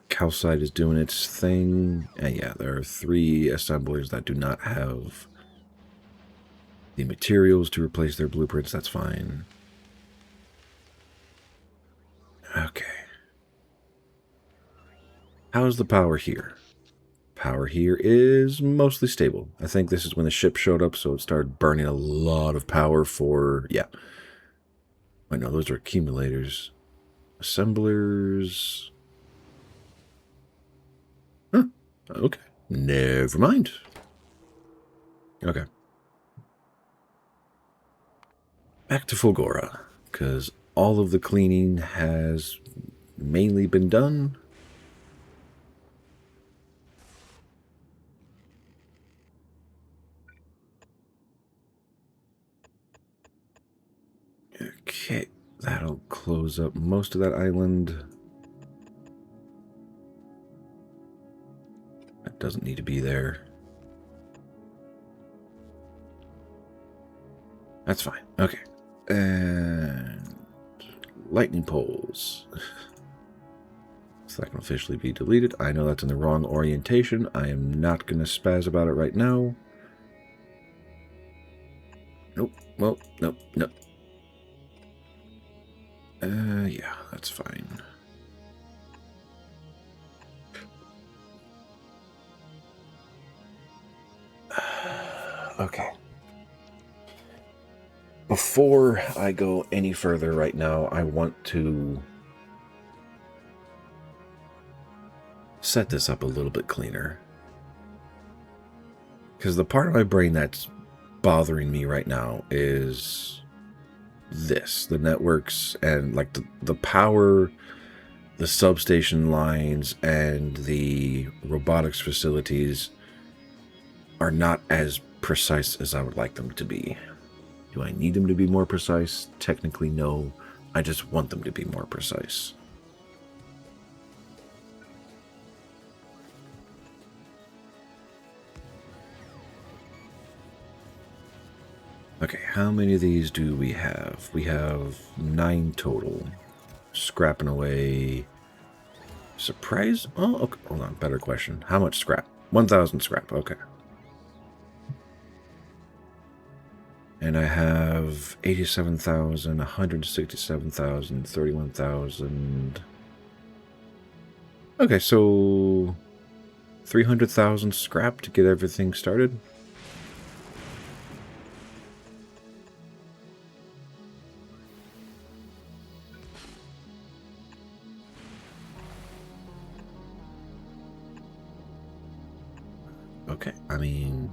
[SPEAKER 1] Calcite is doing its thing. And yeah, there are 3 assemblers that do not have the materials to replace their blueprints. That's fine. Okay. How's the power here? Power here is mostly stable. I think this is when the ship showed up, so it started burning a lot of power for... yeah. Wait, no, those are accumulators. Assemblers... Huh. Okay. Never mind. Okay. Back to Fulgora, because all of the cleaning has mainly been done. Okay, that'll close up most of that island. That doesn't need to be there. That's fine. Okay. And lightning poles. So that can officially be deleted. I know that's in the wrong orientation. I am not going to spaz about it right now. Nope. Well, nope. Nope. Yeah, that's fine. Okay. Before I go any further right now, I want to set this up a little bit cleaner. Because the part of my brain that's bothering me right now is this, the networks and like the power, the substation lines, and the robotics facilities are not as precise as I would like them to be. Do I need them to be more precise? Technically, no. I just want them to be more precise. Okay, how many of these do we have? We have 9 total. Scrapping away. Surprise? Oh, okay. Hold on. Better question. How much scrap? 1,000 scrap. Okay. And I have 87,000, 167,000, 31,000. Okay, so 300,000 scrap to get everything started. Okay, I mean,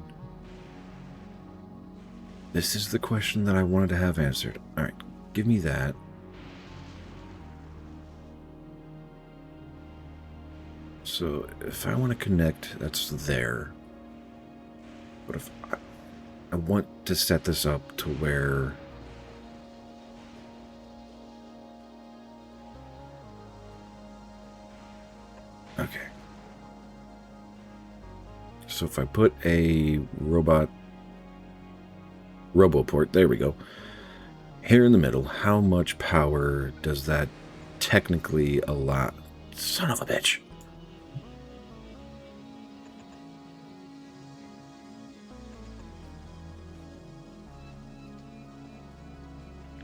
[SPEAKER 1] this is the question that I wanted to have answered. All right, give me that. So if I want to connect, that's there. But if I want to set this up to where okay. So if I put a RoboPort, there we go, here in the middle, how much power does that technically allow? Son of a bitch.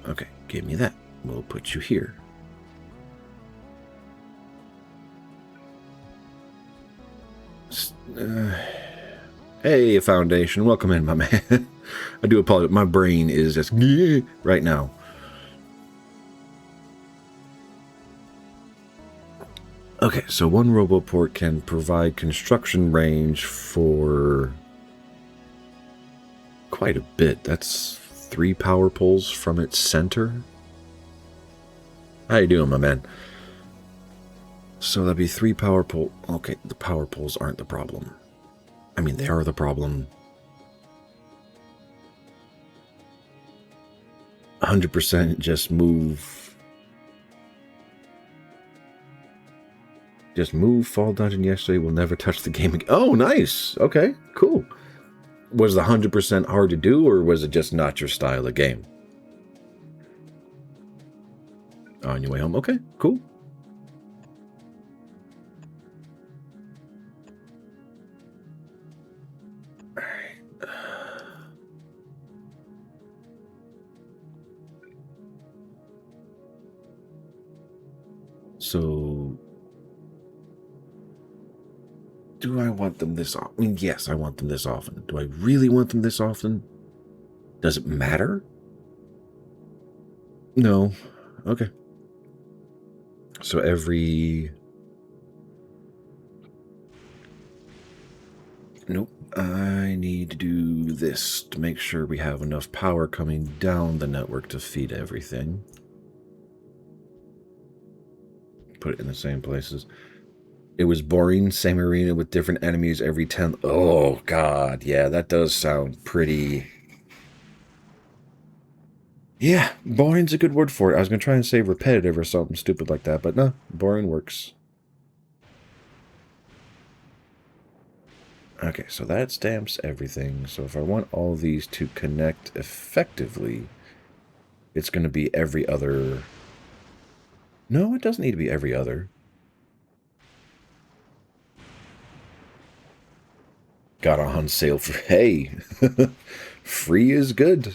[SPEAKER 1] Okay, give me that. We'll put you here. Hey, Foundation. Welcome in, my man. I do apologize. My brain is just right now. Okay, so one RoboPort can provide construction range for quite a bit. That's 3 power poles from its center. How you doing, my man? So that'd be 3 power pole. Okay, the power poles aren't the problem. I mean, they are the problem. 100% just move. Just move Fall Dungeon yesterday. Will never touch the game again. Oh, nice. Okay, cool. Was the 100% hard to do, or was it just not your style of game? On your way home. Okay, cool. So, do I want them this often? I mean, yes, I want them this often. Do I really want them this often? Does it matter? No. Okay. So every Nope. I need to do this to make sure we have enough power coming down the network to feed everything. Put it in the same places. It was boring, same arena with different enemies every 10th. Oh, God. Yeah, that does sound pretty... Yeah, boring's a good word for it. I was going to try and say repetitive or something stupid like that, but no, boring works. Okay, so that stamps everything. So if I want all these to connect effectively, it's going to be every other... No, it doesn't need to be every other. Got on sale for... Hey! Free is good.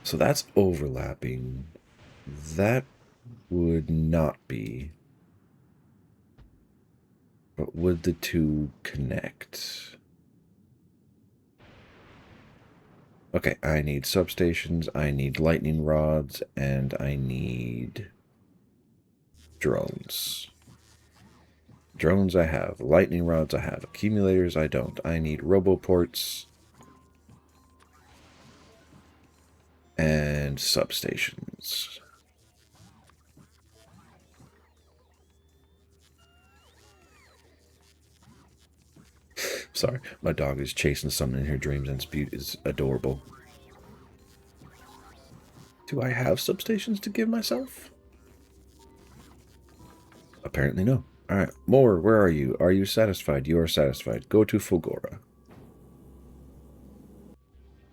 [SPEAKER 1] So that's overlapping. That would not be. But would the two connect? Okay, I need substations, I need lightning rods, and I need drones. Drones I have, lightning rods I have, accumulators I don't. I need roboports and substations. Sorry, my dog is chasing something in her dreams and is adorable. Do I have substations to give myself? Apparently no. Alright, Moore, where are you? Are you satisfied? You are satisfied. Go to Fulgora.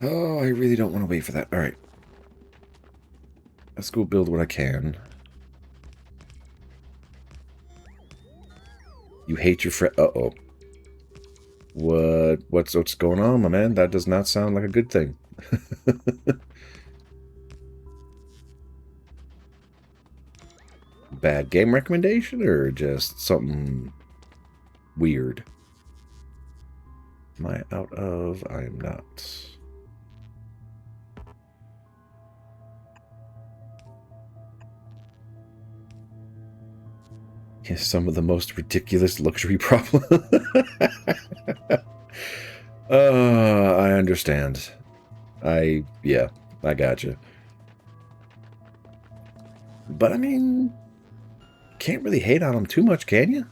[SPEAKER 1] Oh, I really don't want to wait for that. Alright. Let's go build what I can. You hate your friend. Uh-oh. What's going on, my man? That does not sound like a good thing. Bad game recommendation or just something weird? Am I out of? I am not. Yes, some of the most ridiculous luxury problem. I understand. Yeah, I gotcha. But I mean, can't really hate on them too much, can you?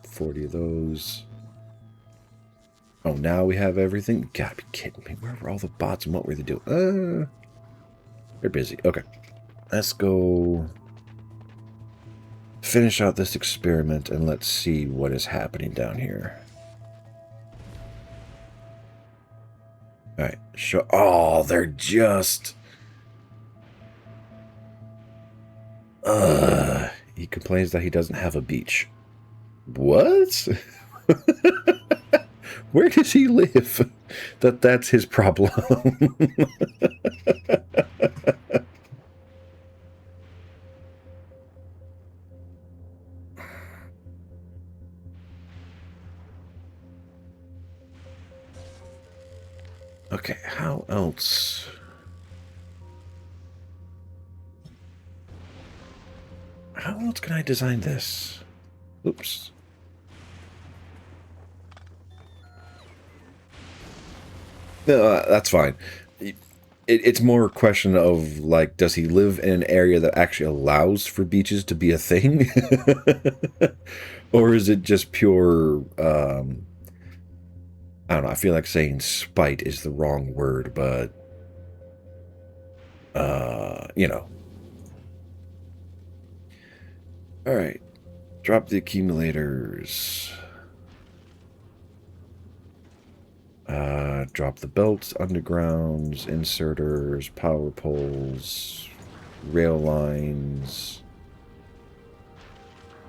[SPEAKER 1] 40 of those. Oh, now we have everything? You gotta be kidding me. Where were all the bots and what were they doing? They're busy. Okay. Let's go finish out this experiment and let's see what is happening down here. Alright. Oh, they're just... He complains that he doesn't have a beach. What? Where does he live? That's his problem. Okay, how else? How else can I design this? Oops. No, that's fine. It's more a question of, like, does he live in an area that actually allows for beaches to be a thing? Or is it just pure, I don't know, I feel like saying spite is the wrong word, but, you know. Alright, drop the accumulators. Drop the belts, undergrounds, inserters, power poles, rail lines,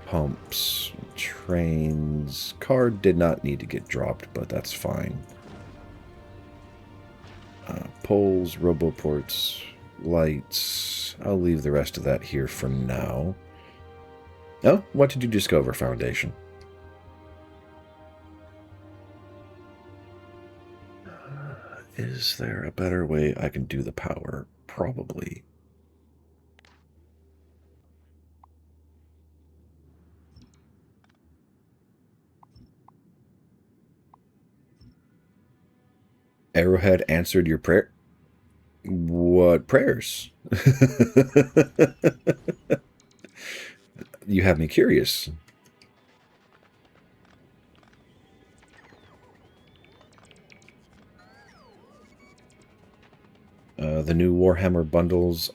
[SPEAKER 1] pumps, trains. Card did not need to get dropped, but that's fine. Poles, roboports, lights. I'll leave the rest of that here for now. Oh, what did you discover, Foundation? Is there a better way I can do the power? Probably. Arrowhead answered your prayer. What prayers? You have me curious. The new Warhammer bundles,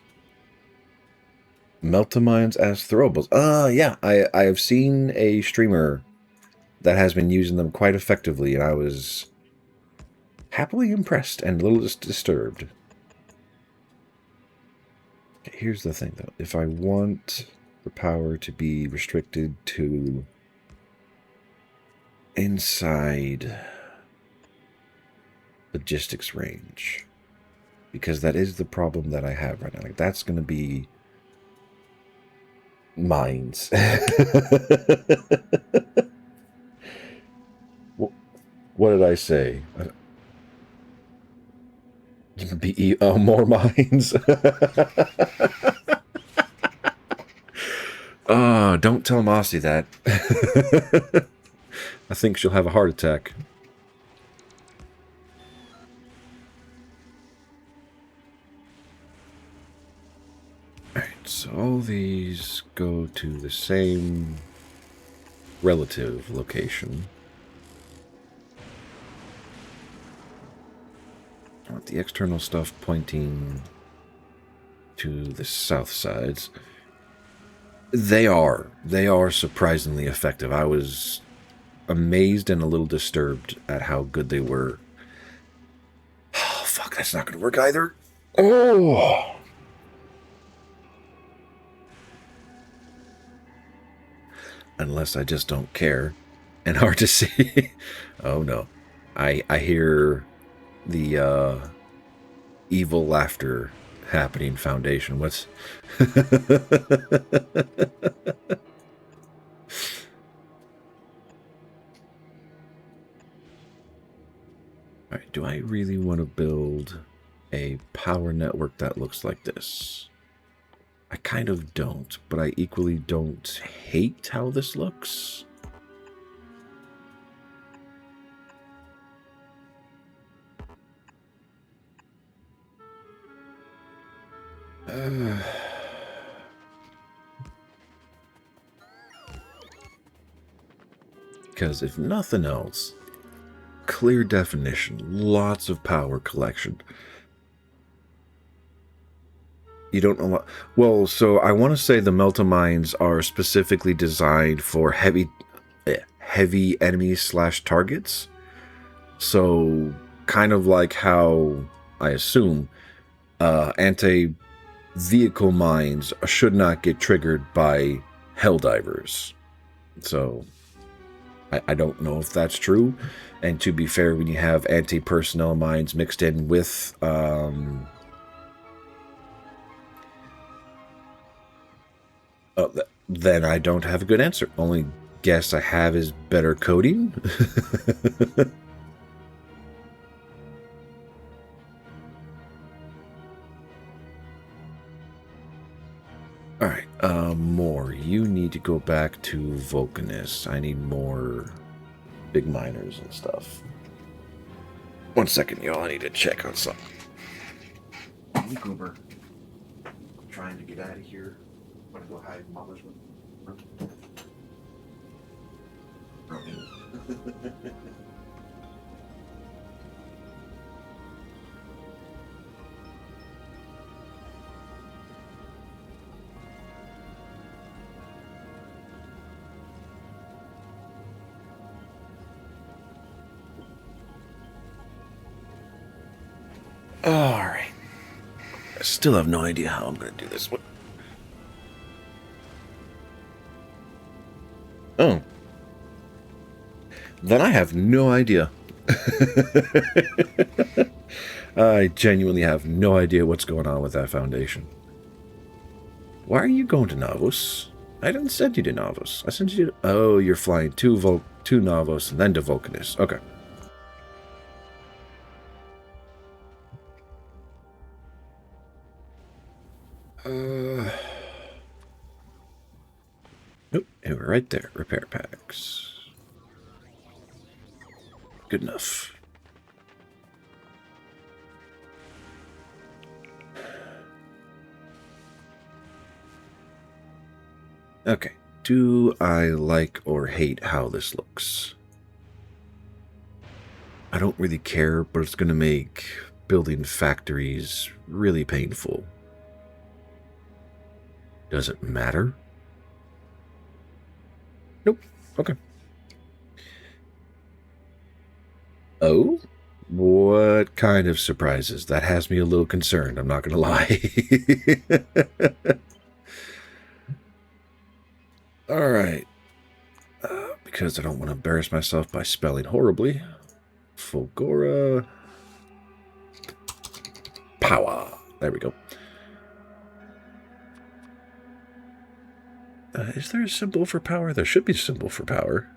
[SPEAKER 1] Meltamines as throwables. Yeah, I have seen a streamer that has been using them quite effectively, and I was happily impressed and a little disturbed. Okay, here's the thing, though. If I want the power to be restricted to inside logistics range, because that is the problem that I have right now. Like, that's going to be mines. What did I say? More mines. Oh, don't tell Mossy that. I think she'll have a heart attack. Alright, so all these go to the same relative location. I want the external stuff pointing to the south sides. They are surprisingly effective. I was amazed and a little disturbed at how good they were. Oh, fuck, that's not going to work either. Oh! Unless I just don't care. And hard to see. Oh, no. I hear the evil laughter happening, Foundation. What's... Alright, do I really want to build a power network that looks like this? I kind of don't, but I equally don't hate how this looks. Because if nothing else, clear definition, lots of power collection. You don't know what... Well, so I want to say the Meltamines are specifically designed for heavy enemies / targets. So kind of like how, I assume, anti-vehicle mines should not get triggered by Helldivers. So I don't know if that's true. And to be fair, when you have anti-personnel mines mixed in with then I don't have a good answer. Only guess I have is better coding. Alright, more. You need to go back to Vulcanus. I need more big miners and stuff. 1 second, y'all. I need to check on something. Goober. I'm trying to get out of here. I'm gonna go hide in Mama's room. Alright. I still have no idea how I'm going to do this one. Oh. Then I have no idea. I genuinely have no idea what's going on with that Foundation. Why are you going to Navos? I didn't send you to Navos. I sent you to... Oh, you're flying to Navos and then to Vulcanus. Okay. Nope, and we're right there. Repair packs. Good enough. Okay. Do I like or hate how this looks? I don't really care, but it's going to make building factories really painful. Does it matter? Nope. Okay. Oh? What kind of surprises? That has me a little concerned, I'm not going to lie. All right. Because I don't want to embarrass myself by spelling horribly. Fulgora. Power. There we go. Is there a symbol for power? There should be a symbol for power.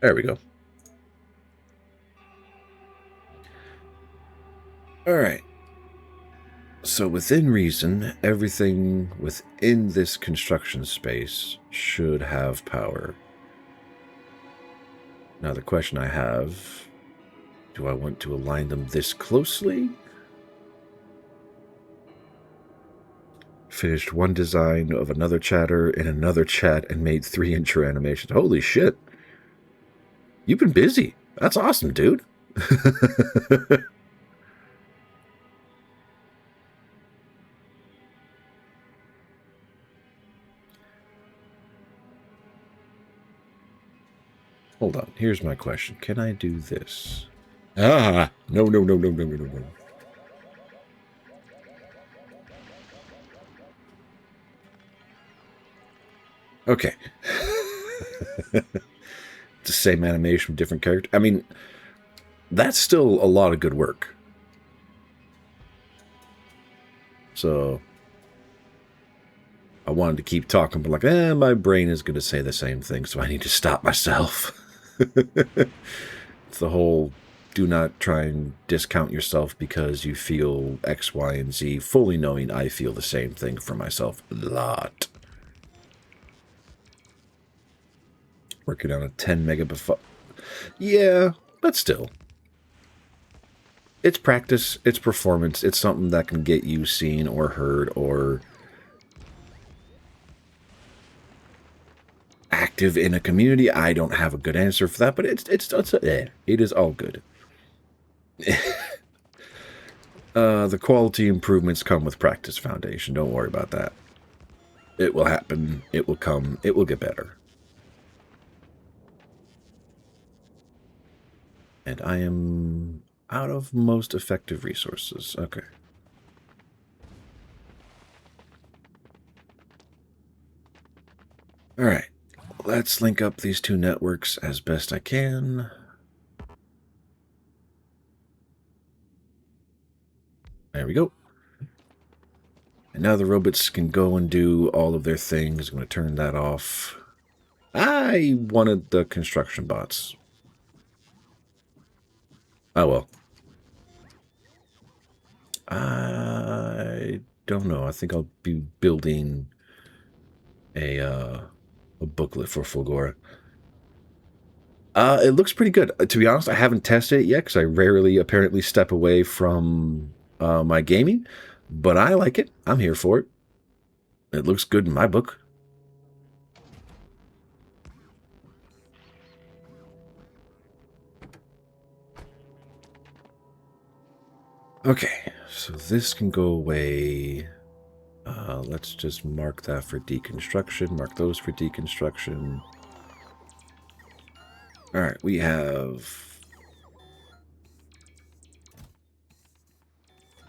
[SPEAKER 1] There we go. All right. So within reason, everything within this construction space should have power. Now the question I have, do I want to align them this closely? Finished one design of another chatter in another chat and made 3 intro animations. Holy shit. You've been busy. That's awesome, dude. Hold on. Here's my question. Can I do this? Ah, no. Okay. It's the same animation, different character. I mean, that's still a lot of good work. So I wanted to keep talking, but like, my brain is going to say the same thing, so I need to stop myself. It's the whole do not try and discount yourself because you feel X, Y, and Z, fully knowing I feel the same thing for myself a lot. Working on a 10 megabit. Yeah, but still. It's practice, it's performance, it's something that can get you seen or heard or active in a community. I don't have a good answer for that, but it is all good. The quality improvements come with practice foundation. Don't worry about that. It will happen. It will come. It will get better. And I am out of most effective resources. Okay. All right. Let's link up these 2 networks as best I can. There we go. And now the robots can go and do all of their things. I'm going to turn that off. I wanted the construction bots. Oh, well. I don't know. I think I'll be building a booklet for Fulgora. It looks pretty good. To be honest, I haven't tested it yet because I rarely apparently step away from my gaming. But I like it. I'm here for it. It looks good in my book. Okay, so this can go away. Let's just mark that for deconstruction. Mark those for deconstruction. All right, we have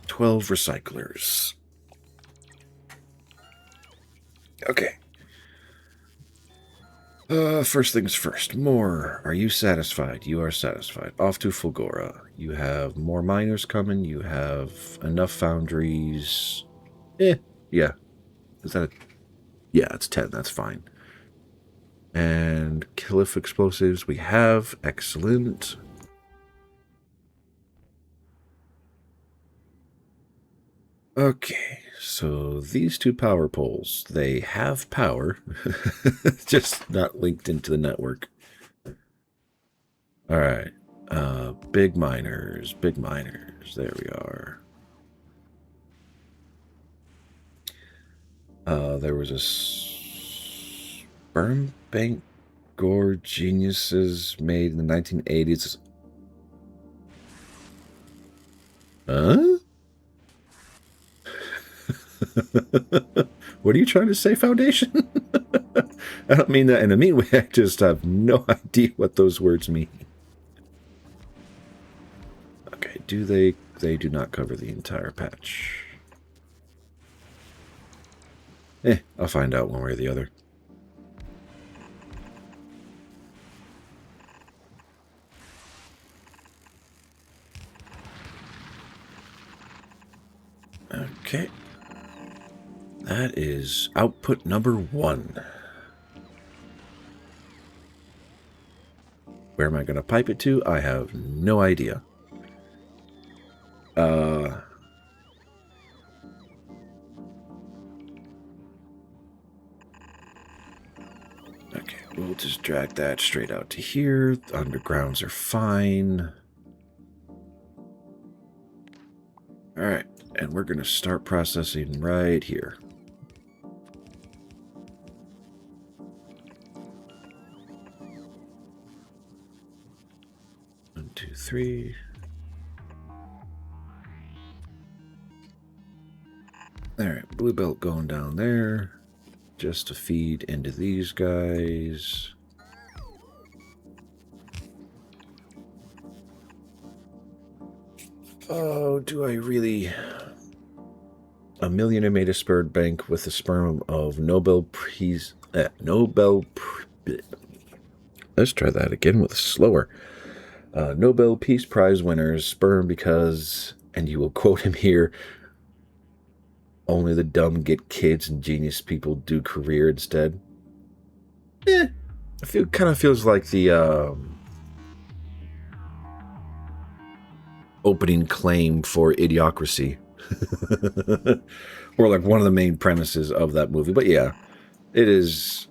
[SPEAKER 1] 12 recyclers. Okay. First things first. More. Are you satisfied? You are satisfied. Off to Fulgora. You have more miners coming. You have enough foundries. Yeah. Is that a... Yeah, it's 10. That's fine. And Cliff explosives we have. Excellent. Okay, so these 2 power poles, they have power, just not linked into the network. All right, big miners, there we are. There was a sperm bank gore geniuses made in the 1980s. Huh? What are you trying to say, Foundation? I don't mean that in a mean way. I just have no idea what those words mean. Okay, do they do not cover the entire patch. I'll find out one way or the other. Okay. That is output number 1. Where am I going to pipe it to? I have no idea. Okay, we'll just drag that straight out to here. The undergrounds are fine. Alright, and we're going to start processing right here. One, 2, 3. Alright, blue belt going down there. Just to feed into these guys. Oh, do I really... A millionaire made a sperm bank with the sperm of Nobel Peace... Let's try that again with slower. Nobel Peace Prize winners sperm because, and you will quote him here, only the dumb get kids and genius people do career instead. Kind of feels like the opening claim for Idiocracy. Or like one of the main premises of that movie. But yeah, it is...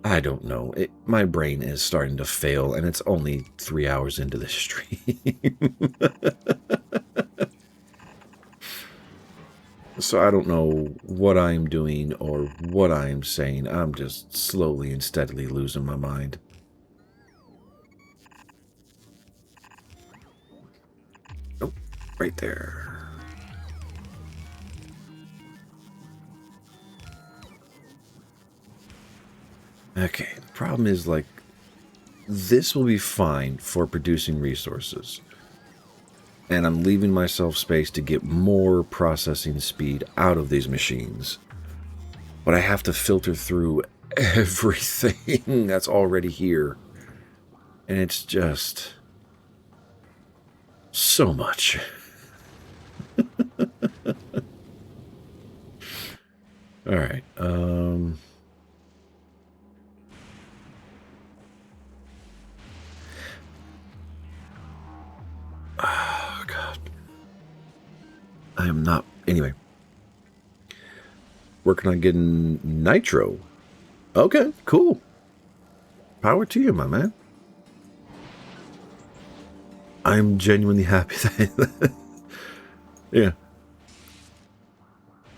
[SPEAKER 1] I don't know. My brain is starting to fail, and it's only 3 hours into the stream. So I don't know what I'm doing or what I'm saying. I'm just slowly and steadily losing my mind. Oh, right there. Okay, the problem is, like, this will be fine for producing resources. And I'm leaving myself space to get more processing speed out of these machines. But I have to filter through everything that's already here. And it's just... so much. Alright, oh, God. I am not... Anyway. Working on getting nitro. Okay, cool. Power to you, my man. I'm genuinely happy that... yeah.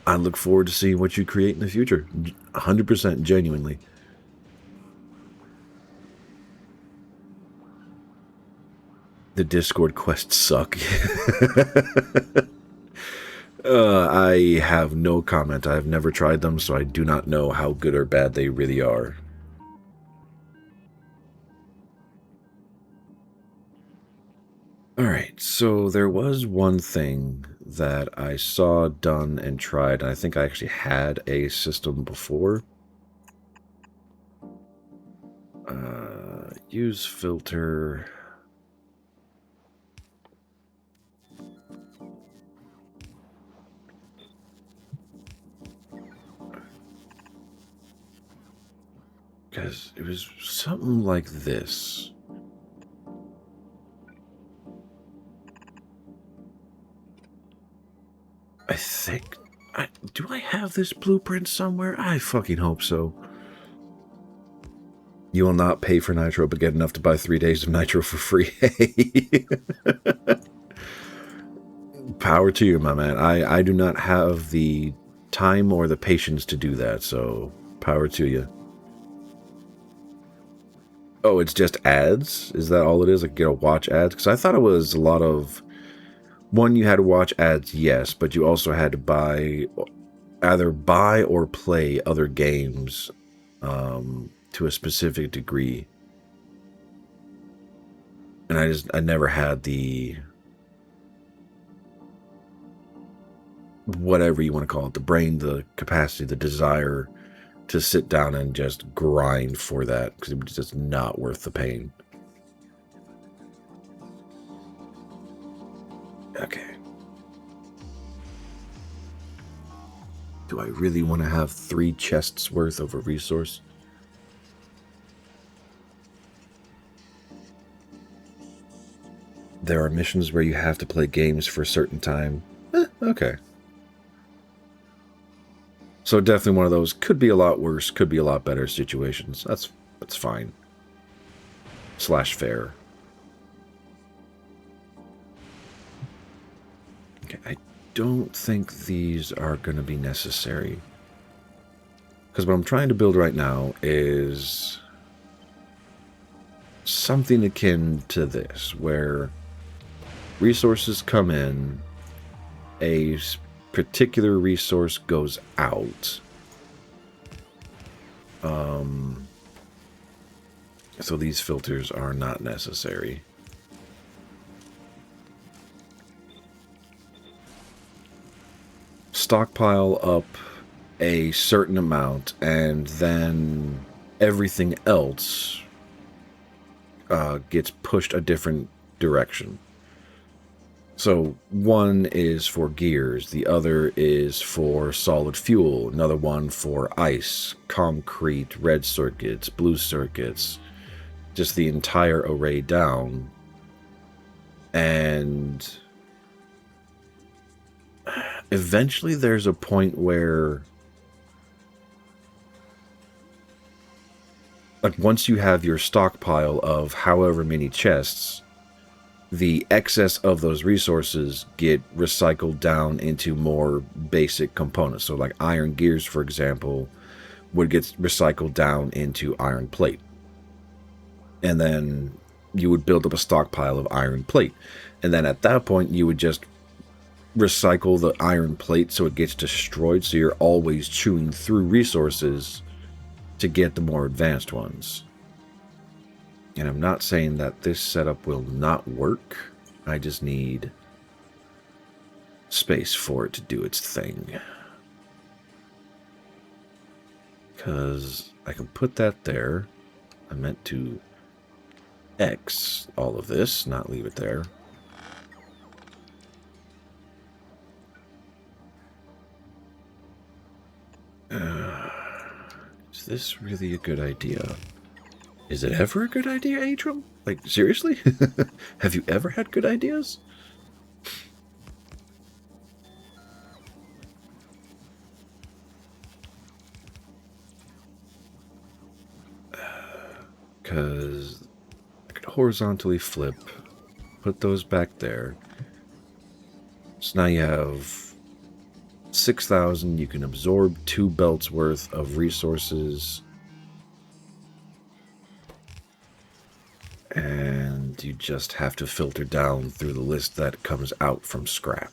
[SPEAKER 1] I look forward to seeing what you create in the future. 100% genuinely. The Discord quests suck. I have no comment. I have never tried them, so I do not know how good or bad they really are. Alright, so there was one thing that I saw done and tried, and I think I actually had a system before. Use filter... Because it was something like this. I think... do I have this blueprint somewhere? I fucking hope so. You will not pay for nitro, but get enough to buy 3 days of nitro for free. Power to you, my man. I do not have the time or the patience to do that, so power to you. Oh, it's just ads? Is that all it is? Like, you know, watch ads? Because I thought it was a lot of... One, you had to watch ads, yes, but you also had to either buy or play other games to a specific degree. And I never had the... whatever you want to call it, the brain, the capacity, the desire to sit down and just grind for that, because it was just not worth the pain. Okay. Do I really want to have 3 chests worth of a resource? There are missions where you have to play games for a certain time. Okay. So definitely one of those could be a lot worse, could be a lot better situations. That's fine. / fair. Okay, I don't think these are going to be necessary. Because what I'm trying to build right now is something akin to this, where resources come in, a particular resource goes out. So these filters are not necessary. Stockpile up a certain amount, and then everything else gets pushed a different direction. So one is for gears, the other is for solid fuel, another one for ice, concrete, red circuits, blue circuits, just the entire array down. And eventually there's a point where, like, once you have your stockpile of however many chests, the excess of those resources get recycled down into more basic components. So like iron gears, for example, would get recycled down into iron plate. And then you would build up a stockpile of iron plate. And then at that point, you would just recycle the iron plate so it gets destroyed. So you're always chewing through resources to get the more advanced ones. And I'm not saying that this setup will not work. I just need space for it to do its thing. Because I can put that there. I meant to X all of this, not leave it there. Is this really a good idea? Is it ever a good idea, Atrum? Like, seriously? Have you ever had good ideas? Because I could horizontally flip, put those back there. So now you have 6,000. You can absorb 2 belts worth of resources. And you just have to filter down through the list that comes out from scrap.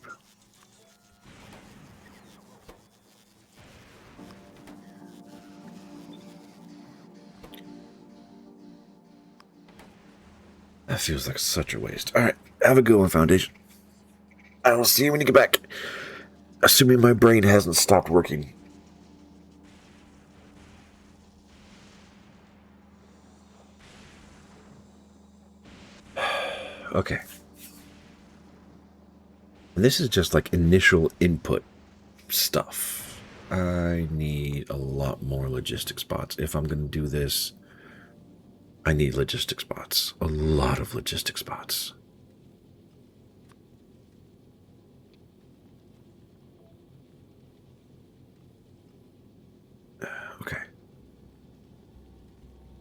[SPEAKER 1] That feels like such a waste. Alright, have a good one, Foundation. I will see you when you get back. Assuming my brain hasn't stopped working. Okay. And this is just like initial input stuff. I need a lot more logistics bots. If I'm going to do this, I need logistics bots. A lot of logistics bots. Okay.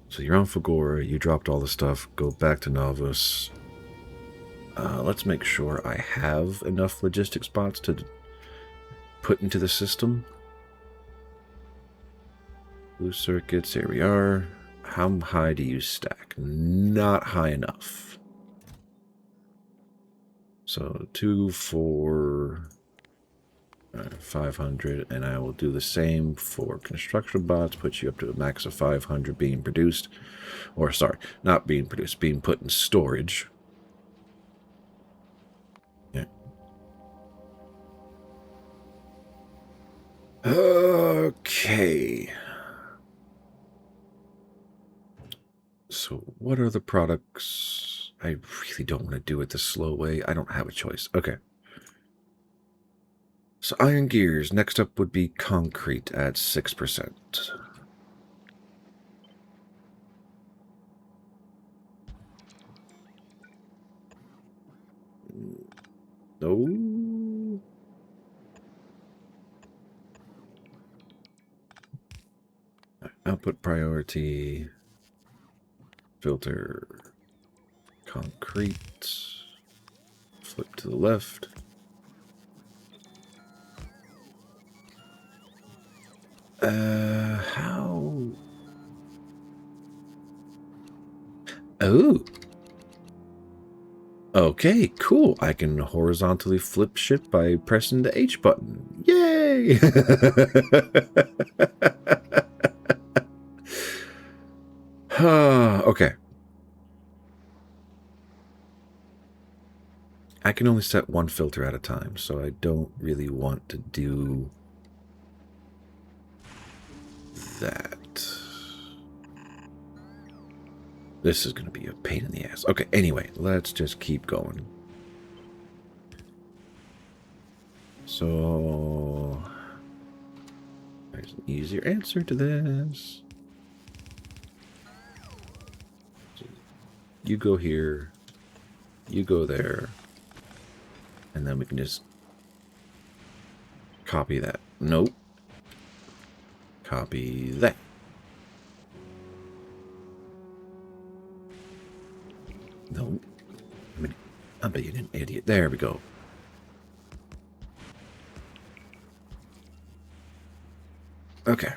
[SPEAKER 1] So you're on Fagora, you dropped all the stuff, go back to Novus. Let's make sure I have enough logistics bots to put into the system. Blue circuits, here we are. How high do you stack? Not high enough. So 2, 4, 500, and I will do the same for construction bots, put you up to a max of 500 being produced. Or, sorry, not being produced, being put in storage. Yeah. Okay. So, what are the products? I really don't want to do it the slow way. I don't have a choice. Okay. So, iron gears. Next up would be concrete at 6%. No. Output priority. Filter. Concrete. Flip to the left. How? Oh. Okay, cool. I can horizontally flip shit by pressing the H button. Yay! Okay. I can only set one filter at a time, so I don't really want to do that. This is going to be a pain in the ass. Okay, anyway, let's just keep going. So, there's an easier answer to this. You go here, you go there, and then we can just copy that. Nope. Copy that. No. I'm being an idiot. There we go. Okay.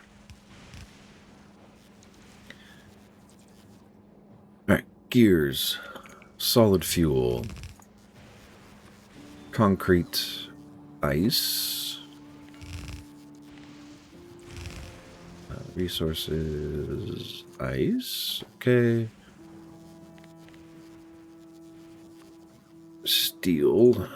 [SPEAKER 1] Alright. Gears. Solid fuel. Concrete. Ice. Resources. Ice. Okay. Steel.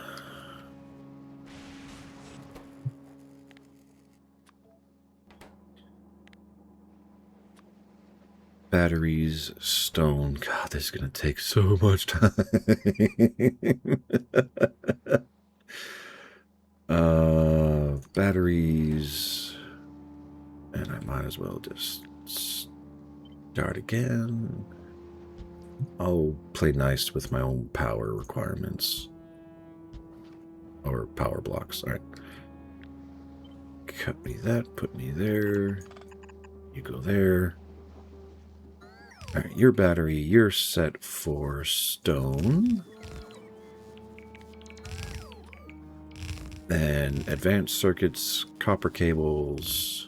[SPEAKER 1] Batteries, stone. God, this is going to take so much time. Batteries. And I might as well just start again. I'll play nice with my own power requirements. Or power blocks. Alright. Cut me that, put me there. You go there. Alright, your battery, you're set for stone. Then advanced circuits, copper cables.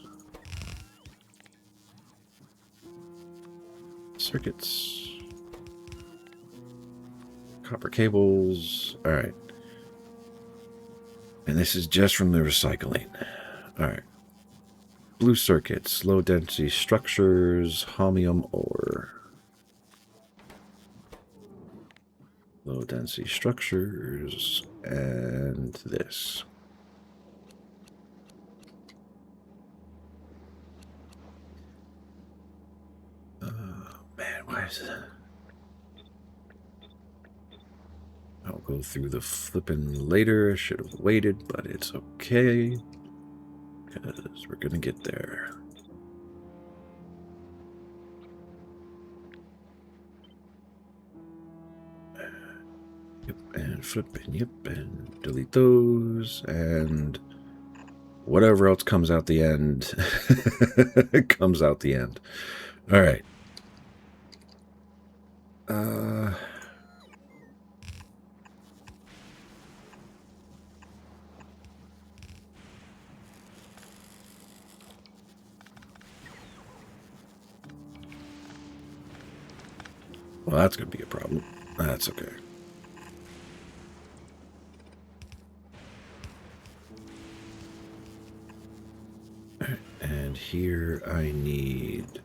[SPEAKER 1] Circuits. Copper cables. Alright. And this is just from the recycling. Alright. Blue circuits, low density structures, holmium ore. Low density structures, and this. Man, why is that? I'll go through the flipping later. I should have waited, but it's okay. Because we're gonna get there. Yep, and flip, and yep, and delete those, and whatever else comes out the end, comes out the end. All right. Well, that's going to be a problem. That's okay. And here I need...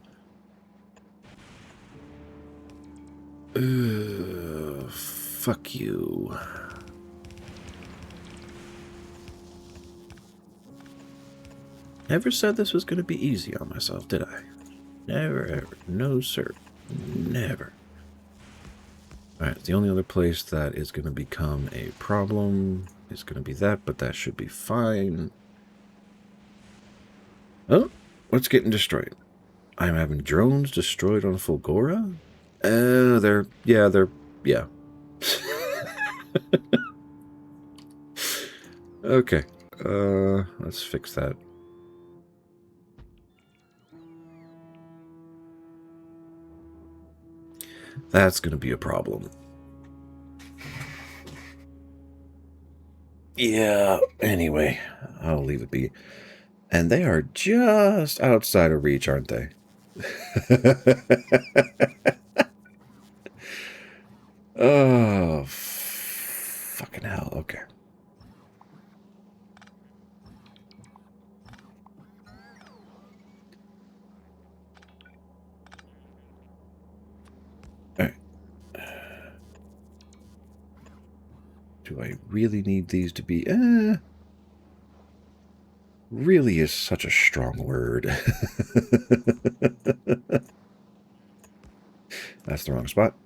[SPEAKER 1] fuck you. Never said this was going to be easy on myself, did I? Never, ever. No, sir. Never. Alright, the only other place that is going to become a problem is going to be that, but that should be fine. Oh, what's getting destroyed? I'm having drones destroyed on Fulgora? Yeah. Okay, let's fix that. That's going to be a problem. Yeah, anyway, I'll leave it be. And they are just outside of reach, aren't they? Oh, fucking hell. Okay. All right. Do I really need these to be... really is such a strong word. That's the wrong spot.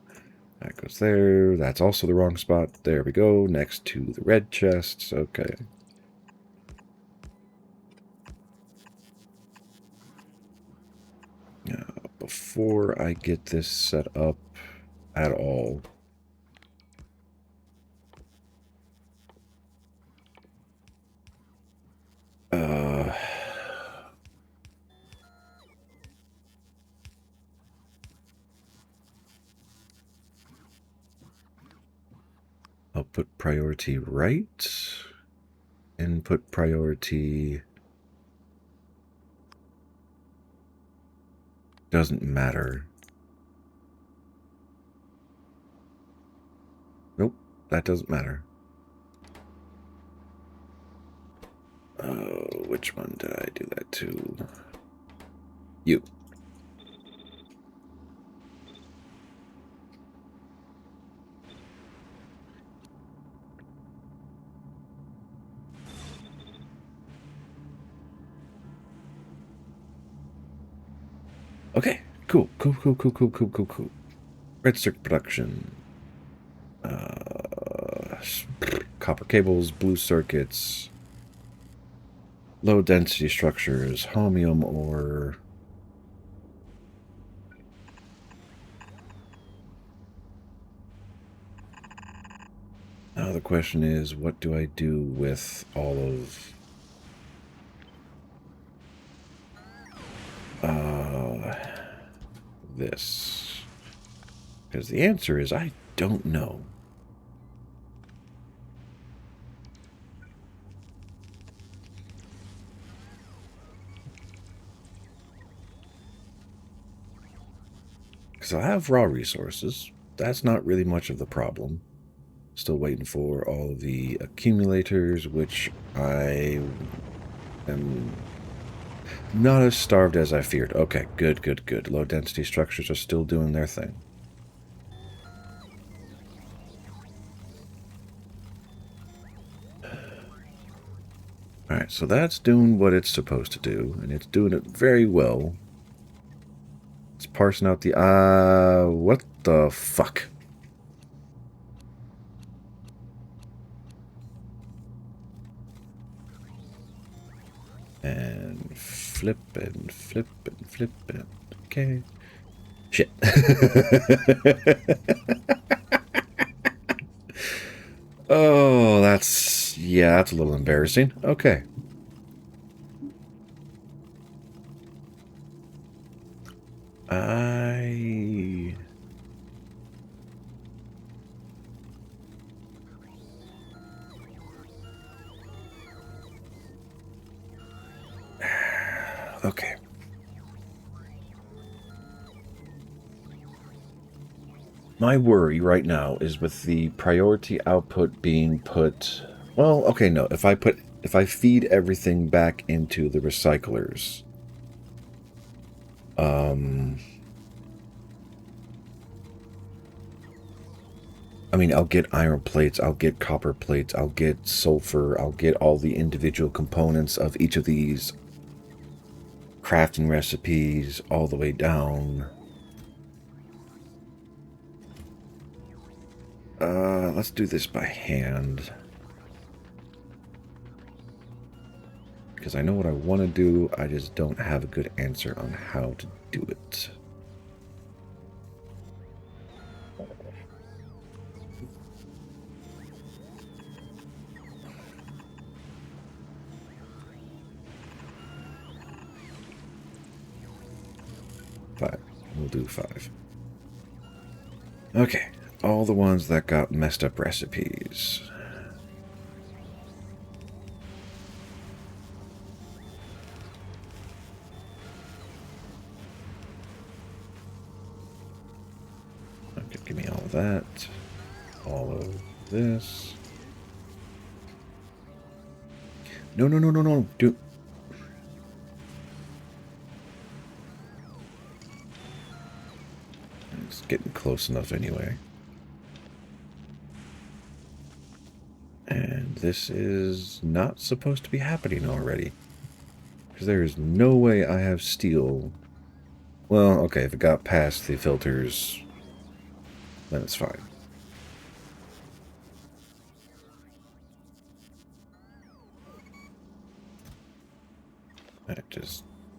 [SPEAKER 1] That goes there. That's also the wrong spot. There we go. Next to the red chests. Okay. Before I get this set up at all... output priority right. Input priority doesn't matter. Nope, that doesn't matter. Oh, which one did I do that to? You. Okay, cool. Red circuit production. Copper cables, blue circuits, low density structures, holmium ore. Now the question is, what do I do with all of this? Because the answer is I don't know. Because I have raw resources. That's not really much of the problem. Still waiting for all the accumulators, which I am not as starved as I feared. Okay, good. Low density structures are still doing their thing. Alright, so that's doing what it's supposed to do, and it's doing it very well. It's parsing out the... what the fuck? And flip and flip and flip and... Okay. Shit. Oh, that's... yeah, that's a little embarrassing. Okay. My worry right now is with the priority output being put... Well, okay, no. If I feed everything back into the recyclers... I mean, I'll get iron plates, I'll get copper plates, I'll get sulfur, I'll get all the individual components of each of these crafting recipes all the way down. Let's do this by hand. Because I know what I want to do, I just don't have a good answer on how to do it. Five. We'll do 5. Okay. All the ones that got messed up recipes. Okay, give me all of that. All of this. No, no, no, no, no. Do... It's getting close enough anyway. And this is not supposed to be happening already. Because there is no way I have steel. Well, okay, if it got past the filters, then it's fine.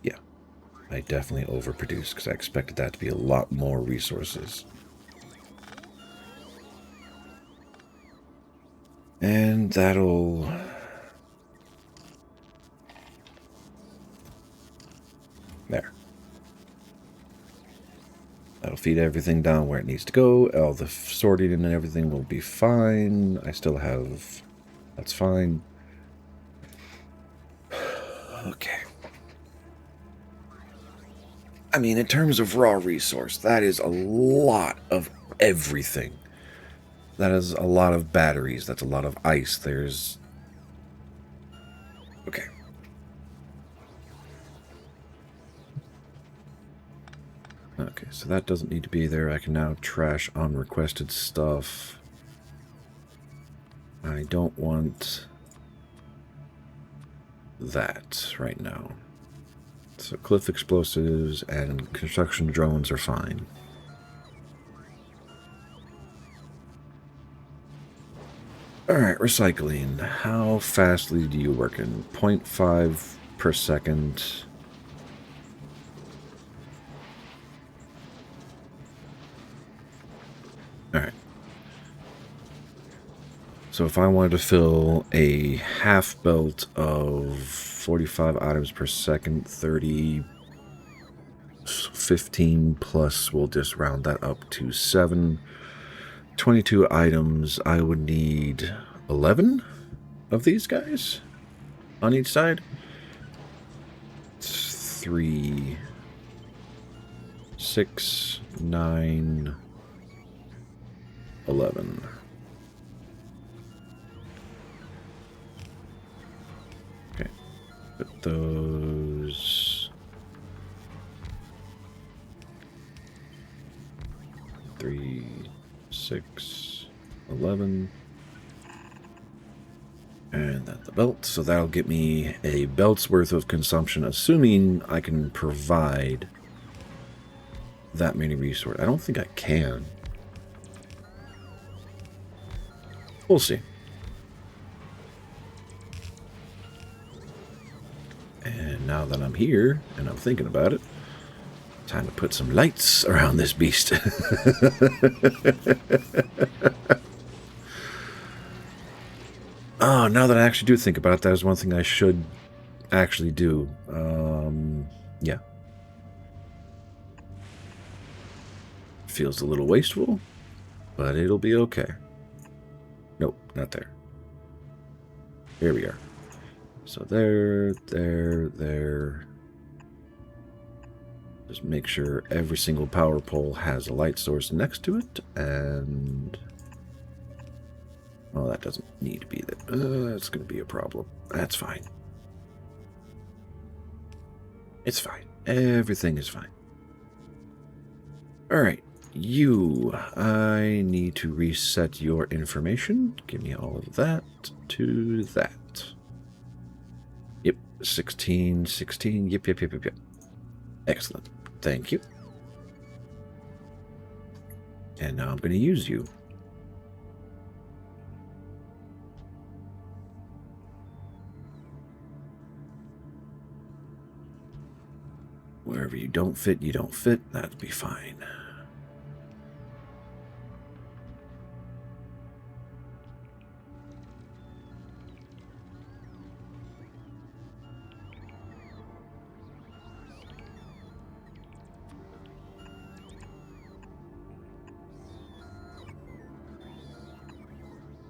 [SPEAKER 1] Yeah. I definitely overproduced because I expected that to be a lot more resources. And that'll... There. That'll feed everything down where it needs to go. All the sorting and everything will be fine. I still have... That's fine. Okay. I mean, in terms of raw resource, that is a lot of everything. That is a lot of batteries. That's a lot of ice. There's... Okay. Okay, so that doesn't need to be there. I can now trash unrequested stuff. I don't want that right now. So cliff explosives and construction drones are fine. Alright, recycling. How fastly do you work in? 0.5 per second. Alright. So if I wanted to fill a half belt of 45 items per second, 30, 15 plus, we'll just round that up to 7. 22 items, I would need 11 of these guys on each side. It's 3, 6, 9, 11. Okay, put those 3, 6, 11, and then the belt. So that'll get me a belt's worth of consumption, assuming I can provide that many resources. I don't think I can. We'll see. And now that I'm here and I'm thinking about it, time to put some lights around this beast. Oh, now that I actually do think about it, that is one thing I should actually do. Yeah. Feels a little wasteful, but it'll be okay. Nope, not there. Here we are. So there. Just make sure every single power pole has a light source next to it, and... well, that doesn't need to be there. That's going to be a problem. That's fine. It's fine. Everything is fine. Alright, you. I need to reset your information. Give me all of that to that. Yep, 16, 16. Yep. Excellent. Thank you. And now I'm going to use you. Wherever you don't fit, you don't fit. That'd be fine.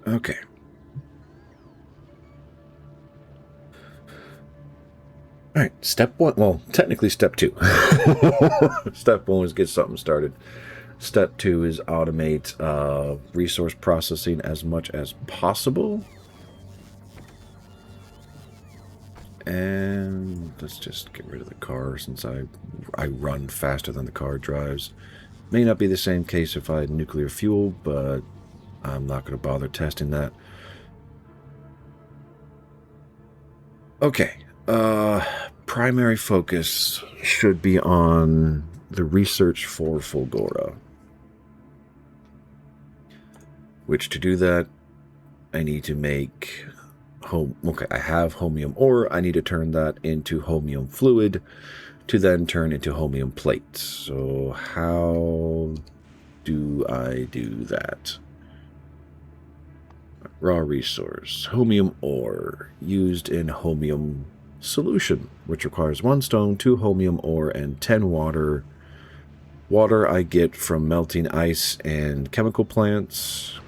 [SPEAKER 1] Okay. All right, step one. Well, technically step two. Step one is get something started. Step two is automate resource processing as much as possible. And let's just get rid of the car since I run faster than the car drives. May not be the same case if I had nuclear fuel, but I'm not going to bother testing that. Okay. Primary focus should be on the research for Fulgora. Which, to do that, I need to make... okay, I have homium ore. I need to turn that into homium fluid to then turn into homium plate. So how do I do that? Raw resource. Homium ore used in homium solution, which requires 1 stone, 2 homium ore, and 10 water. Water I get from melting ice and chemical plants.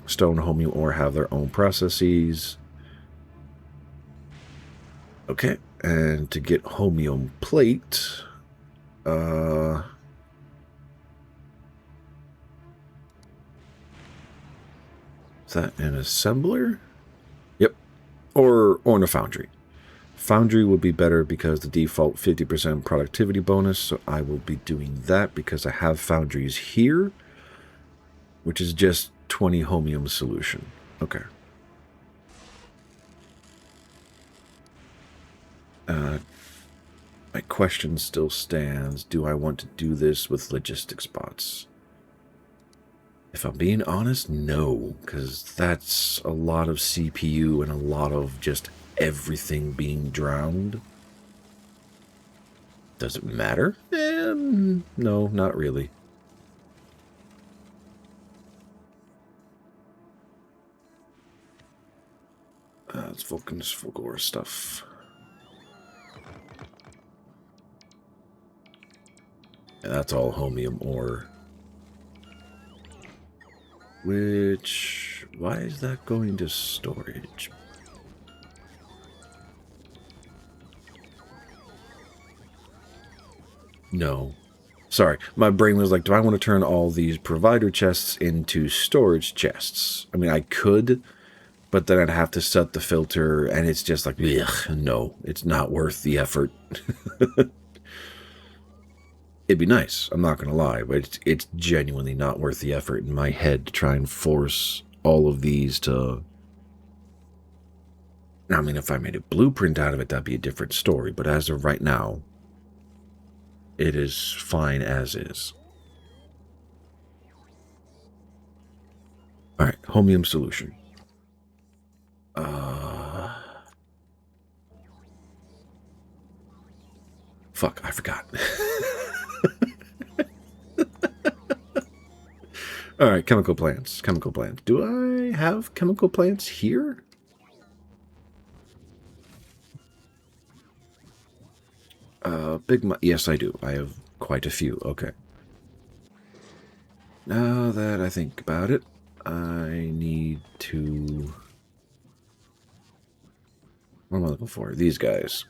[SPEAKER 1] Stone, homium ore have their own processes. Okay, and to get homium plate, is that an assembler? Yep, or in a foundry. Foundry would be better because the default 50% productivity bonus, so I will be doing that because I have foundries here, which is just 20 homium solution. Okay. My question still stands. Do I want to do this with logistics bots? If I'm being honest, no, because that's a lot of CPU and a lot of just everything being drowned. Does it matter? No, not really. Let's focus Fulgora stuff. And that's all homium ore. Which... why is that going to storage? No. Sorry, my brain was like, do I want to turn all these provider chests into storage chests? I mean, I could, but then I'd have to set the filter, and it's just like, ugh, no, it's not worth the effort. It'd be nice, I'm not going to lie, but it's genuinely not worth the effort in my head to try and force all of these to... I mean, if I made a blueprint out of it, that'd be a different story, but as of right now, it is fine as is. Alright, homium solution. Fuck, I forgot. Alright, chemical plants. Chemical plants. Do I have chemical plants here? Yes, I do. I have quite a few. Okay. Now that I think about it, I need to... what am I looking for? These guys.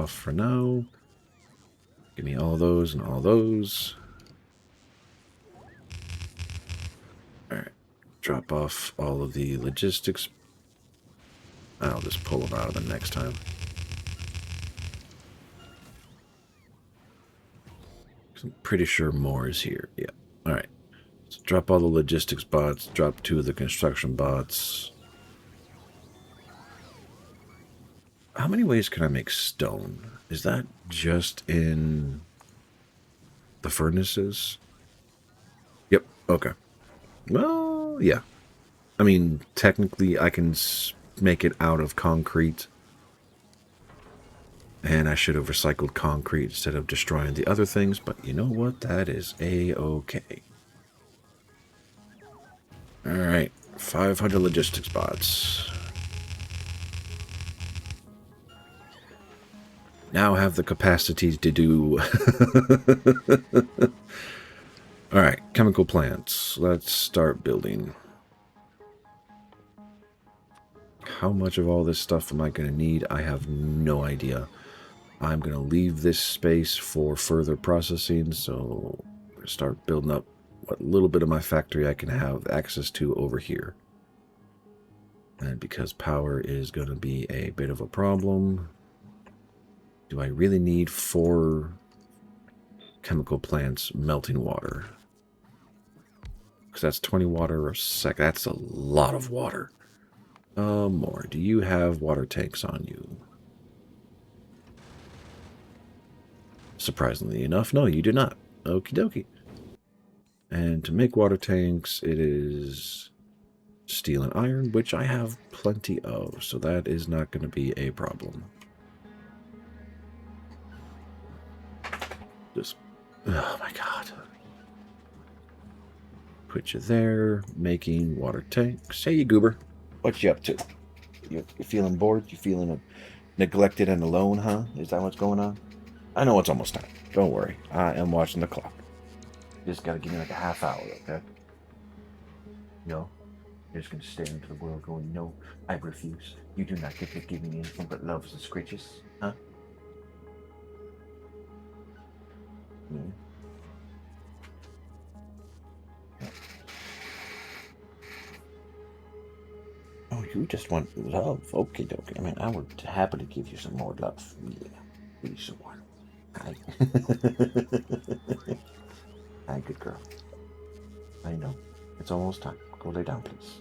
[SPEAKER 1] off for now. Give me all those and all those. Alright. Drop off all of the logistics. I'll just pull them out of them next time. I'm pretty sure more is here. Yeah. Alright. So drop all the logistics bots. Drop 2 of the construction bots. How many ways can I make stone? Is that just in the furnaces? Yep. Okay. Well, yeah. I mean, technically I can make it out of concrete. And I should have recycled concrete instead of destroying the other things, but you know what? That is a-okay. Alright, 500 logistics bots. Now have the capacity to do... Alright, chemical plants. Let's start building. How much of all this stuff am I going to need? I have no idea. I'm going to leave this space for further processing, so I'm going to start building up what little bit of my factory I can have access to over here. And because power is going to be a bit of a problem, do I really need 4 chemical plants melting water? Because that's 20 water a second. That's a lot of water. More. Do you have water tanks on you? Surprisingly enough, no, you do not. Okie dokie. And to make water tanks, it is steel and iron, which I have plenty of, so that is not going to be a problem. Just, oh my god. Put you there, making water tanks. Hey, you goober. What you up to? You feeling bored? You feeling neglected and alone, huh? Is that what's going on? I know it's almost time. Don't worry. I am watching the clock. You just gotta give me like a half hour, okay? No? You're just gonna stare into the world going, no, I refuse. You do not get to give me anything but loves and scritches, huh? Hmm? Oh, you just want love. Okay, dokie. I mean, I would happily give you some more love. Yeah. Please, someone. Hi. Hi, good girl. I know. It's almost time. Go lay down, please.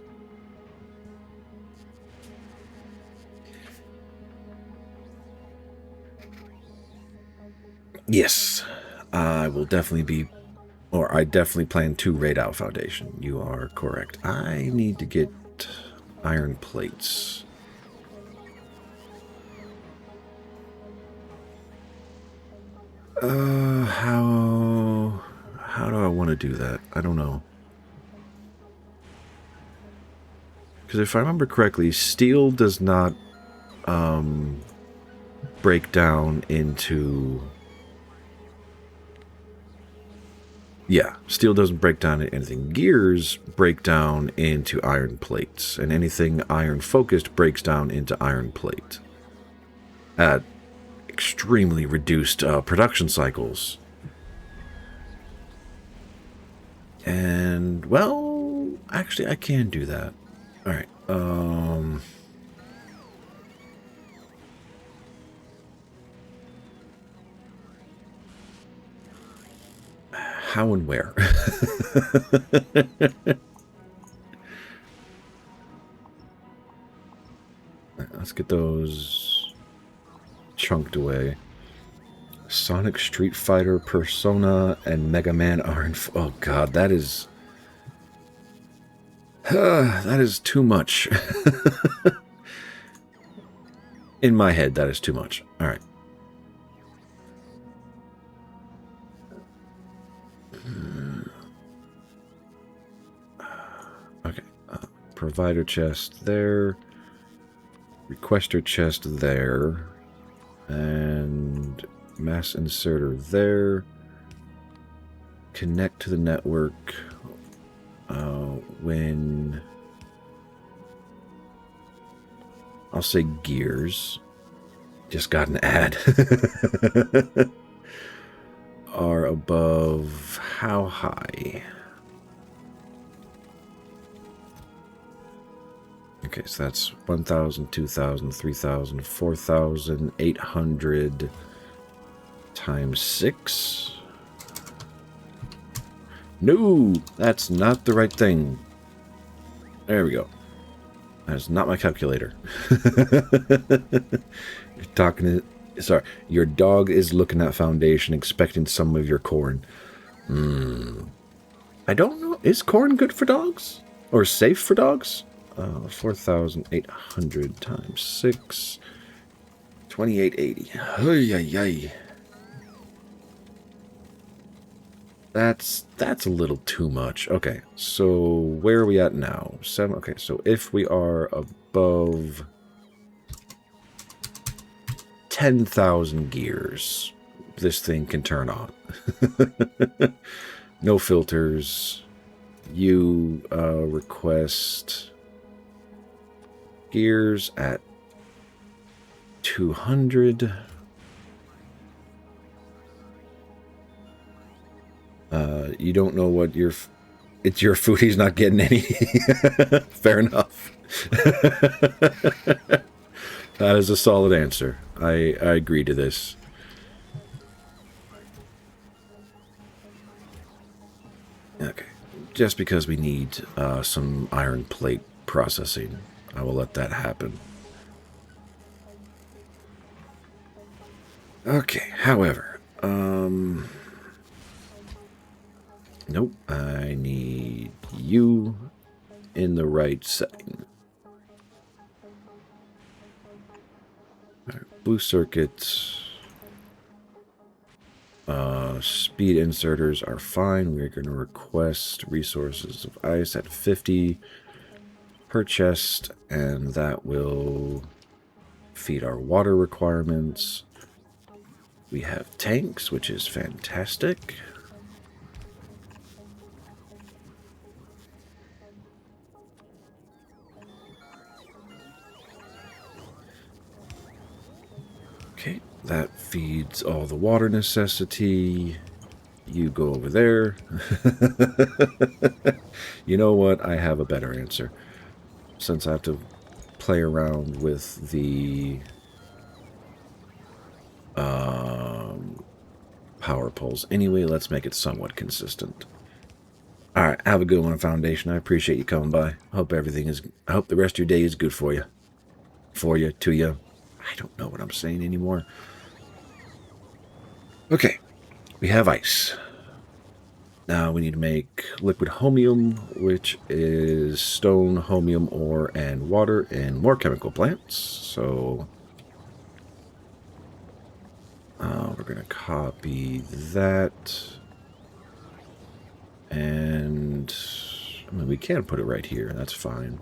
[SPEAKER 1] Yes. I will definitely be... Or I definitely plan to raid out Foundation. You are correct. I need to get iron plates. How do I want to do that? I don't know. Because if I remember correctly, steel does not break down into... Yeah, steel doesn't break down into anything. Gears break down into iron plates, and anything iron-focused breaks down into iron plate. At extremely reduced production cycles. And, well, actually I can do that. Alright, how and where? Let's get those chunked away. Sonic, Street Fighter, Persona, and Mega Man are in... Oh god, that is... that is too much. In my head, that is too much. Alright. Okay. Provider chest there. Requester chest there. And mass inserter there. Connect to the network when... I'll say gears. Just got an ad. Are above how high? Okay, so that's 1,000, 2,000, 3,000, 4,800 times 6. No, that's not the right thing. There we go. That's not my calculator. You're talking to... Sorry, your dog is looking at foundation, expecting some of your corn. I don't know. Is corn good for dogs? Or safe for dogs? 4,800 times 6. 2,880. Ay, ay, ay. That's a little too much. Okay, so where are we at now? 7. Okay, so if we are above 10,000 gears, this thing can turn on. No filters. You request gears at 200. You don't know what your... It's your food. He's not getting any. Fair enough. That is a solid answer. I agree to this. Okay. Just because we need some iron plate processing, I will let that happen. Okay, however, nope, I need you in the right setting. All right, blue circuits. Speed inserters are fine. We're going to request resources of ice at 50 per chest, and that will feed our water requirements. We have tanks, which is fantastic. Okay, that feeds all the water necessity. You go over there. You know what? I have a better answer. Since I have to play around with the power poles. Anyway, let's make it somewhat consistent. Alright, have a good one, Foundation. I appreciate you coming by. I hope the rest of your day is good for you. For you, to you. I don't know what I'm saying anymore. Okay, we have ice. Now we need to make liquid homium, which is stone, homium ore, and water in more chemical plants. So we're going to copy that. And I mean, we can put it right here. That's fine.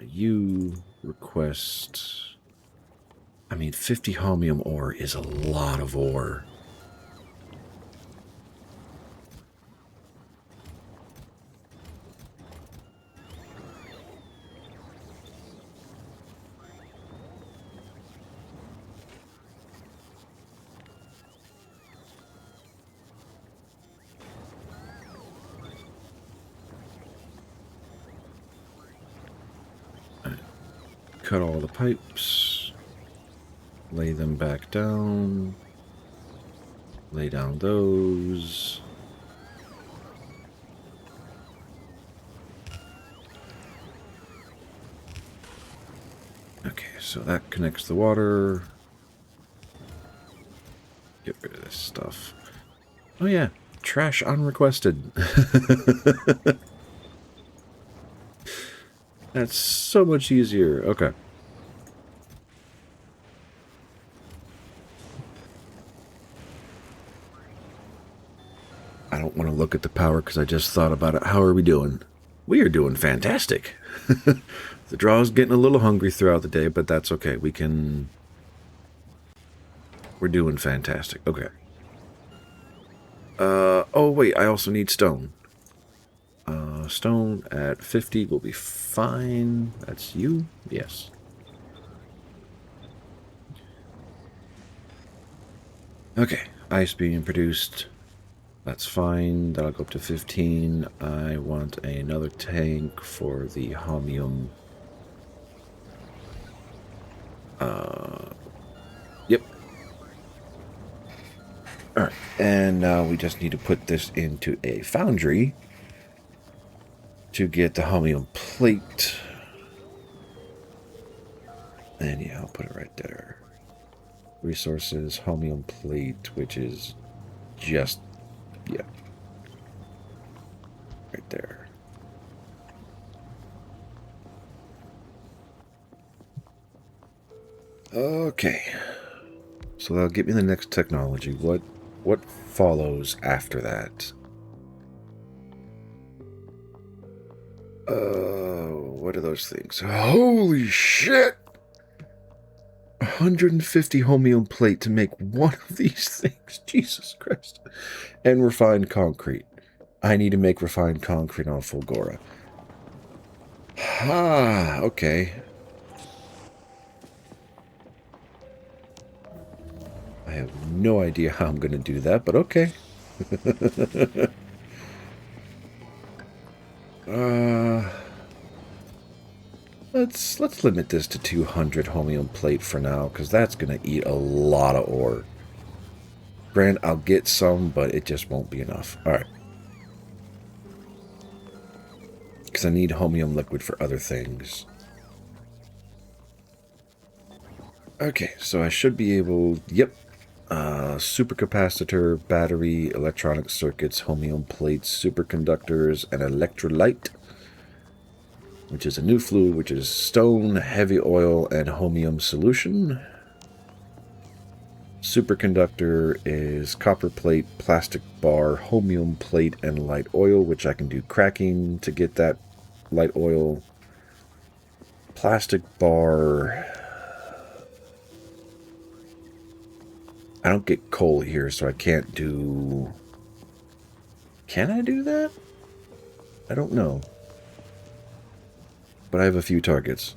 [SPEAKER 1] You request... I mean, 50 homium ore is a lot of ore. Cut all the pipes, lay them back down, lay down those. Okay, so that connects the water. Get rid of this stuff. Oh yeah, trash unrequested. That's so much easier. Okay. I don't want to look at the power because I just thought about it. How are we doing? We are doing fantastic. The draw's getting a little hungry throughout the day, but that's okay. We're doing fantastic. Okay. Oh wait, I also need stone. Stone at 50 will be fine. That's you? Yes. Okay, ice being produced. That's fine. That'll go up to 15. I want another tank for the homium. Yep. Alright, and now we just need to put this into a foundry to get the homium plate. And yeah, I'll put it right there. Resources, homium plate, which is just, yeah, right there. Okay. So that'll get me the next technology. What follows after that? What are those things? Holy shit! 150 homium plate to make one of these things. Jesus Christ. And refined concrete. I need to make refined concrete on Fulgora. Ah, okay. I have no idea how I'm going to do that, but okay. Let's limit this to 200 homium plate for now, because that's going to eat a lot of ore. Granted, I'll get some, but it just won't be enough. Alright. Because I need homium liquid for other things. Okay, so I should be able... Yep. Supercapacitor, battery, electronic circuits, homium plates, superconductors, and electrolyte, which is a new fluid, which is stone, heavy oil, and homium solution. Superconductor is copper plate, plastic bar, homium plate, and light oil, which I can do cracking to get that light oil. Plastic bar... I don't get coal here, so I can't do... Can I do that? I don't know. But I have a few targets.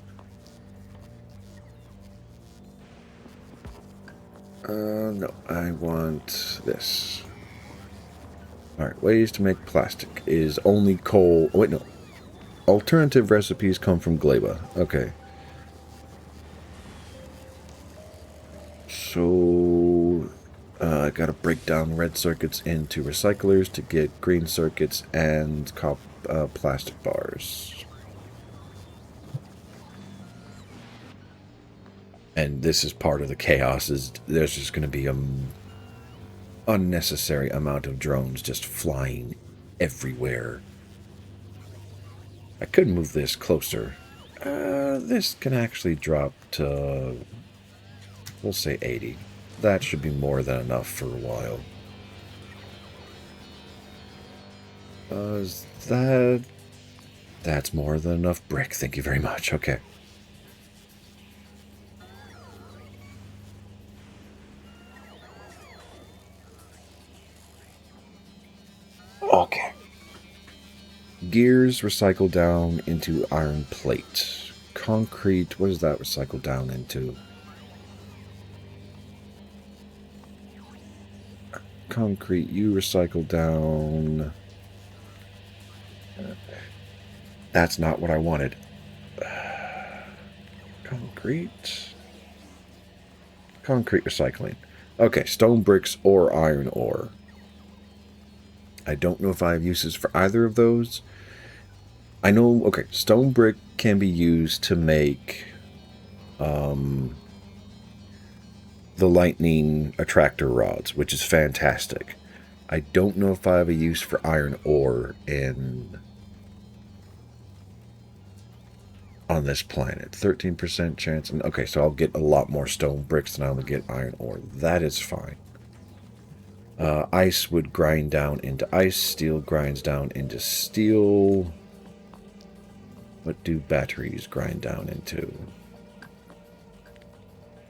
[SPEAKER 1] No, I want this. Alright, ways to make plastic is only coal... Oh, wait, no. Alternative recipes come from Gleba. Okay. So... I gotta break down red circuits into recyclers to get green circuits and plastic bars. And this is part of the chaos, is there's just going to be an unnecessary amount of drones just flying everywhere. I could move this closer. This can actually drop to, we'll say 80. That should be more than enough for a while. That's more than enough brick. Thank you very much. Okay. Okay. Gears recycle down into iron plate. Concrete, what does that recycle down into? Concrete, you recycle down... That's not what I wanted. Concrete recycling. Okay, stone bricks or iron ore. I don't know if I have uses for either of those. I know, okay, stone brick can be used to make the lightning attractor rods, which is fantastic. I don't know if I have a use for iron ore on this planet. 13% chance. Okay, so I'll get a lot more stone bricks than I will get iron ore. That is fine. Ice would grind down into ice. Steel grinds down into steel. What do batteries grind down into?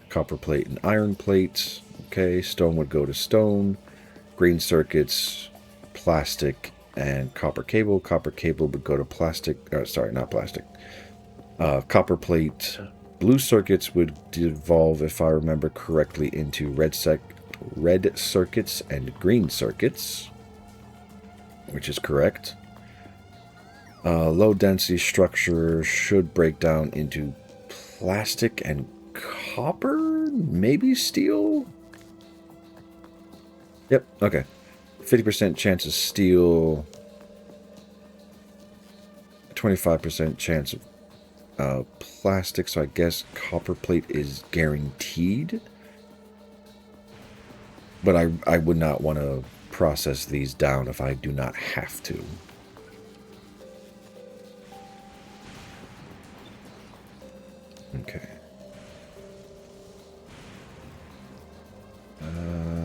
[SPEAKER 1] Copper plate and iron plate. Okay, stone would go to stone. Green circuits, plastic, and copper cable. Copper cable would go to plastic. Sorry, not plastic. Copper plate. Blue circuits would devolve, if I remember correctly, into red circuits and green circuits, which is correct. Low density structure should break down into plastic and copper, maybe steel? Yep, okay. 50% chance of steel, 25% chance of plastic, so I guess copper plate is guaranteed. But I would not want to process these down if I do not have to. Okay.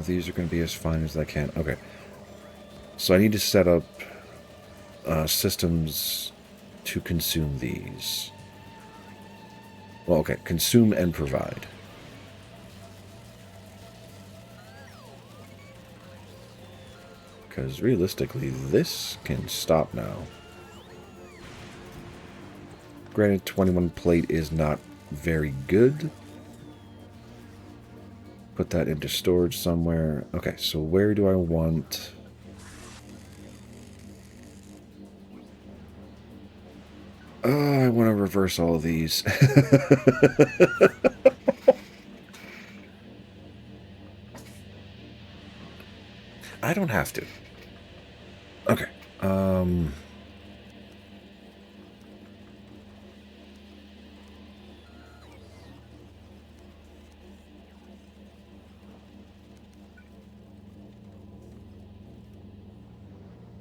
[SPEAKER 1] These are going to be as fine as I can. Okay. So I need to set up systems to consume these. Well, okay. Consume and provide. Because realistically, this can stop now. Granted, 21 plate is not very good. Put that into storage somewhere. Okay, so where do I want... I want to reverse all of these. I don't have to. Okay.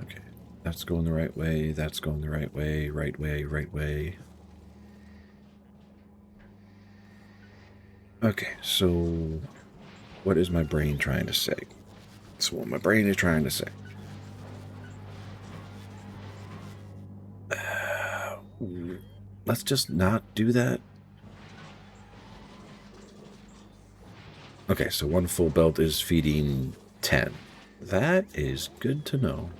[SPEAKER 1] Okay. That's going the right way. That's going the right way. Right way, right way. Okay, so what is my brain trying to say? That's what my brain is trying to say. Let's just not do that. Okay, so one full belt is feeding 10. That is good to know.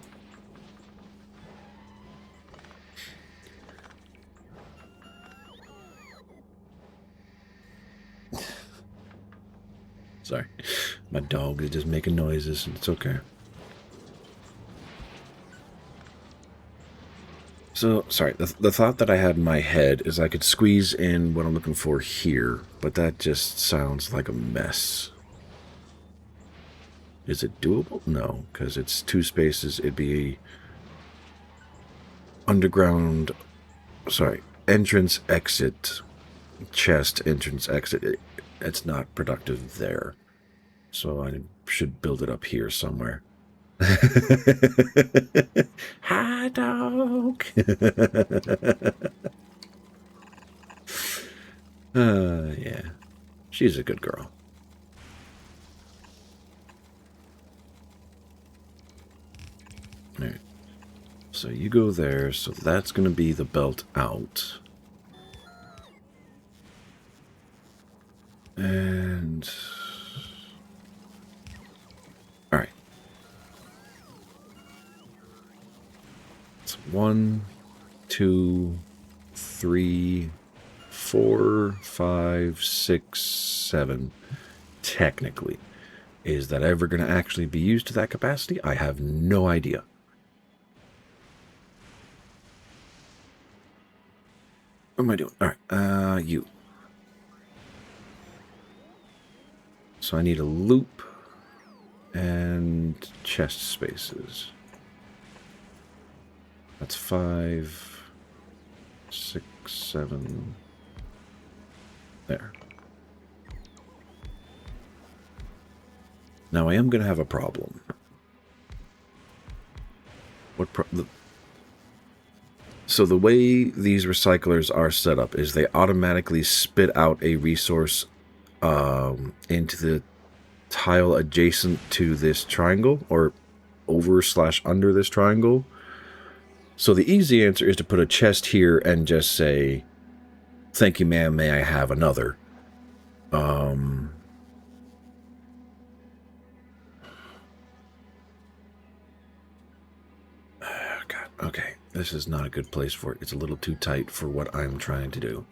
[SPEAKER 1] Sorry. My dog is just making noises, and it's okay. So, sorry, the thought that I had in my head is I could squeeze in what I'm looking for here, but that just sounds like a mess. Is it doable? No, because it's 2 spaces. It'd be underground, sorry, entrance, exit, chest, entrance, exit. It's not productive there. So I should build it up here somewhere. Hi, dog. Yeah. She's a good girl. All right. So you go there. So that's going to be the belt out. And... all right. It's 1, 2, 3, 4, 5, 6, 7. Technically. Is that ever going to actually be used to that capacity? I have no idea. What am I doing? All right. You. So I need a loop and chest spaces. That's 5, 6, 7. There. Now I am going to have a problem. So the way these recyclers are set up is they automatically spit out a resource into the tile adjacent to this triangle, or over/under this triangle. So the easy answer is to put a chest here and just say, "Thank you, ma'am, may I have another?" God, okay, this is not a good place for it. It's a little too tight for what I'm trying to do.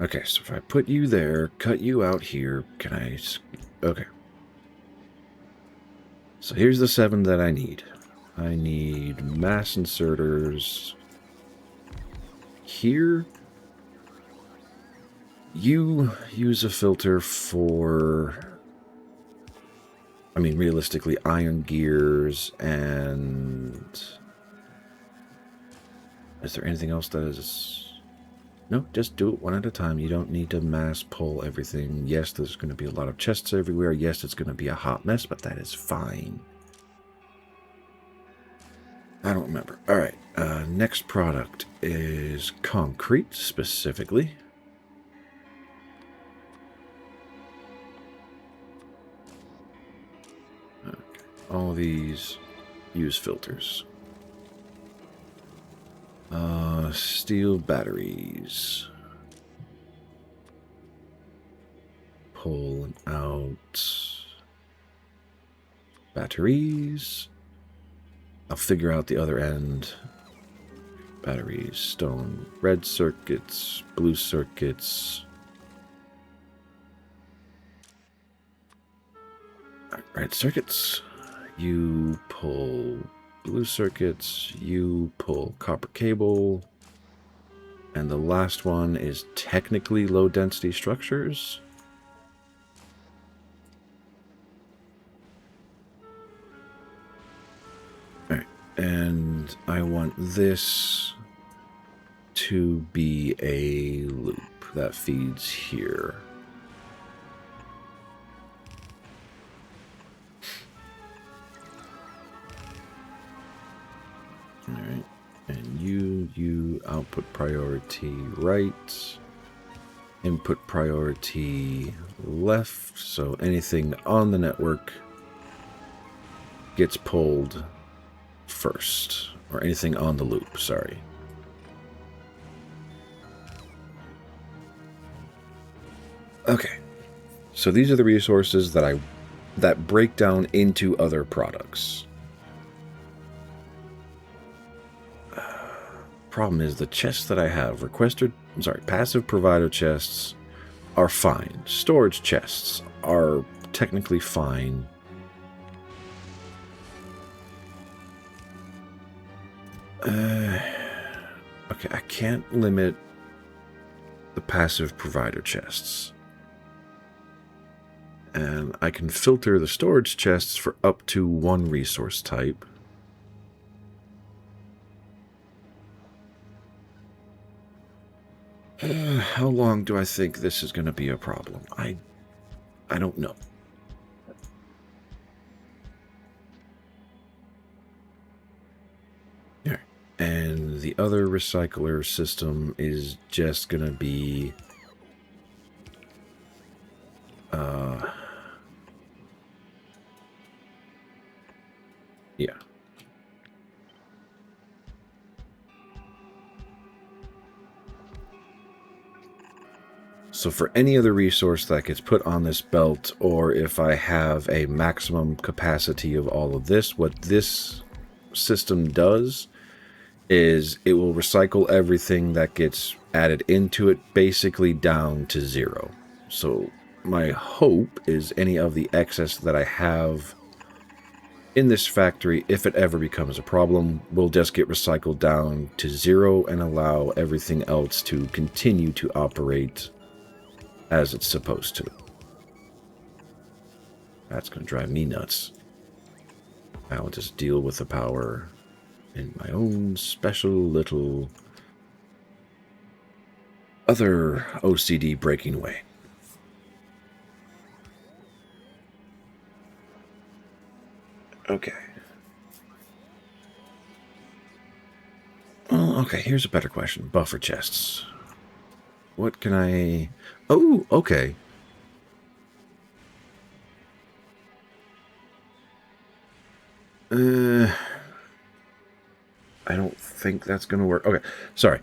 [SPEAKER 1] Okay, so if I put you there, cut you out here, can I Okay. So here's the 7 that I need. I need mass inserters here. You use a filter for, I mean, realistically, iron gears, and is there anything else that is... No, just do it one at a time. You don't need to mass pull everything. Yes, there's going to be a lot of chests everywhere. Yes, it's going to be a hot mess, but that is fine. I don't remember. All right, next product is concrete, specifically. Okay. All these use filters. Steel batteries. Pull out batteries. I'll figure out the other end. Batteries, stone, red circuits, blue circuits. Red circuits. You pull blue circuits. You pull copper cable. And the last one is technically low density structures. Alright, and I want this to be a loop that feeds here. Alright. And you output priority right, input priority left, so anything on the network gets pulled first, or anything on the loop, sorry. Okay, so these are the resources that break down into other products. Problem is the chests that I have passive provider chests are fine. Storage chests are technically fine. Okay, I can't limit the passive provider chests. And I can filter the storage chests for up to 1 resource type. How long do I think this is going to be a problem? I don't know. Yeah. And the other recycler system is just going to be... yeah. So for any other resource that gets put on this belt, or if I have a maximum capacity of all of this, what this system does is it will recycle everything that gets added into it basically down to 0. So my hope is any of the excess that I have in this factory, if it ever becomes a problem, will just get recycled down to 0 and allow everything else to continue to operate as it's supposed to. That's going to drive me nuts. I'll just deal with the power in my own special little other OCD breaking way. Okay. Well, okay, here's a better question. Buffer chests. What can I... Oh, okay. I don't think that's going to work. Okay, sorry.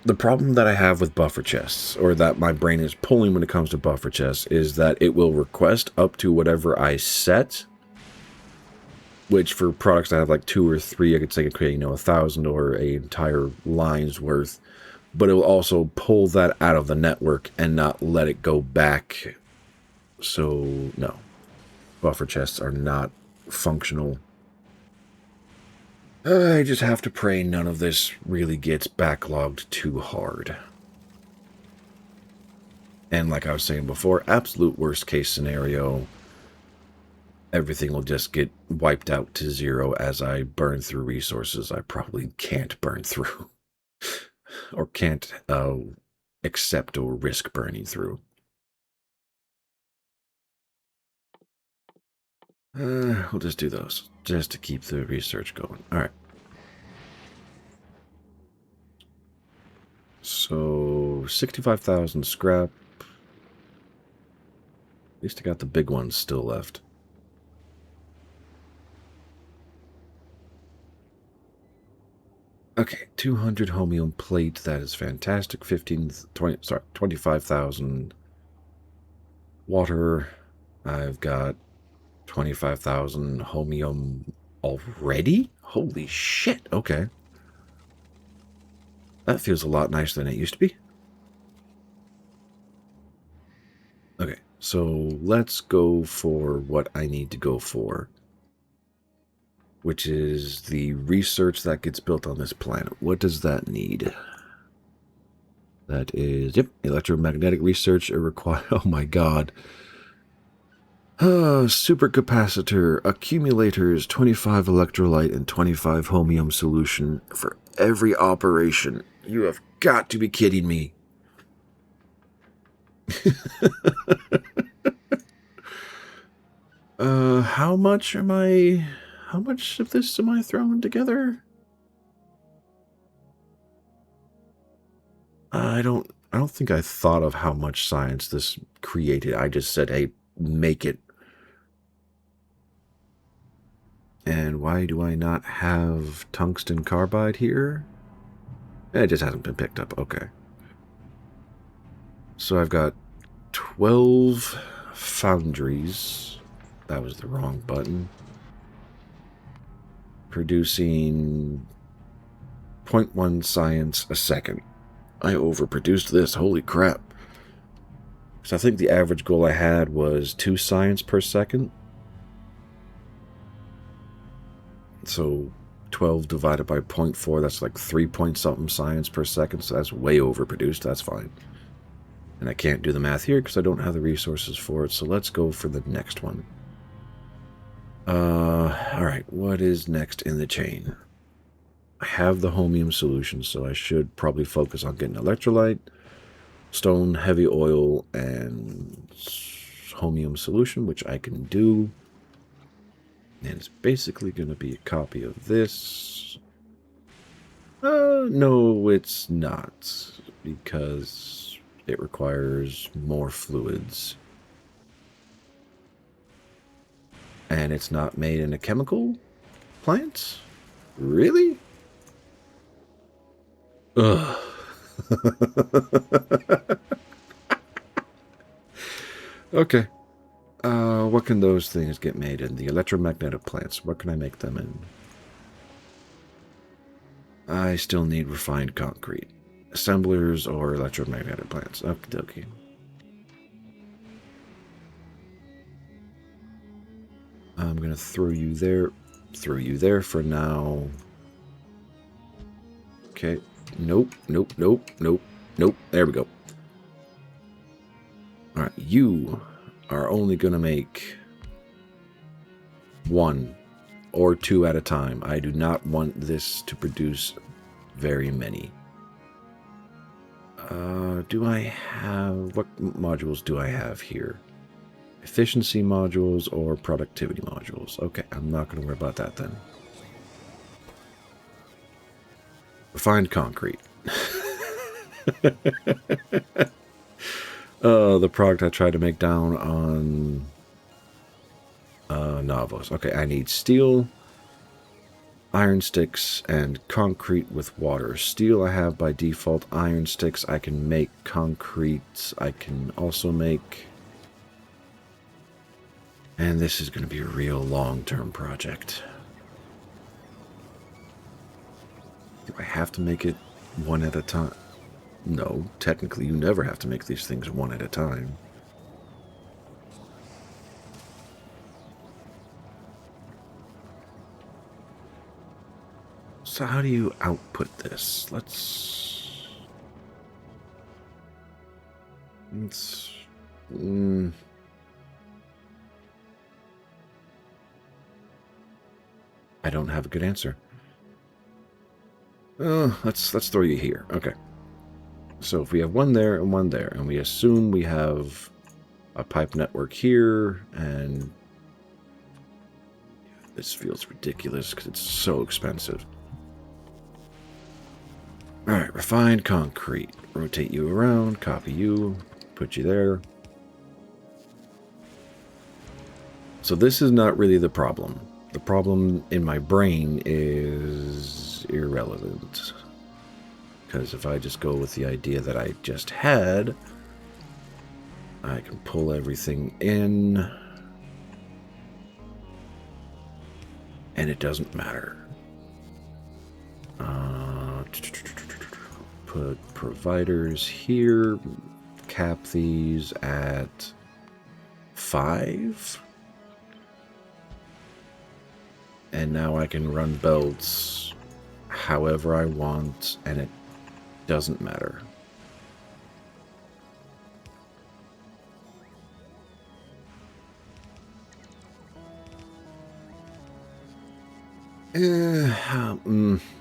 [SPEAKER 1] The problem that I have with buffer chests, or that my brain is pulling when it comes to buffer chests, is that it will request up to whatever I set, which for products that have like 2 or 3, I could say, okay, 1,000 or an entire line's worth. But it will also pull that out of the network and not let it go back So, no. Buffer chests are not functional. I just have to pray none of this really gets backlogged too hard. And like I was saying before, absolute worst case scenario, everything will just get wiped out to zero as I burn through resources I probably can't burn through. Or can't accept or risk burning through. We'll just do those, just to keep the research going. All right. So, 65,000 scrap. At least I got the big ones still left. Okay, 200 homium plate. That is fantastic. 25,000 water. I've got 25,000 homium already? Holy shit. Okay. That feels a lot nicer than it used to be. Okay, so let's go for what I need to go for, which is the research that gets built on this planet. What does that need? That is, yep, electromagnetic research. It requires, oh my god. Supercapacitor, accumulators, 25 electrolyte, and 25 homium solution for every operation. You have got to be kidding me. How much of this am I throwing together? I don't think I thought of how much science this created. I just said, hey, make it. And why do I not have tungsten carbide here? It just hasn't been picked up. Okay. So I've got 12 foundries. That was the wrong button. Producing 0.1 science a second. I overproduced this. Holy crap. So I think the average goal I had was 2 science per second. So 12 divided by 0.4, that's like 3 point something science per second. So that's way overproduced. That's fine. And I can't do the math here because I don't have the resources for it. So let's go for the next one. Alright, what is next in the chain? I have the homium solution, so I should probably focus on getting electrolyte, stone, heavy oil, and homium solution, which I can do. And it's basically going to be a copy of this. No, it's not, because it requires more fluids. And it's not made in a chemical plant? Really? Ugh. Okay. What can those things get made in? The electromagnetic plants. What can I make them in? I still need refined concrete. Assemblers or electromagnetic plants. Okie dokie. I'm going to throw you there. Throw you there for now. Okay. Nope, nope, nope, nope, nope. There we go. Alright, you are only going to make 1 or 2 at a time. I do not want this to produce very many. Do I have... What modules do I have here? Efficiency modules or productivity modules? Okay, I'm not going to worry about that then. Refined concrete. The product I tried to make down on Navos. Okay, I need steel, iron sticks, and concrete with water. Steel I have by default. Iron sticks I can make. Concrete I can also make. And this is going to be a real long-term project. Do I have to make it one at a time? No, technically you never have to make these things one at a time. So how do you output this? Let's I don't have a good answer. Let's throw you here. Okay. So if we have one there, and we assume we have a pipe network here, and this feels ridiculous because it's so expensive. All right, refined concrete. Rotate you around, copy you, put you there. So this is not really the problem. The problem in my brain is irrelevant. Because if I just go with the idea that I just had, I can pull everything in, and it doesn't matter. Put providers here, cap these at 5. And now I can run belts however I want, and it doesn't matter.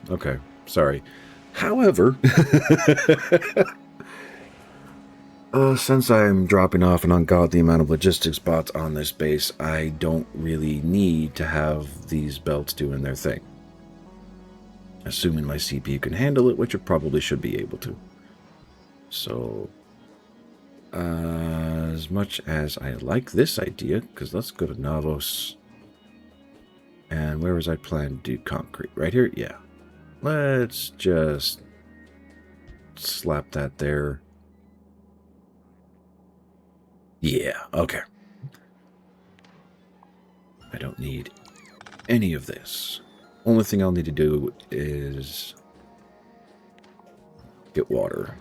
[SPEAKER 1] Okay, sorry. However, since I'm dropping off an ungodly amount of logistics bots on this base, I don't really need to have these belts doing their thing. Assuming my CPU can handle it, which it probably should be able to. So, as much as I like this idea, because let's go to Navos. And where was I planning to do concrete? Right here? Yeah. Let's just slap that there. Yeah, okay. I don't need any of this. Only thing I'll need to do is get water,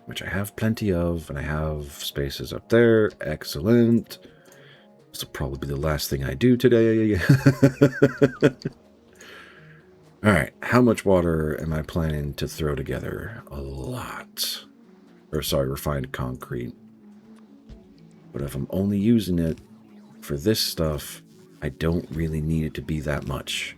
[SPEAKER 1] which I have plenty of, and I have spaces up there. Excellent. This will probably be the last thing I do today. Alright, how much water am I planning to throw together? A lot. Or sorry, refined concrete. But if I'm only using it for this stuff, I don't really need it to be that much.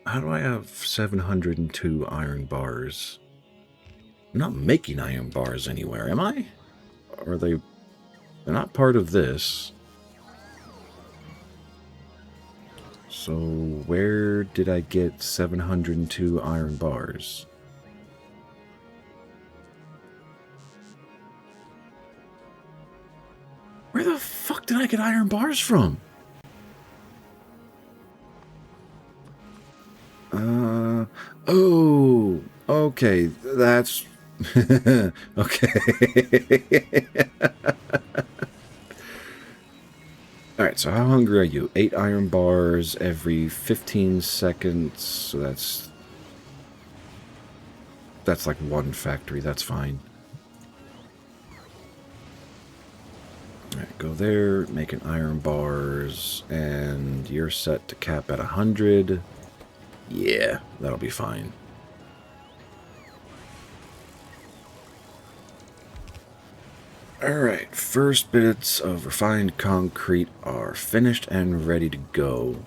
[SPEAKER 1] How do I have 702 iron bars? I'm not making iron bars anywhere, am I? Or they're not part of this. So where did I get 702 iron bars? Where the fuck did I get iron bars from? Oh, okay, that's... okay. Alright, so how hungry are you? 8 iron bars every 15 seconds, so that's like one factory, that's fine. Alright, go there, making iron bars, and you're set to cap at 100. Yeah, that'll be fine. Alright, first bits of refined concrete are finished and ready to go.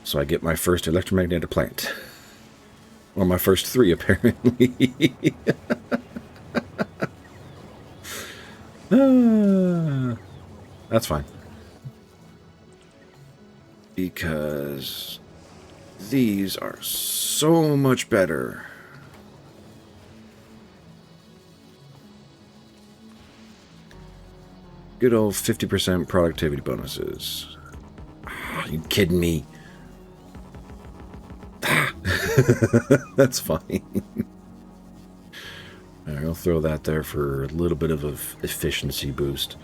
[SPEAKER 1] So I get my first electromagnetic plant. Or my first 3, apparently. That's fine. Because these are so much better. Good old 50% productivity bonuses. Are you kidding me? That's fine. All right, I'll throw that there for a little bit of an efficiency boost.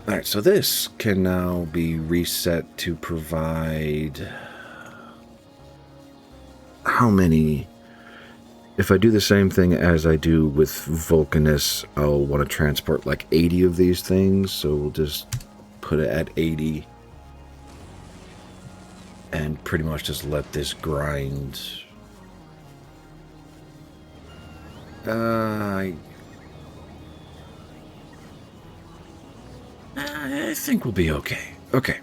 [SPEAKER 1] All right, so this can now be reset to provide how many? If I do the same thing as I do with Vulcanus, I'll want to transport like 80 of these things, so we'll just put it at 80 and pretty much just let this grind. I think we'll be okay. Okay.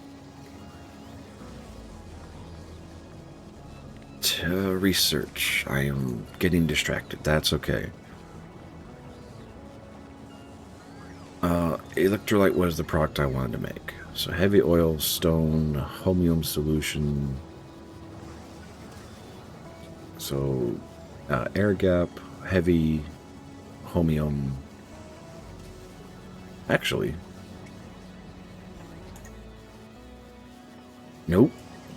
[SPEAKER 1] Research. I am getting distracted. That's okay. Electrolyte was the product I wanted to make. So heavy oil, stone, homium solution. So air gap, heavy, homium. Actually, nope.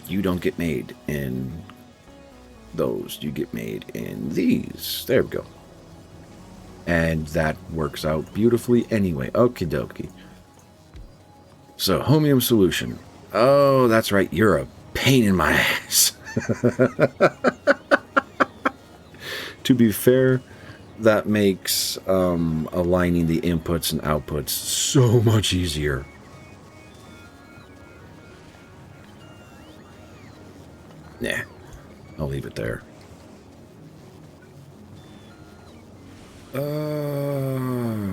[SPEAKER 1] You don't get made in those. You get made in these. There we go. And that works out beautifully anyway. Okie dokie. So, homium solution. Oh, that's right. You're a pain in my ass. To be fair, that makes aligning the inputs and outputs so much easier. Nah, I'll leave it there.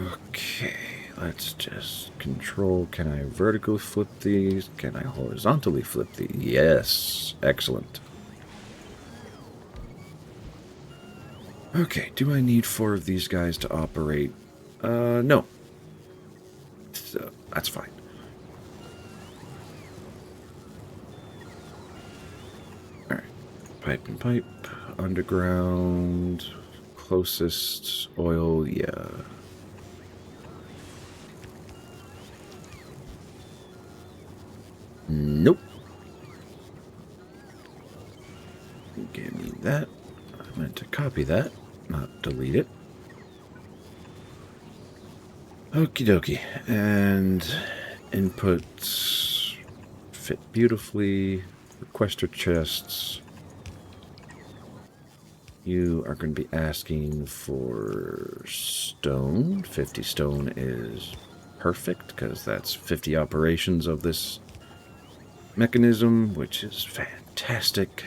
[SPEAKER 1] Okay, let's just control. Can I vertically flip these? Can I horizontally flip these? Yes, excellent. Okay, do I need 4 of these guys to operate? No. So, that's fine. Alright, pipe and pipe, underground... Closest oil, yeah. Nope. Give me that. I meant to copy that, not delete it. Okie dokie. And inputs fit beautifully. Requester chests. You are going to be asking for stone. 50 stone is perfect, because that's 50 operations of this mechanism, which is fantastic.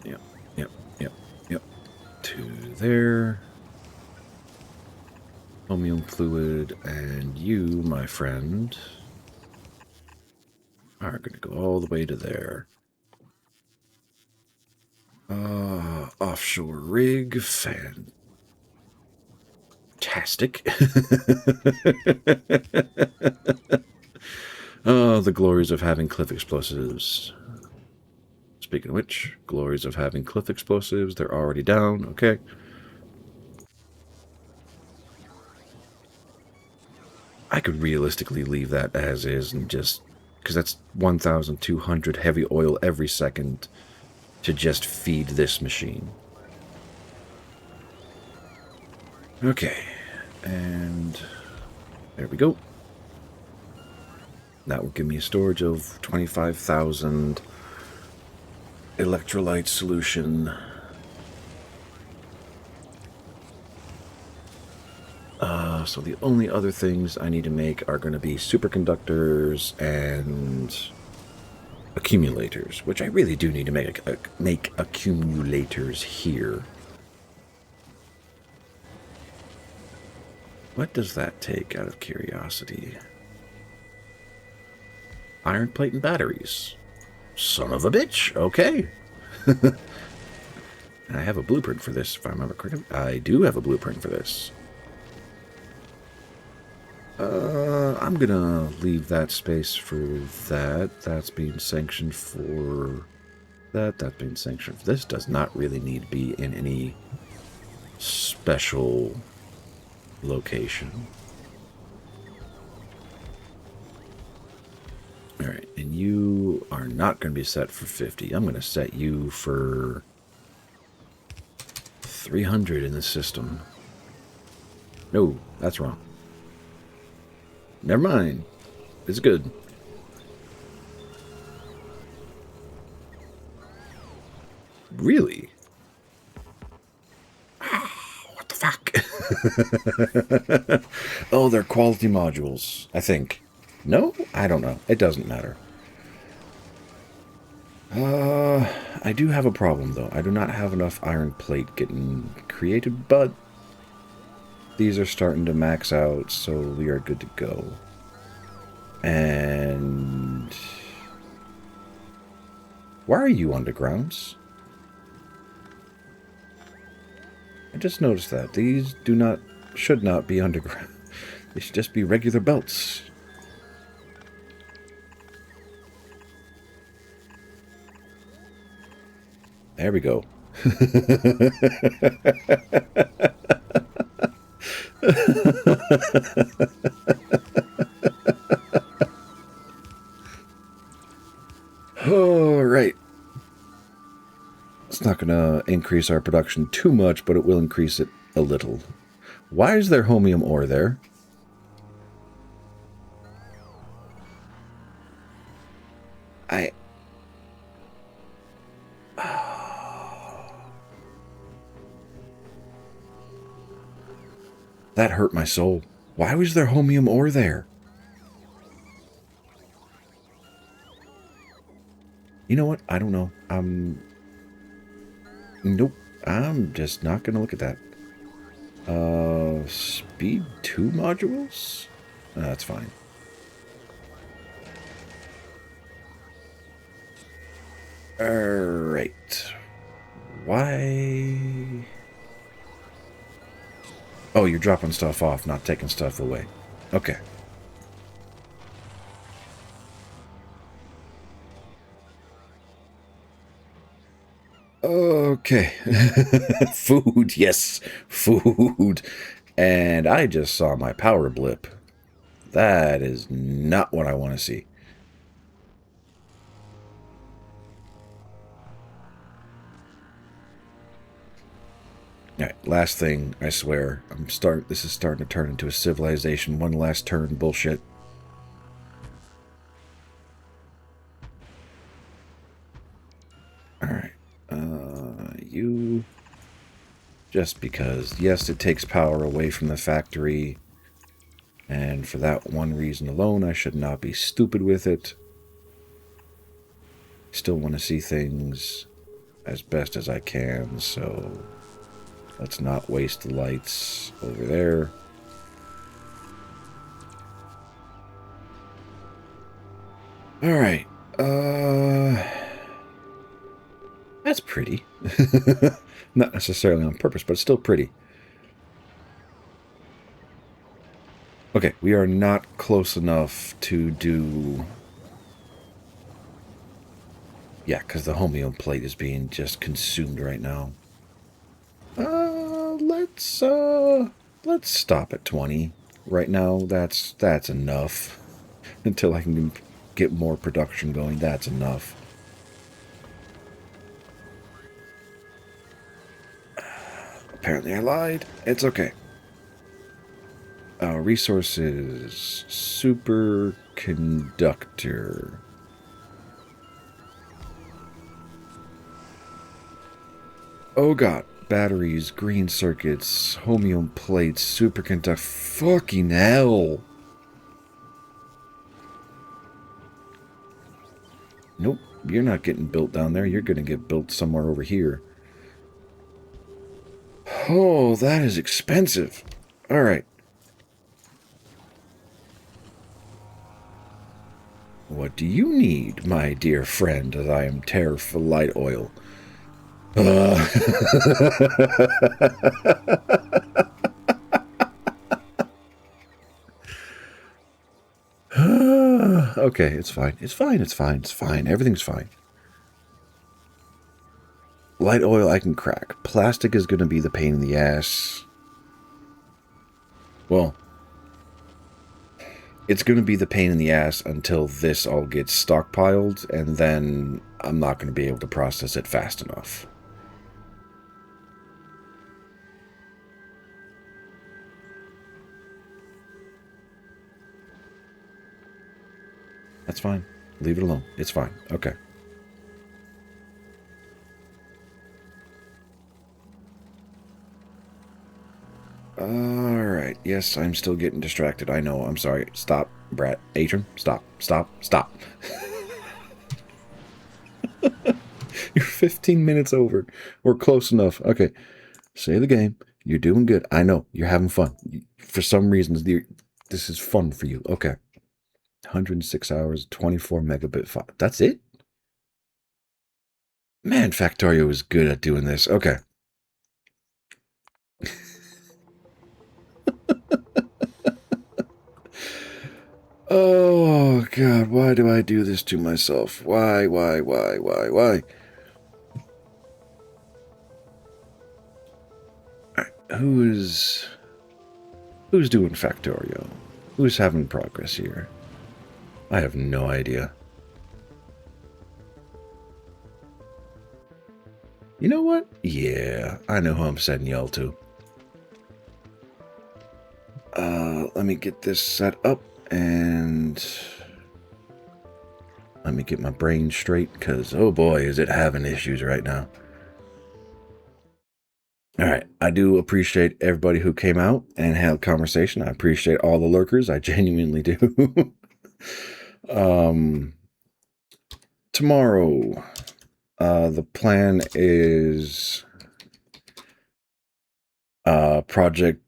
[SPEAKER 1] Yep. 2 there. Homium fluid, and you, my friend, are going to go all the way to there. Offshore rig, fantastic. Oh, the glories of having cliff explosives. Speaking of which, glories of having cliff explosives, they're already down, okay. I could realistically leave that as is and just... because that's 1,200 heavy oil every second to just feed this machine. Okay. And... there we go. That will give me a storage of 25,000 electrolyte solution. So the only other things I need to make are going to be superconductors and accumulators, which I really do need to make accumulators here. What does that take, out of curiosity? Iron plate and batteries. Son of a bitch. Okay. I have a blueprint for this, if I remember correctly. I do have a blueprint for this. I'm gonna leave that space for that. That's being sanctioned for that. That's being sanctioned for this. Does not really need to be in any special location. Alright, and you are not going to be set for 50. I'm going to set you for 300 in the system. No, that's wrong. Never mind. It's good. Really? What the fuck? Oh, they're quality modules, I think. No? I don't know. It doesn't matter. I do have a problem, though. I do not have enough iron plate getting created, but these are starting to max out, so we are good to go. And why are you undergrounds? I just noticed that. These should not be underground. They should just be regular belts. There we go. All right. It's not going to increase our production too much, but it will increase it a little. Why is there homium ore there? That hurt my soul. Why was there homium ore there? You know what? I don't know. Nope. I'm just not going to look at that. Speed 2 modules? That's fine. Alright. Why? Oh, you're dropping stuff off, not taking stuff away. Okay. Okay. Food, yes. Food. And I just saw my power blip. That is not what I want to see. Alright, last thing, I swear. This is starting to turn into a civilization. One last turn bullshit. Alright. You... Just because, yes, it takes power away from the factory. And for that one reason alone, I should not be stupid with it. Still want to see things as best as I can, so... Let's not waste the lights over there. Alright. That's pretty. Not necessarily on purpose, but still pretty. Okay, we are not close enough to do... Yeah, because the homium plate is being just consumed right now. Let's stop at 20 right now. That's enough. Until I can get more production going, that's enough. Apparently I lied. It's okay. Resources. Superconductor. Oh god. Batteries, green circuits, homium plates, superconductor. Fucking hell. Nope, you're not getting built down there. You're going to get built somewhere over here. Oh, that is expensive. Alright. What do you need, my dear friend, as I am tear for light oil? Okay, it's fine. It's fine. It's fine. It's fine. Everything's fine. Light oil I can crack. Plastic is going to be the pain in the ass. Well, it's going to be the pain in the ass until this all gets stockpiled, and then I'm not going to be able to process it fast enough. That's fine. Leave it alone. It's fine. Okay. Alright. Yes, I'm still getting distracted. I know. I'm sorry. Stop, Brat. Atrum. Stop. Stop. Stop. You're 15 minutes over. We're close enough. Okay. Say the game. You're doing good. I know. You're having fun. For some reasons, this is fun for you. Okay. 106 hours, 24 megabit file. That's it? Man, Factorio is good at doing this. Okay. Oh, God. Why do I do this to myself? Why? Who's doing Factorio? Who's having progress here? I have no idea. You know what? Yeah, I know who I'm sending y'all to. Let me get this set up and let me get my brain straight, because oh boy, is it having issues right now. Alright, I do appreciate everybody who came out and had a conversation. I appreciate all the lurkers. I genuinely do. Tomorrow, the plan is Project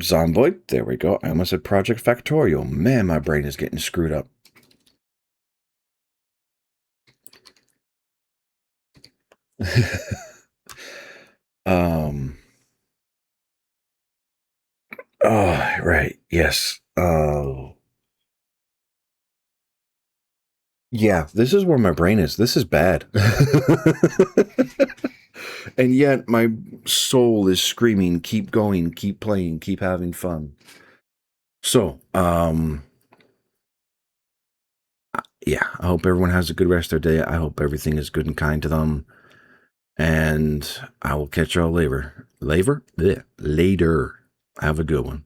[SPEAKER 1] Zomboid. There we go. I almost said Project Factorio. Man, my brain is getting screwed up. Oh, right. Yes. Oh. Yeah, this is where my brain is. This is bad. And yet my soul is screaming, keep going, keep playing, keep having fun. So, yeah, I hope everyone has a good rest of their day. I hope everything is good and kind to them. And I will catch y'all later. Later? Later. Have a good one.